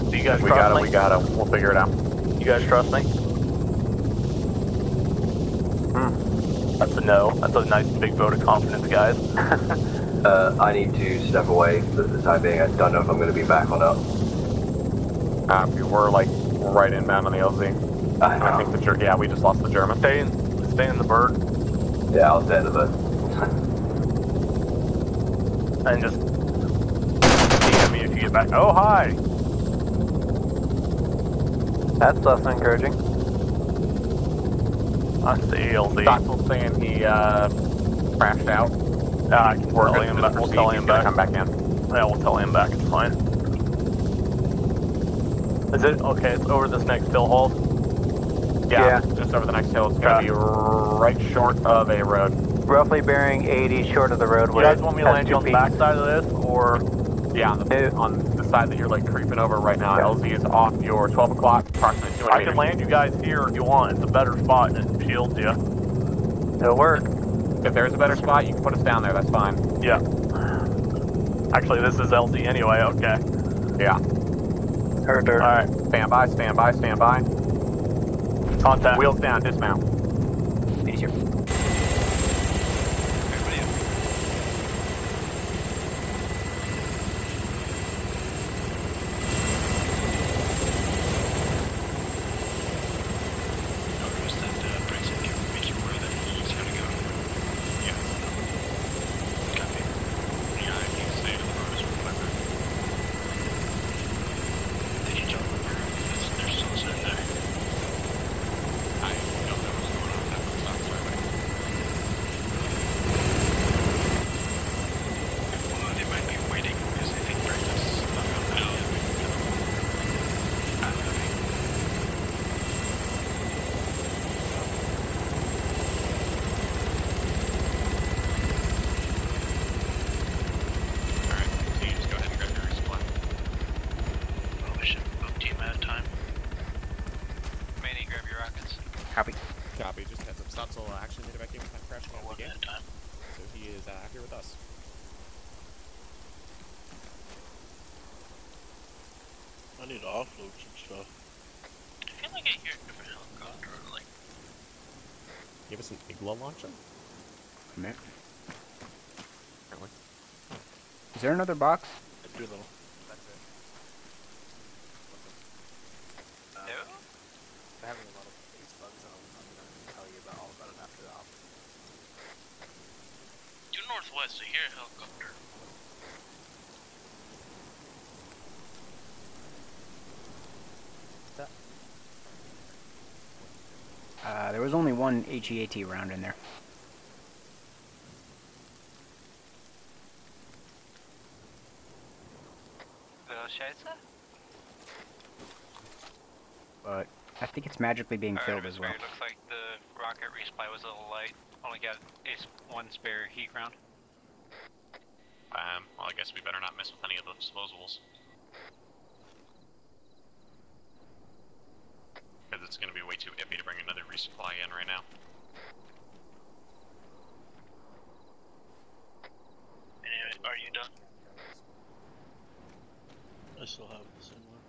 do you guys We trust got it, me? we got it. We'll figure it out. You guys trust me? That's a no. That's a nice big vote of confidence, guys. I need to step away for the time being. I don't know if I'm going to be back or not. We're like right inbound on the LZ. I think yeah, we just lost the German. Stay in the bird. Yeah, I'll stay in the bird. And just DM me if you get back. Oh, hi! That's less than encouraging. That's the ALD. Doxel's saying he crashed out. I can tell him back. We'll tell him back. Come back in. Yeah, we'll tell him back. It's fine. Is it? Okay, it's over this next hill, Hall. Yeah, just over the next hill. It's going to be right short of a road. Roughly bearing 80 short of the road. You guys want me to land you on the back side of this, or? Yeah, on the side that you're like creeping over right now. LZ is off your 12 o'clock, approximately 200 I meters. can land you guys here if you want. It's a better spot and it shields you. It'll work. If there's a better spot, you can put us down there. That's fine. Yeah. Actually, this is LZ anyway. Okay. Yeah. Heard. All right. Stand by. Stand by. Stand by. Contact. Wheels down. Dismount. Easier. Copy. Copy. Just heads up. Stotzel actually made it back in time crashing out of the game. So he is here with us. I need to offload some stuff. I feel like I hear a different helicopter, like... Give us an Igla launcher? Commit. Apparently. Is there another box? I do know. That's it. No? We're having a lot of base bugs, I'm gonna tell you all about it after the op. Due northwest, I hear a helicopter. There was only one HEAT round in there. But I think it's magically being filled as well. It looks like the rocket resupply was a little light. Only got one spare heat round. Well, I guess we better not mess with any of the disposables. Because it's going to be way too iffy to bring another resupply in right now. Anyway, are you done? I still have the same one.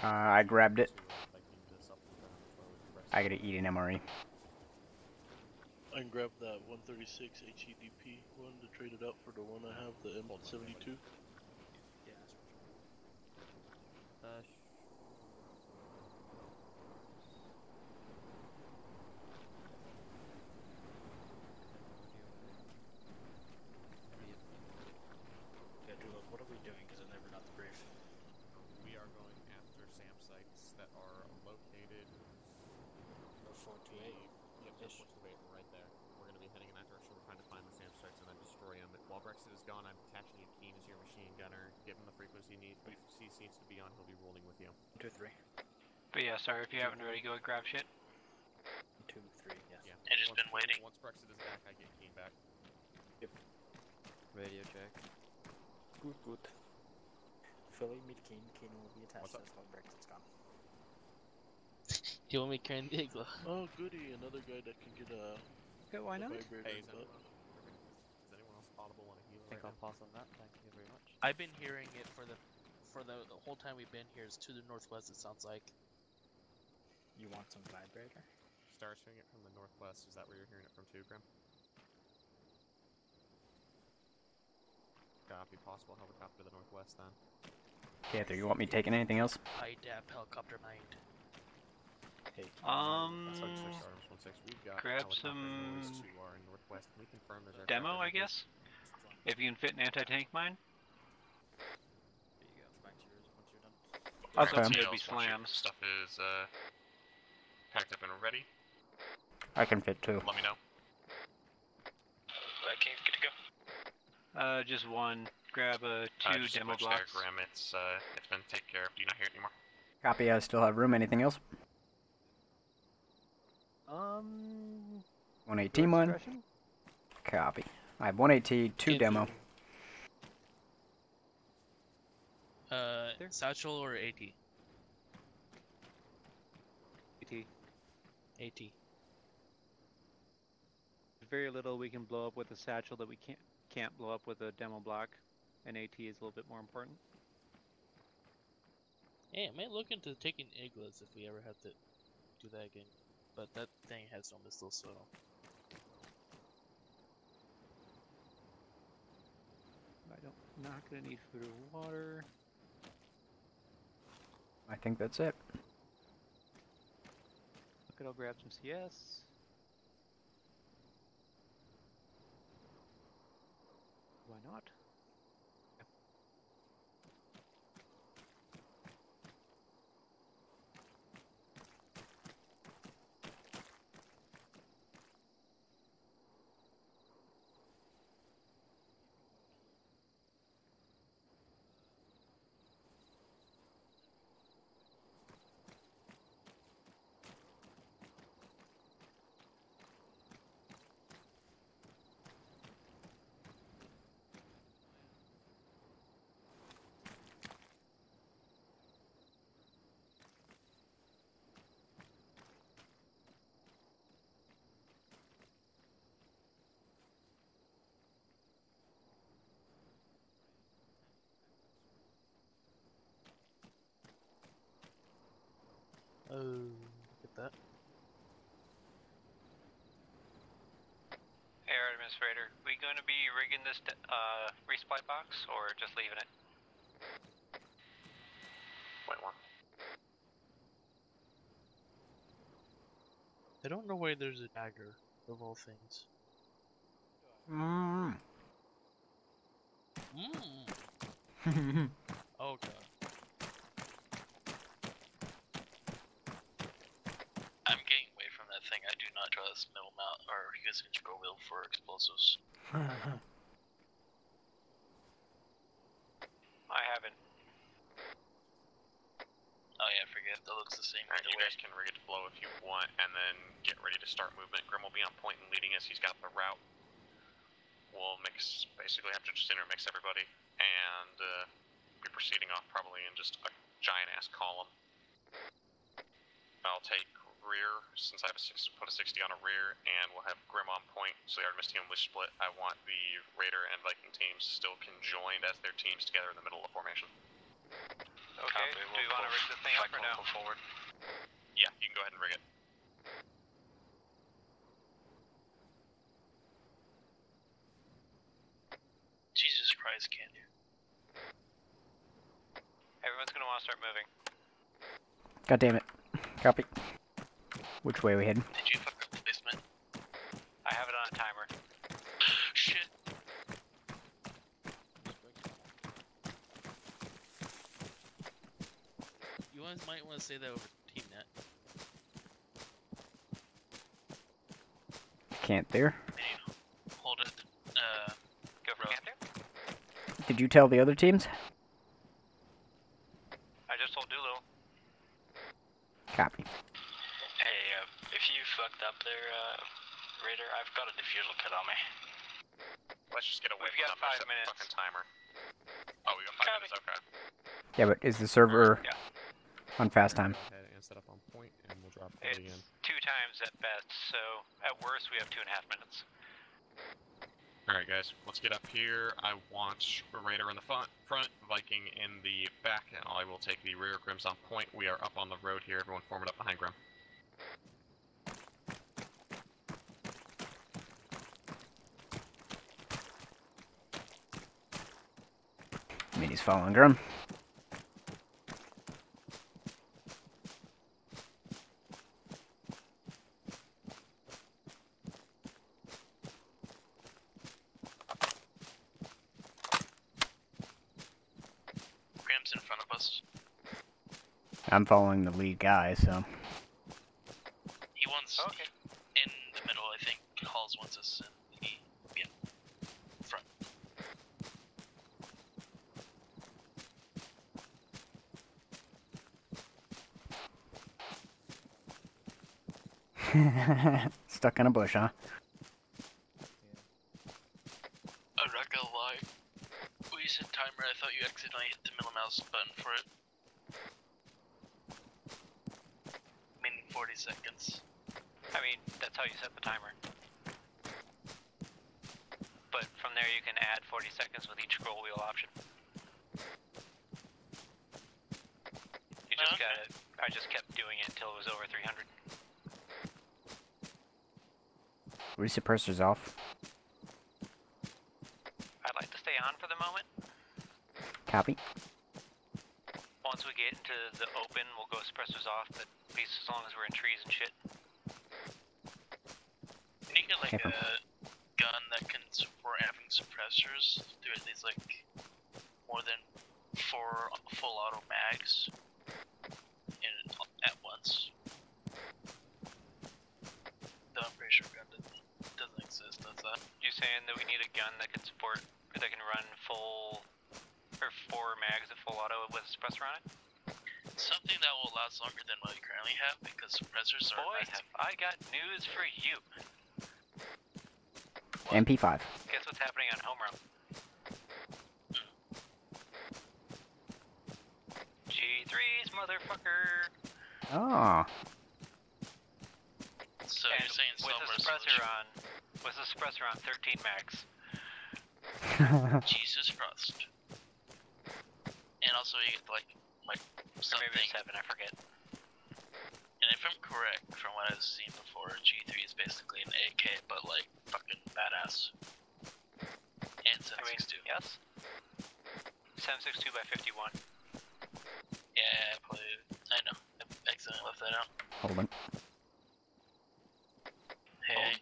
I grabbed it. I gotta eat an MRE. I can grab that 136 HEDP one to trade it out for the one I have, the M72. Yep, 428, right there. We're going to be heading in that direction. We're trying to find the SAM strikes and then destroy them. While Brexit is gone, I'm attaching you Keen as your machine gunner. Give him the frequency he needs to be on. He'll be rolling with you. 2, 3. But yeah, sorry, if you haven't already, go grab shit. 2, 3, yes. Yeah. I've just been waiting. Once Brexit is back, I get Keen back. Yep. Radio check. Good, good. Philly, meet Keen. Keen will be attached to us while Brexit's gone. Do you want me carrying the igloo? Oh, goody, another guy that can get a. Okay, why not? Vibrator. Hey, is anyone else audible on a healer? I think I'll pass on that. Thank you very much. I've been hearing it for the whole time we've been here. It's to the northwest. It sounds like. You want some vibrator? Start hearing it from the northwest. Is that where you're hearing it from too, Grim? Copy. Possible helicopter to the northwest then. Panther, you want me taking anything else? IDAP helicopter mind. Hey. We've got grab helicopter some noise to our northwest. Can we confirm there's demo, I aircraft guess? If you can fit an anti-tank mine. There you go. Back to yours once you're done. Also, Okay. it's gonna be Once your slams. Stuff is packed up and ready. I can fit 2. Let me know. That King's good to go. Just one. Grab 2 Just demo image blocks. diagram. It's been taken care of. Do you not hear it anymore? Copy, I still have room. Anything else? 1 AT one. Discretion? Copy. I have 1 AT, 2 demo. Satchel or AT? AT. AT. Very little we can blow up with a satchel that we can't blow up with a demo block, and AT is a little bit more important. Hey, I might look into taking igloos if we ever have to do that again. But that thing has no missiles, so. Not gonna need food or water. I think that's it. Okay, I'll grab some CS. Why not? Oh, look at that. Hey, Air Administrator, we going to be rigging this resupply box or just leaving it? Point 1. I don't know why there's a dagger, of all things. Mm. Oh god. I'm getting away from that thing. I do not trust middle mount or using scroll wheel for explosives. I haven't. Oh yeah, forget. That looks the same. Alright, either you way. guys can rig it to blow if you want, and then get ready to start movement. Grim will be on point and leading us. He's got the route. We'll basically have to just intermix everybody, and be proceeding off probably in just a giant-ass column. I'll take rear, since I have put a 60 on a rear, and we'll have Grim on point, so the Artemis team will split. I want the Raider and Viking teams still conjoined as their teams together in the middle of formation. Okay, do we want to rig this thing up or no? Forward. Yeah, you can go ahead and rig it. Jesus Christ, can you? Everyone's going to want to start moving. God damn it. Copy. Which way are we heading? Did you fuck up the basement? I have it on a timer. Shit. You guys might want to say that over TeamNet. Can't there. Hold it. Go for Panther. Did you tell the other teams? I just told Dulu. Copy. Hey, if you fucked up there, Raider, I've got a defusal kit on me. Let's just get away We've from got them. 5 minutes. Fucking timer. Oh, we got 5 minutes. Okay. Yeah, but is the server on fast time? Go ahead and set up on point, and we'll drop it again. It's 2 times at best, so at worst we have 2.5 minutes. Alright, guys, let's get up here. I want Raider in the front, Viking in the back, and I will take the rear. Grim's on point. We are up on the road here. Everyone form it up behind Grim. Mini's following Grim. Graham's in front of us. I'm following the lead guy, so. He wants in the middle, I think. Halls wants us in the front. Stuck in a bush, huh? I'm not gonna lie. When you said timer, I thought you accidentally hit the middle mouse button for it. Meaning 40 seconds. I mean, that's how you set the timer. But from there you can add 40 seconds with each scroll wheel option. You just got it. I just kept doing it until it was over 300. Resuppressor's off. I'd like to stay on for the moment. Copy. Once we get into the open, we'll go suppressors off, but at least as long as we're in trees and shit. Can you get like a gun that can support having suppressors through at least like more than 4 full auto mags at once? Though I'm pretty sure gun doesn't exist, does that? You saying that we need a gun that can support, that can run full, or 4 mags at full auto with a suppressor on it? Something that will last longer than what we currently have, because suppressors are Boy, have I got news for you. MP5. Guess what's happening on home run? G3s, motherfucker! Oh. So and you're saying with the suppressor on 13 mags. Jesus Christ. And also you get like something. Or maybe 7, I forget. And if I'm correct, from what I've seen before, G3 is basically an AK, but like fucking badass. And 7.62. Yes? 7.62 by 51. Yeah, I know. I accidentally left that out. Hold on. Hey.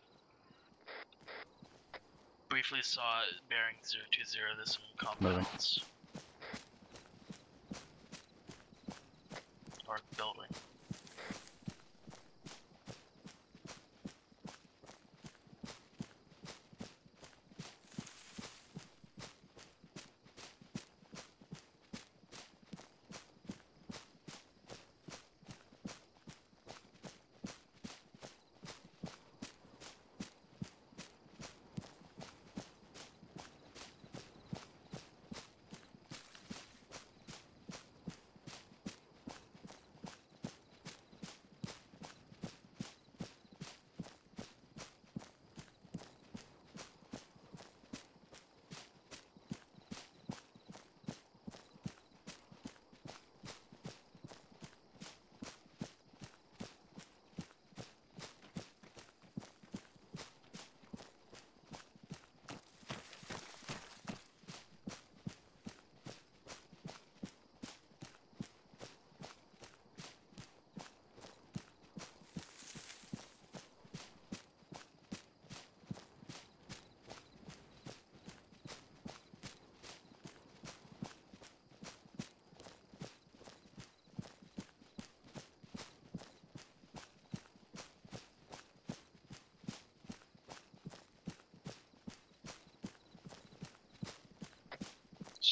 Briefly saw bearing 020, there's some compounds. Or building.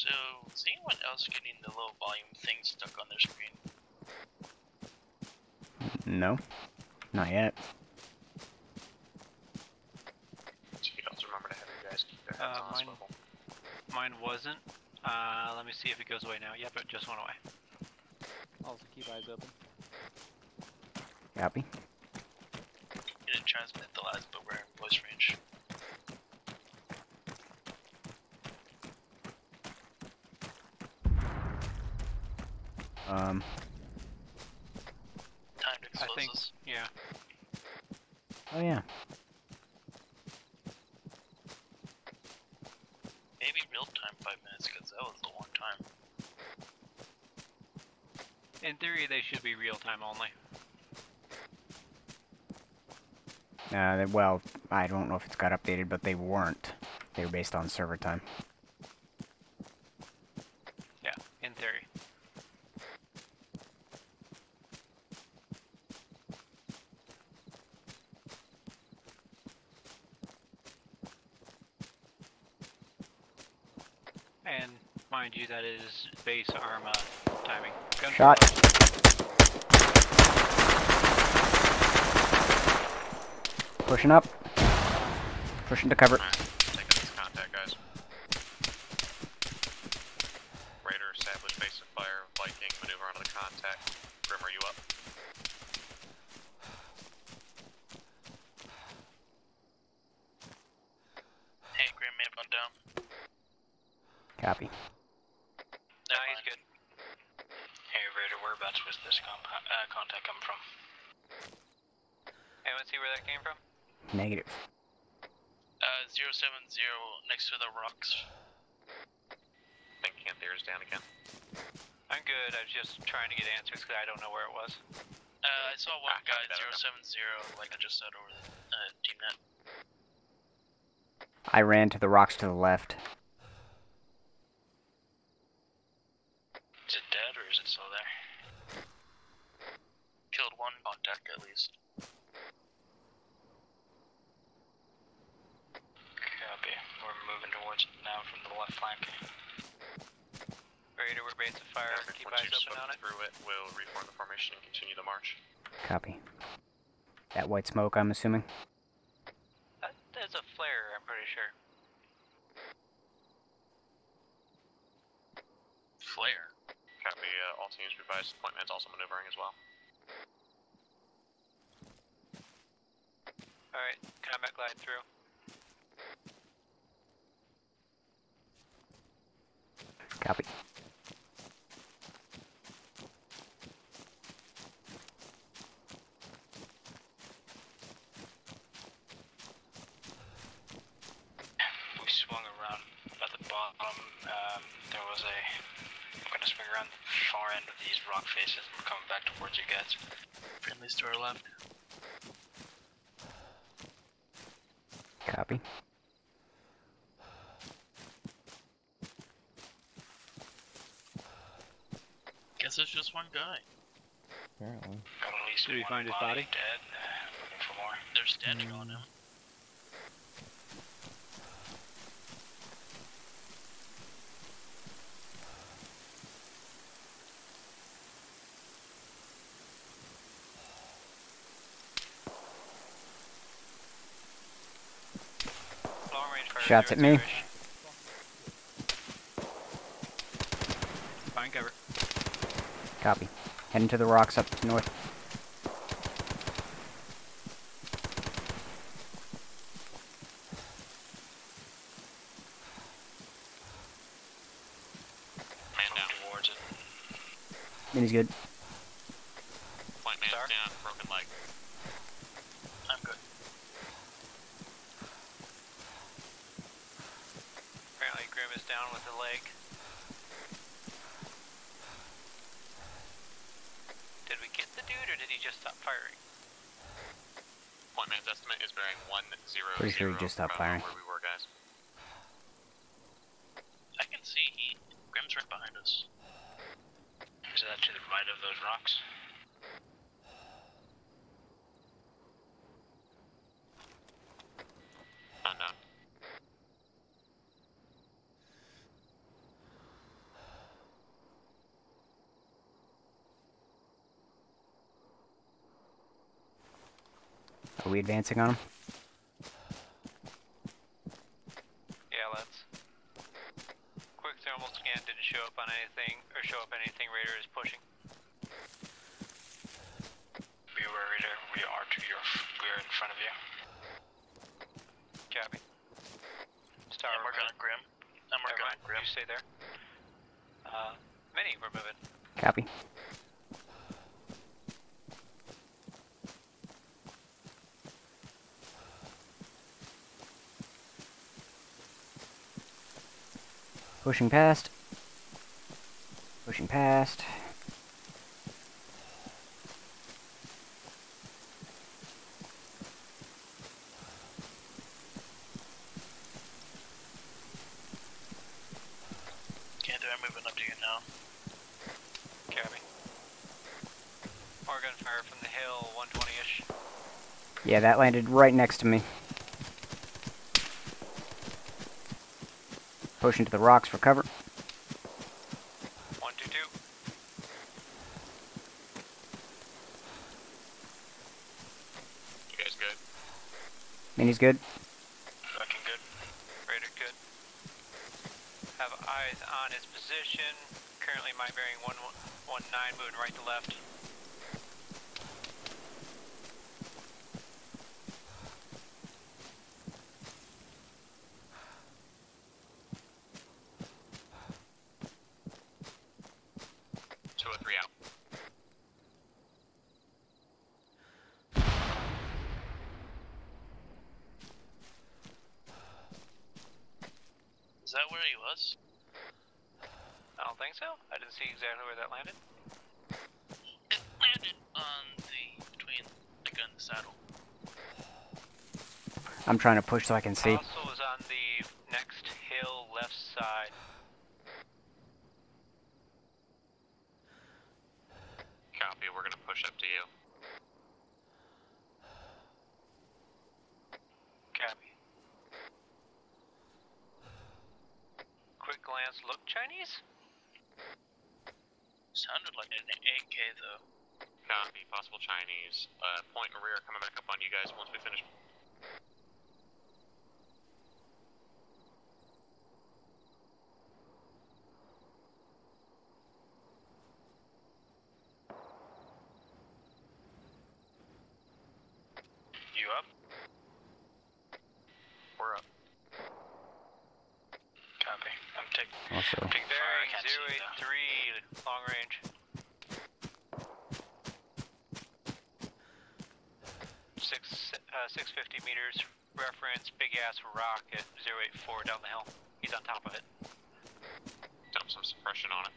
So, is anyone else getting the low volume thing stuck on their screen? No, not yet. So you also remember to have you guys keep their heads on a swivel. Mine wasn't. Let me see if it goes away now. Yep, it just went away. Also keep eyes open. Copy. You didn't transmit the last, but we're in voice range. Timed explosives. I think, yeah. Oh yeah. Maybe real time 5 minutes, because that was a long time. In theory, they should be real time only. Well, I don't know if it's got updated, but they weren't. They were based on server time. Yeah, in theory. And mind you, that is base Arma timing. Gun Shot. Pushing up. Pushing to cover. Taking this contact, guys. Raider, establish base of fire. Viking, maneuver onto the contact. Grim, are you up? Hey, Grim, man, on down. Copy. No, he's good. Hey, Raider, whereabouts was this contact coming from? Anyone see where that came from? Negative. 070 next to the rocks. I think Canthir's down again. I'm good. I was just trying to get answers because I don't know where it was. I saw one guy 070, like I just said, over the team net. I ran to the rocks to the left. Is it dead or is it still there? Killed one contact at least. Copy. We're moving towards it now from the left flank. Raider, we're base of fire. Keep Once eyes you've open on swept it. through it, we'll reform the formation and continue the march. Copy. That white smoke, I'm assuming? That's a flare, I'm pretty sure. Flare. Copy, all teams revised. Point man's also maneuvering as well. Alright, combat glide through. Copy. We swung around at the bottom. There was a... I'm gonna swing around the far end of these rock faces and coming back towards you guys. Friendly's to our left. Copy. Guess it's just one guy. Apparently. Got at least Did we one find his body? dead. Looking for more. They're standing on him. Long range fire. Shots at me. Find cover. Copy. Heading to the rocks up north. Man down. Towards it. He's good. Point man's down. Broken leg. I'm good. Apparently Grim is down with the leg. Did we get the dude or did he just stop firing? Point man's estimate is bearing 100. Pretty sure he just stopped from firing. where we were, guys. I can see he. Grim's right behind us. Is that to the right of those rocks? Unknown. Are we advancing on him? Yeah, let's. Quick thermal scan didn't show up on anything, or show up anything Raider is pushing. Beware, Raider. We are in front of you. Copy. Star, I'm working on Grim. I'm working on Grim. You stay there. Mini, we're moving. Copy. Pushing past. Pushing past. Okay, they're moving up to you now. Copy. More gunfire from the hill, 120-ish. Yeah, that landed right next to me. Pushing to the rocks for cover. 122. You guys good? Mini's good. Fucking good. Raider good. Have eyes on his position. Currently my bearing 119, moving right to left. Out. Is that where he was? I don't think so. I didn't see exactly where that landed. It landed on between the gun and the saddle. I'm trying to push so I can see. Also was on the next hill left side. Copy, we're gonna push up to you. Copy. Quick glance, look Chinese? Sounded like an AK though. Copy, possible Chinese. Point and rear coming back up on you guys once we finish. You up? We're up. Copy. I'm taking. Also, Big bearing 083, long range. Six, 650 meters. Reference big ass rock at 084 down the hill. He's on top of it. Dump some suppression on it.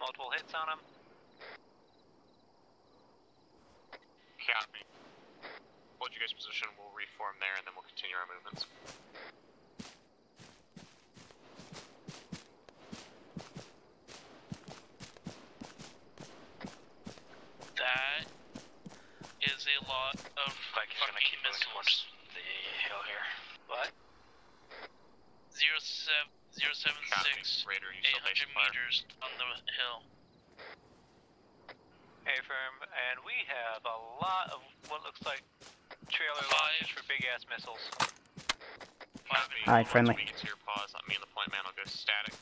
Multiple hits on him. Copy. Hold you guys' position, we'll reform there, and then we'll continue our movements. That is a lot of Like he's gonna keep moving towards missiles. the hill here. What? 076, Raider, you still 800 basic fire? meters on the hill. A-firm, and we have a lot of what looks like trailer launches for big ass missiles. Copy. Alright, friendly. Once we get to your pause, me and the point man will go static.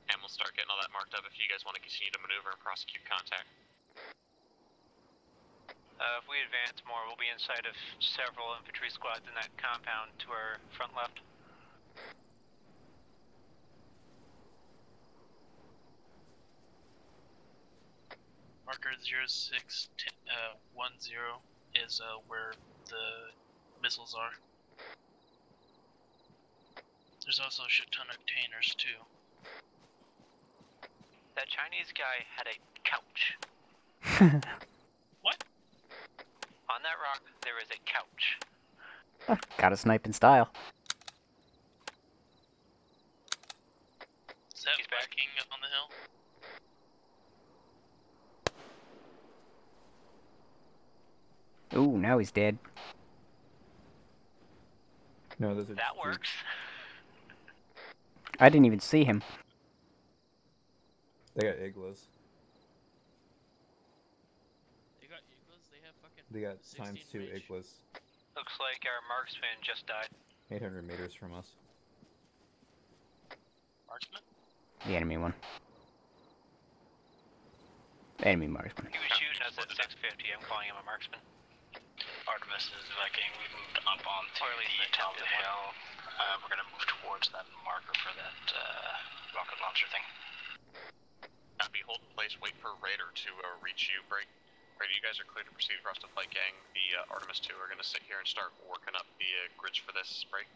And we'll start getting all that marked up if you guys want to continue to maneuver and prosecute contact. If we advance more, we'll be inside of several infantry squads in that compound to our front left. Marker 0610 is where the missiles are. There's also a shit ton of containers too. That Chinese guy had a couch. What? On that rock, there is a couch. Got a snipe in style. Is that Viking on the hill? Ooh, now he's dead. No, those are That works. I didn't even see him. They got igloos. They got igloos? They have fucking They got 16 ×2 range? igloos. Looks like our marksman just died. 800 meters from us. Marksman? The enemy one. Enemy marksman. He was shooting us at 650. I'm calling him a marksman. Artemis is Viking. We've moved up onto the top of the hill. We're gonna move towards that marker for that rocket launcher thing. Copy, hold in place, wait for Raider to reach you. Raider, you guys are clear to proceed across the flight gang. The Artemis 2 are going to sit here and start working up the grids for this break.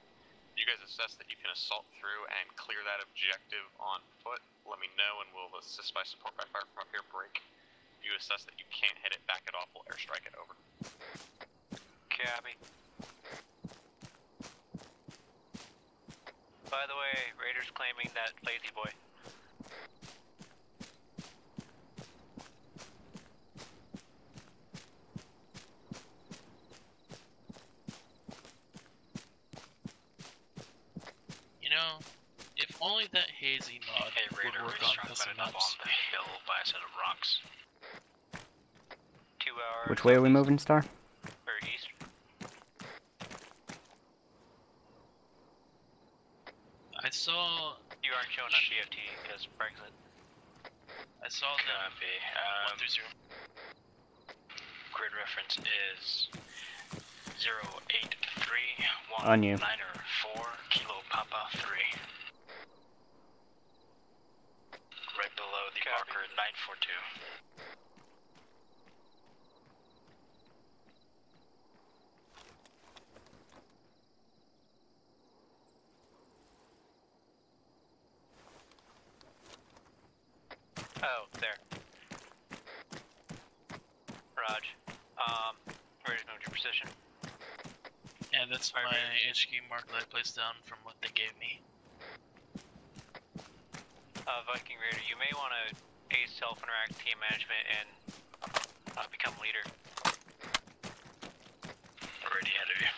You guys assess that you can assault through and clear that objective on foot. Let me know and we'll assist by support by fire from up here. Break. If you assess that you can't hit it, back it off, we'll airstrike it over. Copy. By the way, Raiders claiming that lazy boy. You know, if only that hazy mod Hey Raider, would work we're on strong custom up maps. on the hill by a set of rocks. 2 hours. Which way are we moving, Star? Or east. I saw... You aren't showing on GFT because Brexit. I saw the... Copy. 130. Grid reference is 0831 On you. 904 Kilo Papa 3. Right below the marker 942. Oh, there. Raj. Ready to move to your position? Yeah, that's my HQ mark that I placed down from what they gave me. Viking Raider, you may want to ace self-interact team management and become leader. Already ahead of you.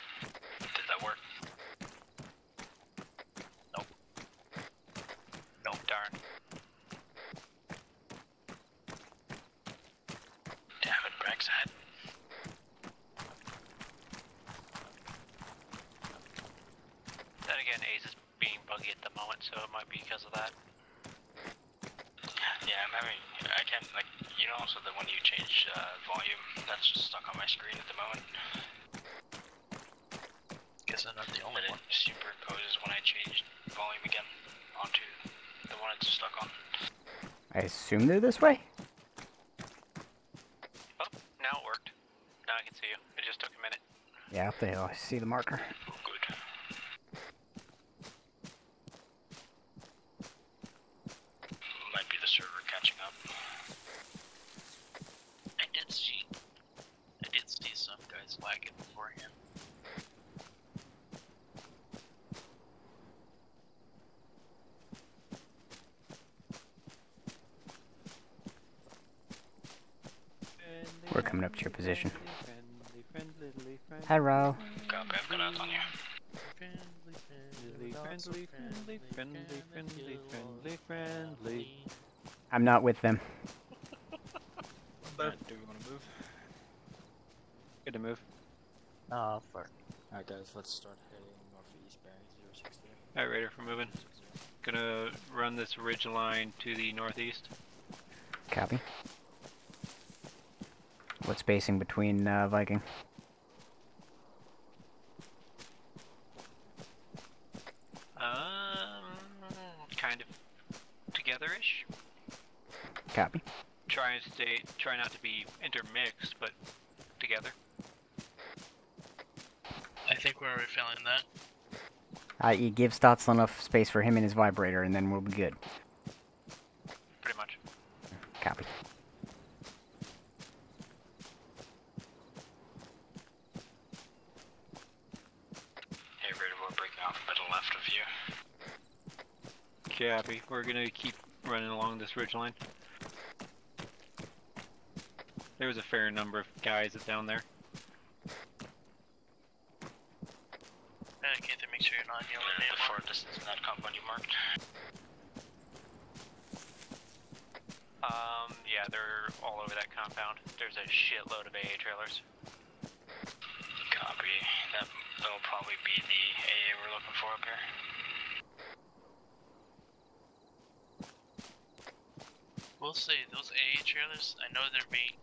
Did that work? Nope. Nope, darn. Damn it, Brexit. Then again, Ace is being buggy at the moment, so it might be because of that. Yeah, I'm having. I can't, like, you know, so that when you change volume, that's just stuck on my screen at the moment. Guess I'm not the only But one. it superimposes when I change volume again onto the one it's stuck on. I assume they're this way? Oh, now it worked. Now I can see you. It just took a minute. Yeah, up the hill. I see the marker. Oh, good. Might be the server catching up. I did see some guys lagging beforehand. We're coming up to your position. Friendly, Hello. Copy, I've got eyes on you. friendly. I'm not with them. Do we want to move? Good to move. Ah, fuck. Alright guys, let's start heading northeast bearing 063. Alright, Raider, we're moving. Gonna run this ridge line to the northeast. Copy. What spacing between Viking? Kind of together-ish. Copy. Try not to be intermixed, but together. I think we're already failing that. You give Stotzel enough space for him and his vibrator, and then we'll be good. Pretty much. Copy. Hey, Raider, we're breaking off a bit left of you. Copy. We're gonna keep running along this ridge line. There was a fair number of guys down there. on your linear the far distance in that compound you marked. Yeah, they're all over that compound. There's a shitload of AA trailers. Copy. That'll probably be the AA we're looking for up here. We'll say those AA trailers, I know they're being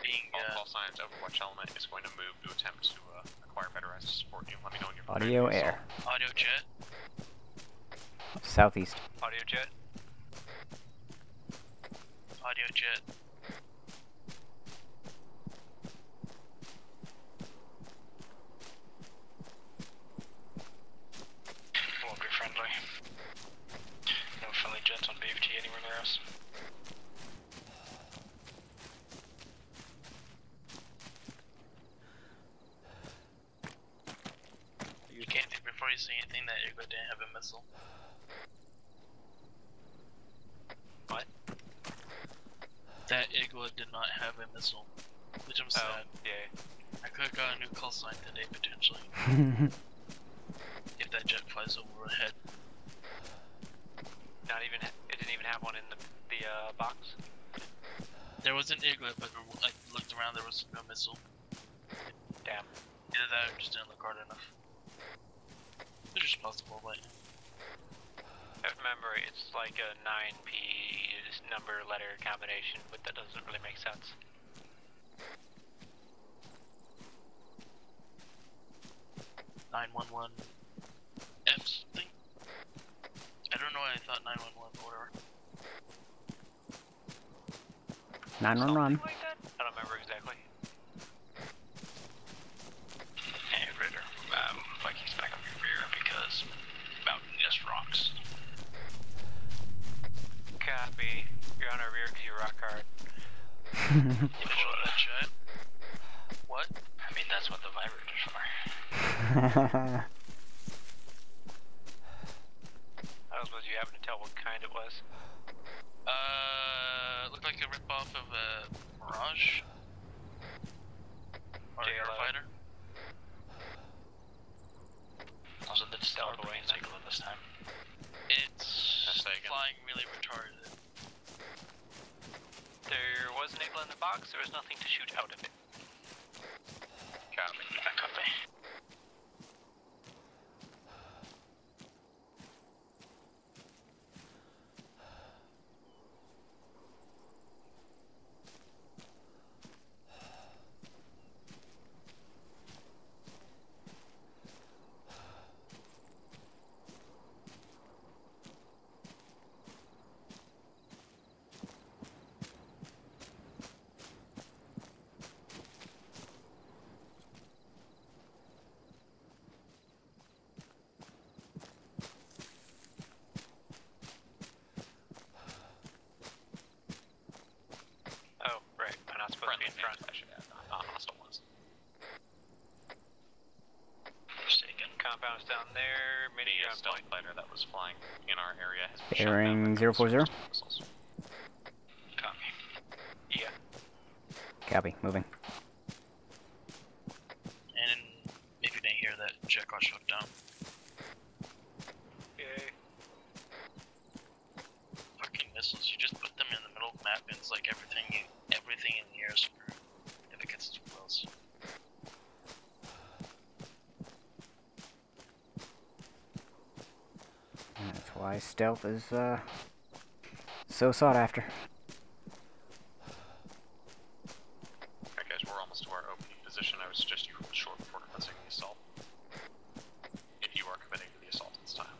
All signs, Overwatch element is going to move to attempt to acquire better eyes to support you. Let me know when you're Audio air. Audio jet. Southeast. Audio jet. Audio jet. Won't be friendly. No friendly jets on BFT anywhere near us. You can't think before you say anything that Igla didn't have a missile. What? That Igla did not have a missile. Which I'm sad. Yeah. I could have got a new call sign today, potentially. If that jet flies overhead. It didn't even have one in the box. There was an Igla, but I looked around, there was no missile. Damn. Either that or just didn't look hard enough. Which is possible, but... Remember, it's like a 9P number letter combination, but that doesn't really make sense. .911 F something? I don't know why I thought 911, but whatever. 911. Like that? I don't remember exactly. Hey, Ritter. Vikings back up your rear because mountain just rocks. Copy. You're on our rear because you rock hard. Visual that jet? What? I mean, that's what the vibrators are. I don't suppose you happen to tell what kind it was. Looked like a ripoff of a Mirage? Or a Airfighter? Also, the stealth away in Cycle this time. It's flying really retarded. There was an Igla in the box, there was nothing to shoot out of it. Copy. Copy. Compounds down there, mini stealth fighter that was flying in our area has been Bearing 040. Copy. Yeah. Copy. Moving. And maybe you didn't hear that jet got shot down. Yay. Fucking missiles, you just put them in the middle of the map and it's like everything in the air is screwed. If it gets too close. That's why stealth is so sought after. Alright guys, we're almost to our OP position. I would suggest you hold short before commencing the assault. If you are committing to the assault this time.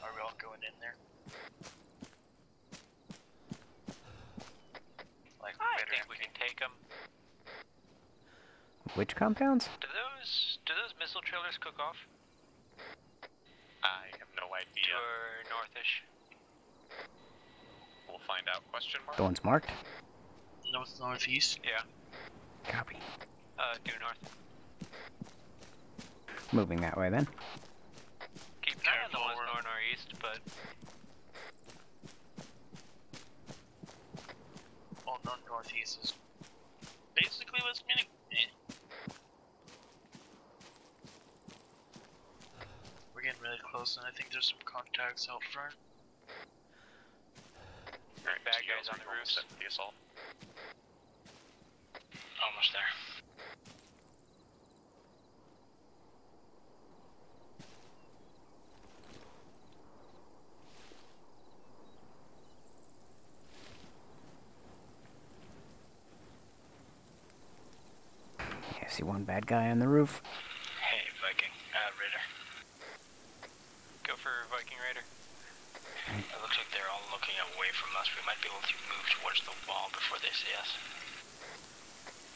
Are we all going in there? Like, I think we can take them. Which compounds? Do those missile trailers cook off? I have no idea. Or northish? We'll find out, question mark? The ones marked? Northeast? Yeah. Copy. Due north. Moving that way then. Keep an eye on the ones northeast, but... Well, northeast is basically what's meaning. Listen, I think there's some contacts out front. Alright, Bad guys on the roof. Set for the assault. Almost there. I see one bad guy on the roof. Hey, Viking. Raider. Go for Viking Raider. It looks like they're all looking away from us. We might be able to move towards the wall before they see us.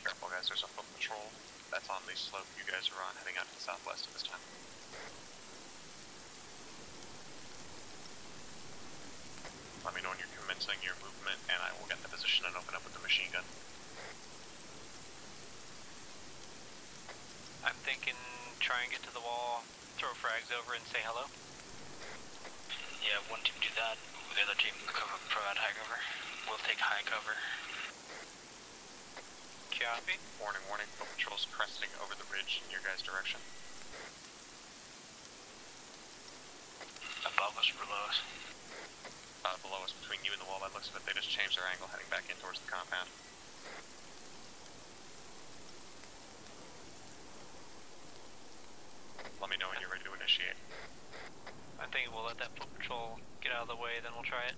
Careful guys, there's a foot patrol that's on the slope you guys are on, heading out to the southwest at this time. Let me know when you're commencing your movement, and I will get in the position and open up with the machine gun. I'm thinking try and get to the wall, throw frags over and say hello. Yeah, one team do that. The other team provide high cover. We'll take high cover. Copy. Warning, warning, foot patrol's cresting over the ridge in your guys' direction. Above us or below us? Below us, between you and the wall by the looks of it. They just changed their angle heading back in towards the compound. Let me know when you're ready to initiate. I think we'll let that foot patrol get out of the way, then we'll try it.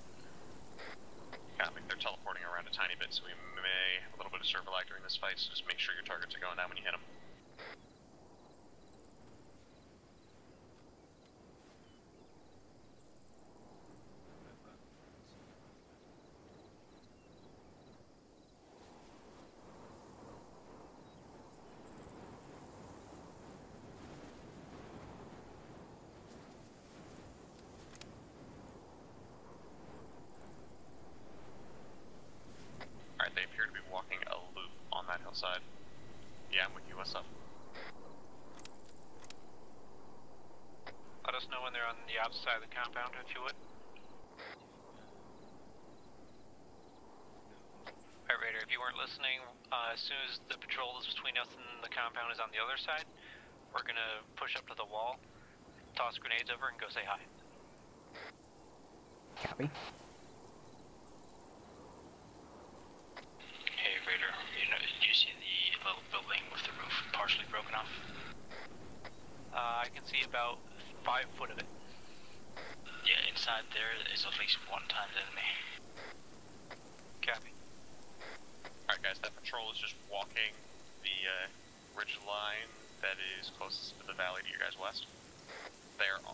Copy. They're teleporting around a tiny bit, so we may have a little bit of server lag during this fight, so just make sure your targets are going down when you hit them. Alright, they appear to be walking a loop on that hillside. Yeah, I'm with you. What's up? Let us know when they're on the opposite side of the compound, if you would. Alright, Raider, if you weren't listening, as soon as the patrol is between us and the compound is on the other side, we're gonna push up to the wall, toss grenades over, and go say hi. Copy. Hey, Raider, do you see the little building with the roof partially broken off? I can see about 5 foot of it. Yeah, inside there is at least one times enemy. Copy. Alright guys, that patrol is just walking the ridge line that is closest to the valley to your guys' west. They're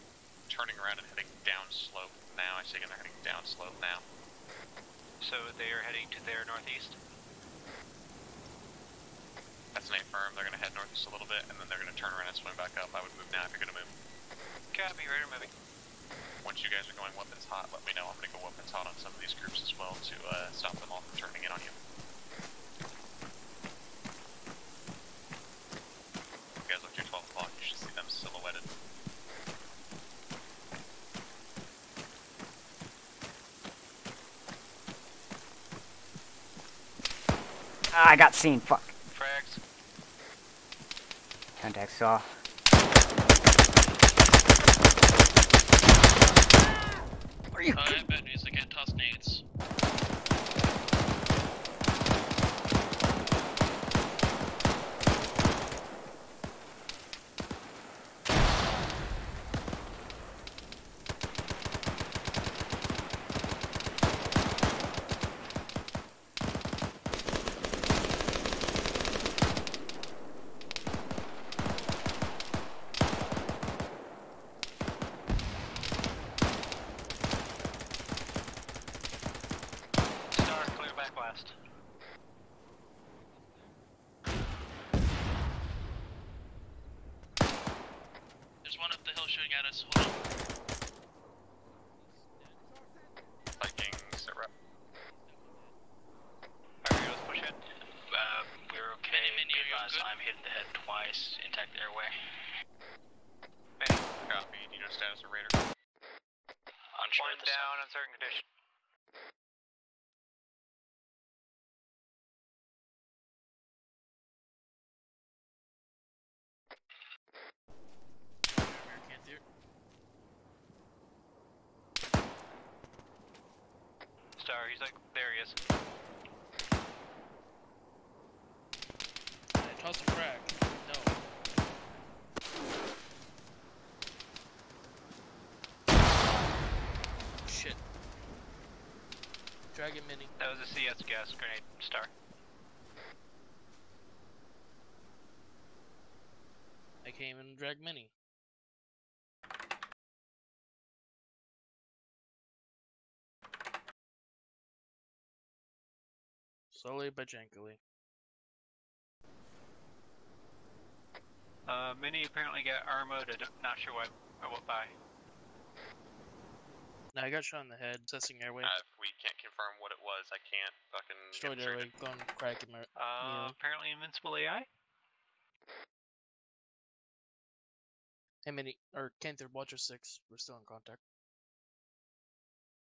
turning around and heading down slope now. I see they're heading down slope now. So they are heading to their northeast? That's an A-firm. They're going to head northeast a little bit, and then they're going to turn around and swing back up. I would move now if you're going to move. Copy, Raider moving. Once you guys are going weapons hot, let me know. I'm going to go weapons hot on some of these groups as well to stop them all from turning in on you. You guys look to 12 o'clock. You should see them silhouetted. I got seen. Fuck. Frags. Contact saw. Are you I bet he's again toss nades. Star, clear back west. There's one up the hill shooting at us. Hold on. Vikings, are up. Alright, let's push in. We're okay. Good last time, hitting the head twice, intact airway. Copy. Do you know status of Raider? Unsure One at this down, uncertain condition. Can't hear. Star, he's like, there he is. I tossed a frag. No. Shit. Dragon Mini. That was a CS gas grenade, Star. I came in drag Mini. Slowly but gently. Mini apparently got Arma, not sure what by. Now I got shot in the head, assessing airway. If we can't confirm what it was, I can't fucking Destroyed get airway, gone crack in my Apparently invincible AI? Hey Mini, or Canther, Watcher 6, we're still in contact.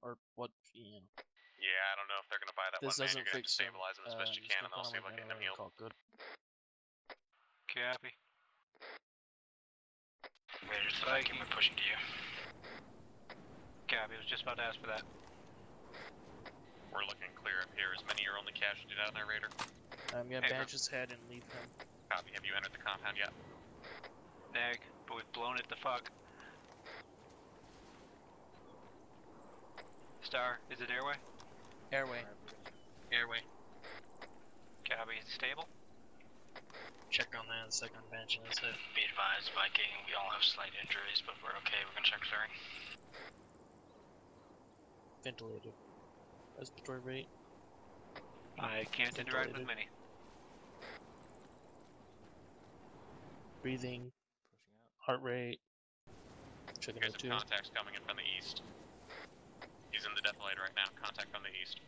Or what, you know. Yeah, I don't know if they're gonna buy that This one, man. doesn't You're gonna have to fix stabilize them as best you can, and I'll see if I can get them healed. Good. Copy. Raiders, if I keep pushing to you. Copy, I was just about to ask for that. We're looking clear up here. Is Many your only casualty down there, Raider? I'm gonna bandage his head and leave him. Copy. Have you entered the compound yet? Neg, but we've blown it the fuck. Star, is it airway? Airway. Airway. Copy, is it stable? Check on that second bandage in his head. Be advised, Viking, we all have slight injuries, but we're okay. We're gonna check flaring. Ventilated. Respiratory rate. I can't interact with Mini. Breathing. Heart rate. Checking You guys O2. have contacts coming in from the east. He's in the defilade right now. Contact from the east.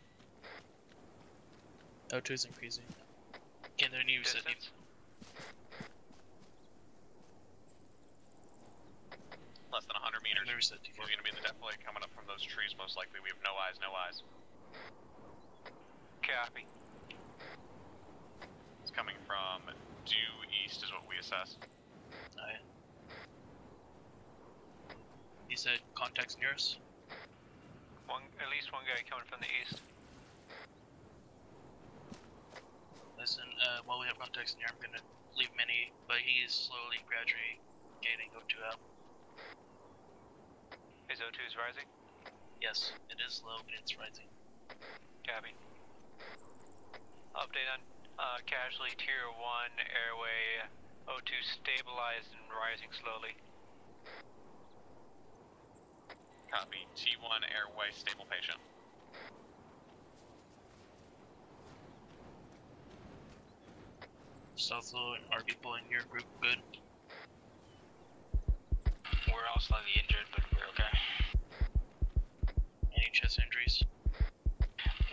O2 is increasing. Can there new set Distance? Less than 100 meters. Never said We're gonna be in the defilade coming up from those trees, most likely. We have no eyes, no eyes. Copy. It's coming from due east is what we assess. Alright. You said contacts near us? At least one guy coming from the east. Listen, while we have contacts near, I'm gonna leave Mini, but he is slowly, gradually getting O2 out. His O2 is rising? Yes, it is low, but it's rising. Copy. Update on casualty tier 1 airway. O2 stabilized and rising slowly. Copy. T1 airway, stable patient. Southlow, are people in your group good? We're all slightly injured, but we're okay. Any chest injuries?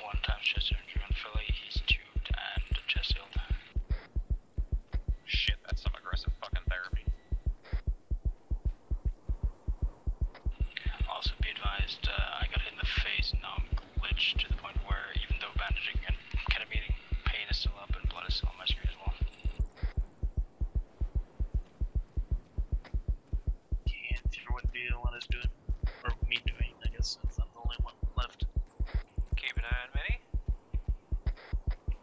One time chest injury on Philly, he's tubed and chest healed. Shit, that's some aggressive fucking therapy. Also be advised, I got hit in the face and now I'm glitched to the point where even though bandaging and ketamine pain is still up and blood is still on my screen as well. Can't figure what the one is doing. Or me doing, I guess, since I'm the only one left. Keep an eye on Mini.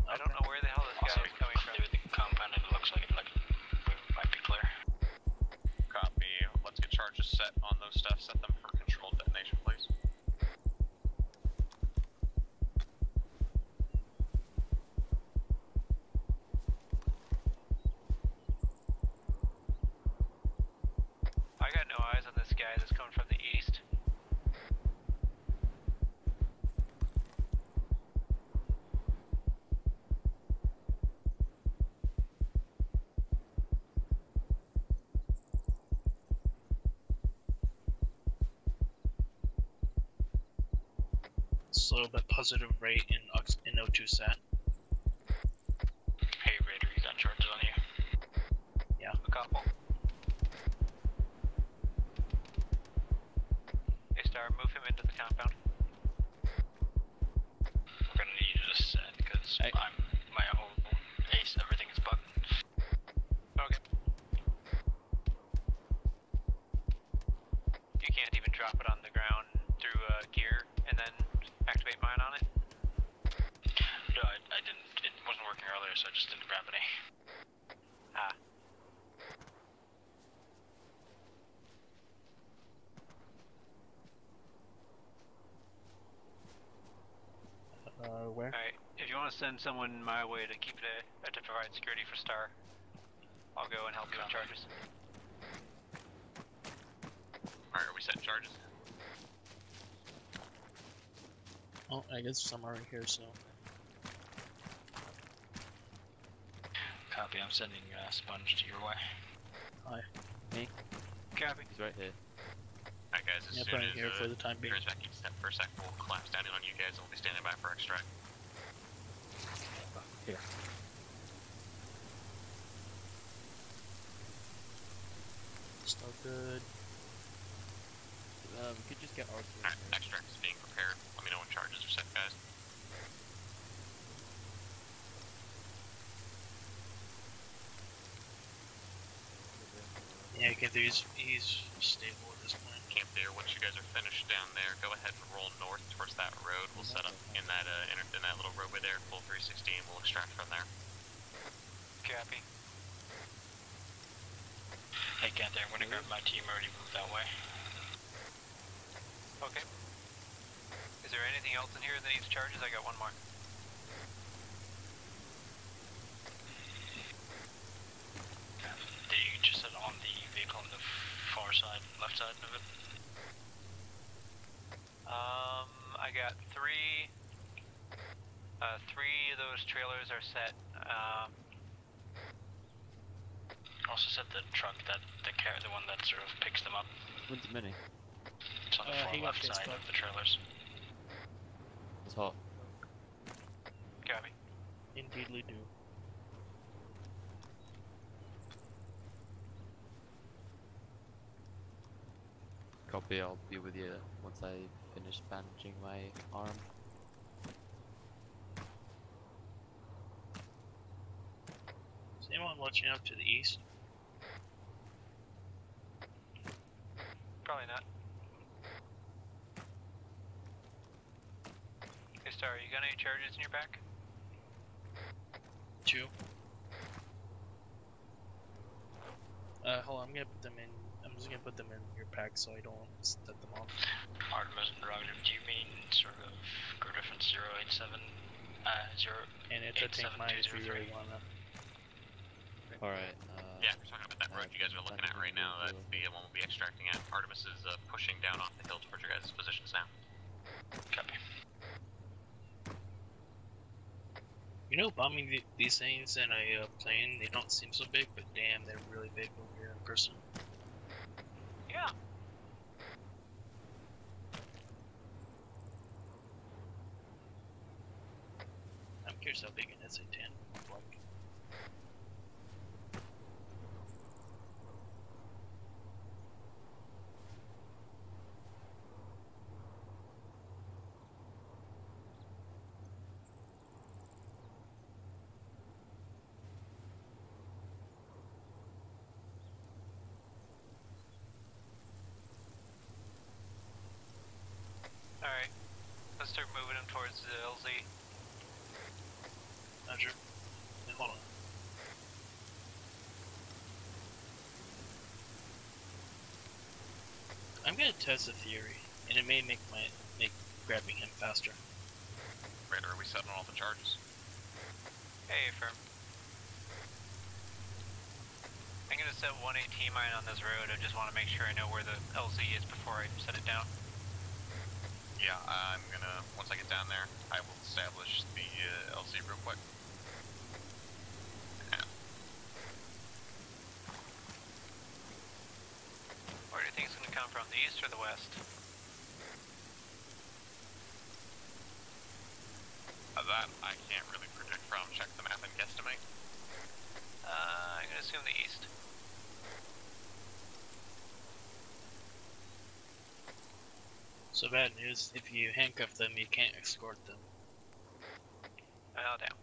I don't know where the hell this guy is coming from. Through the compound and it looks like we might be clear. Copy. Let's get charges set on those stuff. Set them for controlled detonation, please. I got no eyes on this guy that's coming from the east. So that positive rate in O2 sat. Hey Raider, you got charges on you? Yeah. A couple. Hey Star, move him into the compound. We're gonna need you to set because my whole ace, everything is bugged. Okay. You can't even drop it on the ground through gear and then activate mine on it? so I just didn't grab any. Ah. Where? Alright, if you want to send someone my way to keep it, to provide security for Star, I'll go and help you with charges. Alright, are we setting charges? Oh, I guess some are here, so. Copy, I'm sending Sponge to your way. Hi. Me? Copy. He's right here. Alright guys, as Yep, soon right as here for the time being. back each step for a sec, we'll collapse down in on you guys and we'll be standing by for extract. Here. Still good. We could just get Arthur. Alright, extract is being prepared. Let me know when charges are set, guys. Yeah, he's stable at this point. Camp there, once you guys are finished down there, go ahead and roll north towards that road. We'll set up in that in that little roadway there, full 360, and we'll extract from there. Copy. Hey, Ganther, I'm gonna grab my team, already moved that way. Okay. Is there anything else in here that needs charges? I got one more. You just said on the vehicle on the far side, left side of it? I got three of those trailers are set. Also set the truck that the one that sort of picks them up. When's Mini? It's on the far left side of the trailers. It's hot. Copy. Indeedly do. Copy, I'll be with you once I finish bandaging my arm. Is anyone watching up to the east? Probably not. Hey Star, you got any charges in your back? 2. Hold on, I'm gonna put them in. I'm just gonna put them in your pack so I don't set them off. Artemis and Rogan, do you mean sort of crew difference 087? And it's a tank mine if you really wanna. Alright, yeah, we're talking about that road you guys are looking at right now. That's the one we'll be extracting at. Artemis is pushing down off the hill towards your guys' positions now. Copy. You know, bombing these things in a plane, they don't seem so big, but damn, they're really big when you're in person. Yeah. I'm curious how big an SA-10 look like. Alright. Let's start moving them towards the LZ. Roger. Hey, hold on. I'm gonna test a theory, and it may make grabbing him faster. Raider, are we setting all the charges? Hey, firm. I'm gonna set 1 AT mine on this road. I just want to make sure I know where the LZ is before I set it down. Yeah, I'm gonna, once I get down there, I will establish the LZ real quick. Yeah. Where do you think it's gonna come from, the east or the west? That I can't really predict from. Check the map and guesstimate. I'm gonna assume the east. So bad news, if you handcuff them, you can't escort them. Oh, damn.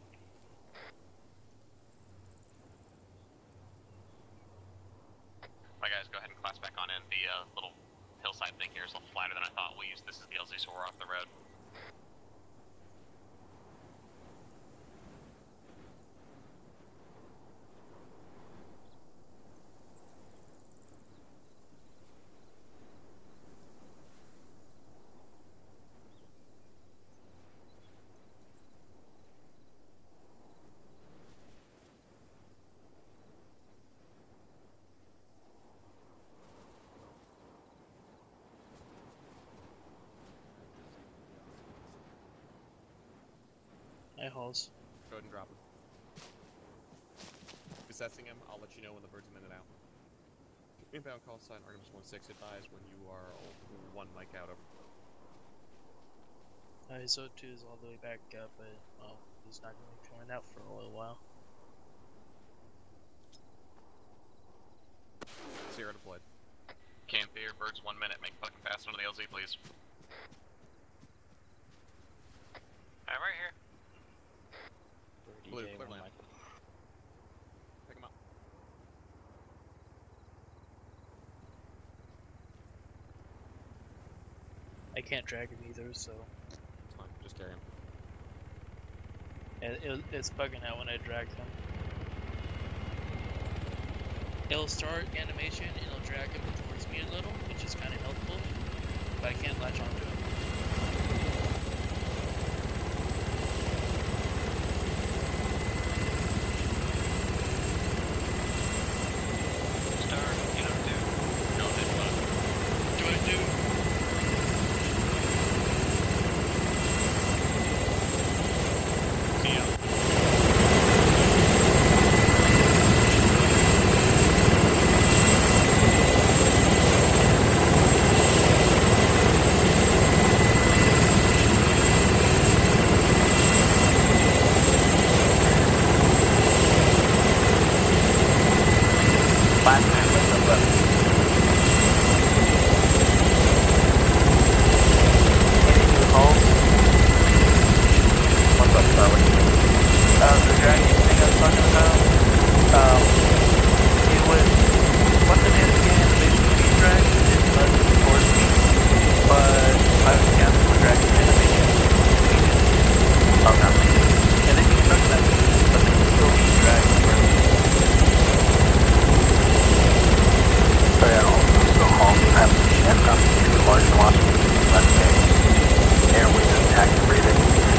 My guys, go ahead and class back on in. The little hillside thing here is a little flatter than I thought. We'll use this as the LZ so we're off the road. Hi, Halls. Go ahead and drop him. Assessing him, I'll let you know when the bird's a minute out. Inbound call sign Artemis 16, advise when you are 1 mic out of. His O2 is all the way back up, but well, he's not going to be coming out for a little while. Sierra deployed. Camp here, birds 1 minute, make fucking fast on the LZ, please. I'm right here. Blue, clear land. Pick him up. I can't drag him either, so It's fine, just carry him. it's bugging out when I drag him. It'll start animation and it'll drag him towards me a little, which is kind of helpful, but I can't latch onto him.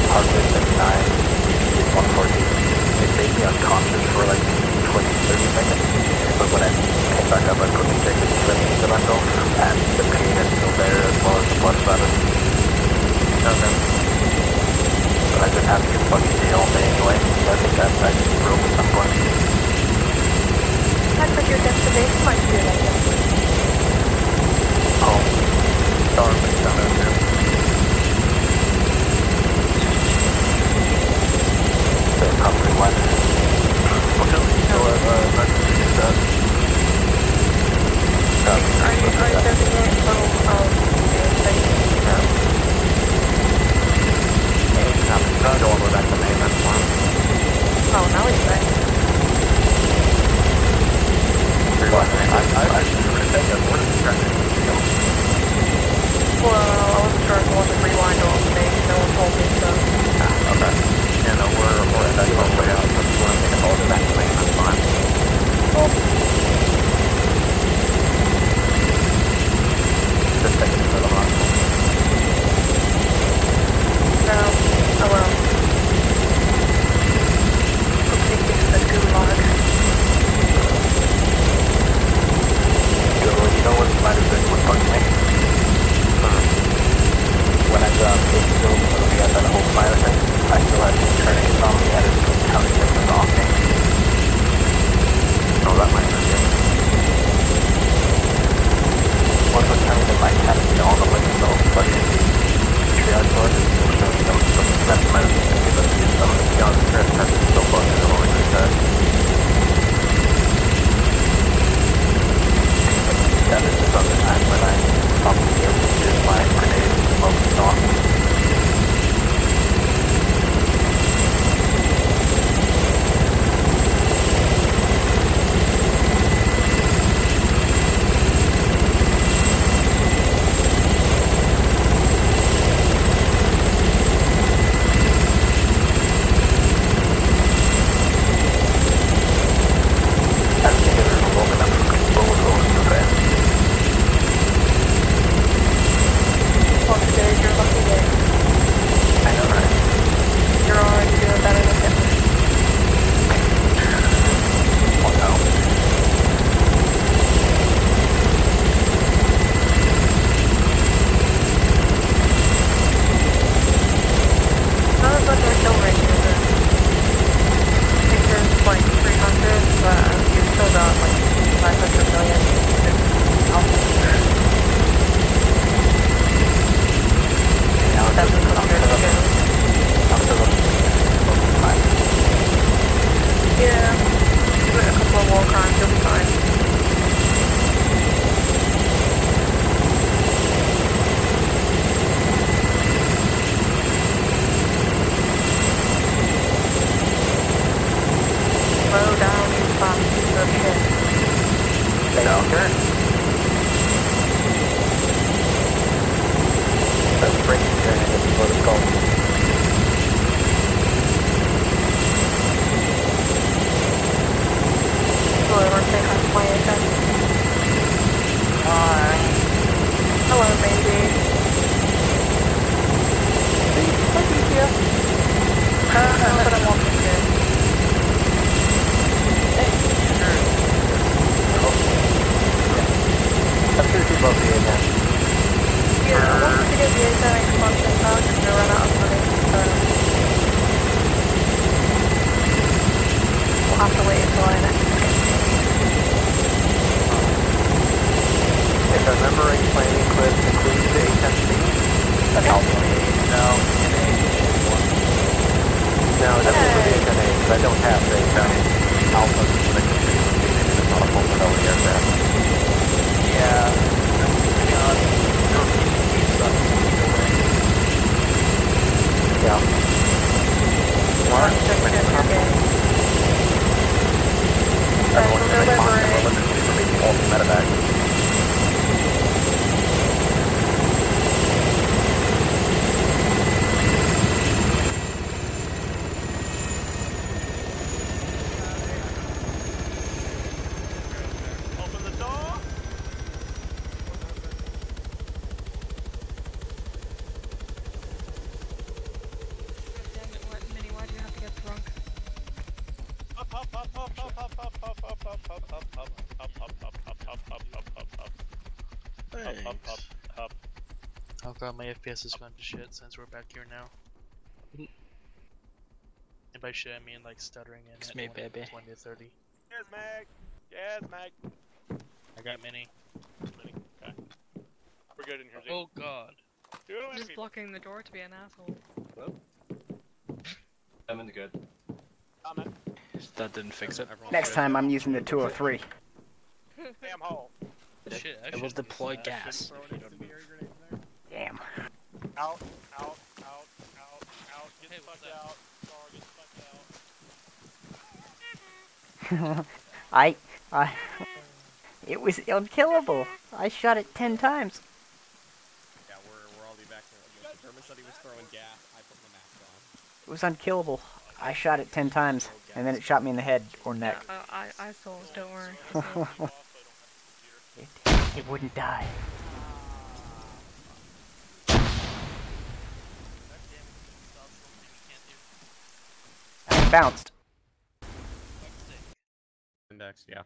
Heart rate 79, BPM 114. It made me unconscious for like 20, 30 because I don't have the alpha so that can be located in a non-vulnerability aircraft. Yeah, to be honest, your PCP sucks either way. Yeah. Mark, everyone can make constant religiously for making all the medevacs. Oh god, my FPS has gone to shit since we're back here now. And by shit, I mean like stuttering in It's at me, 20, baby. 20 to 30. Yes, Mag. Yes, Mag. I got mini. Okay. We're good in here, Zeke. Oh god. Just blocking the door to be an asshole. I'm in the good. That didn't fix it. Next time I'm using the 203. Damn hole. Shit, I It will shouldn't deploy use that. gas. Damn. Out, out, out, out, out. Get the fuck out. Star, get the fuck out. It was unkillable. I shot it 10 times. Yeah, we're all back there. The German said he was throwing gas. I put my mask on. It was unkillable. I shot it 10 times, and then it shot me in the head or neck. I saw it, don't worry. It wouldn't die. I bounced. Index, yeah.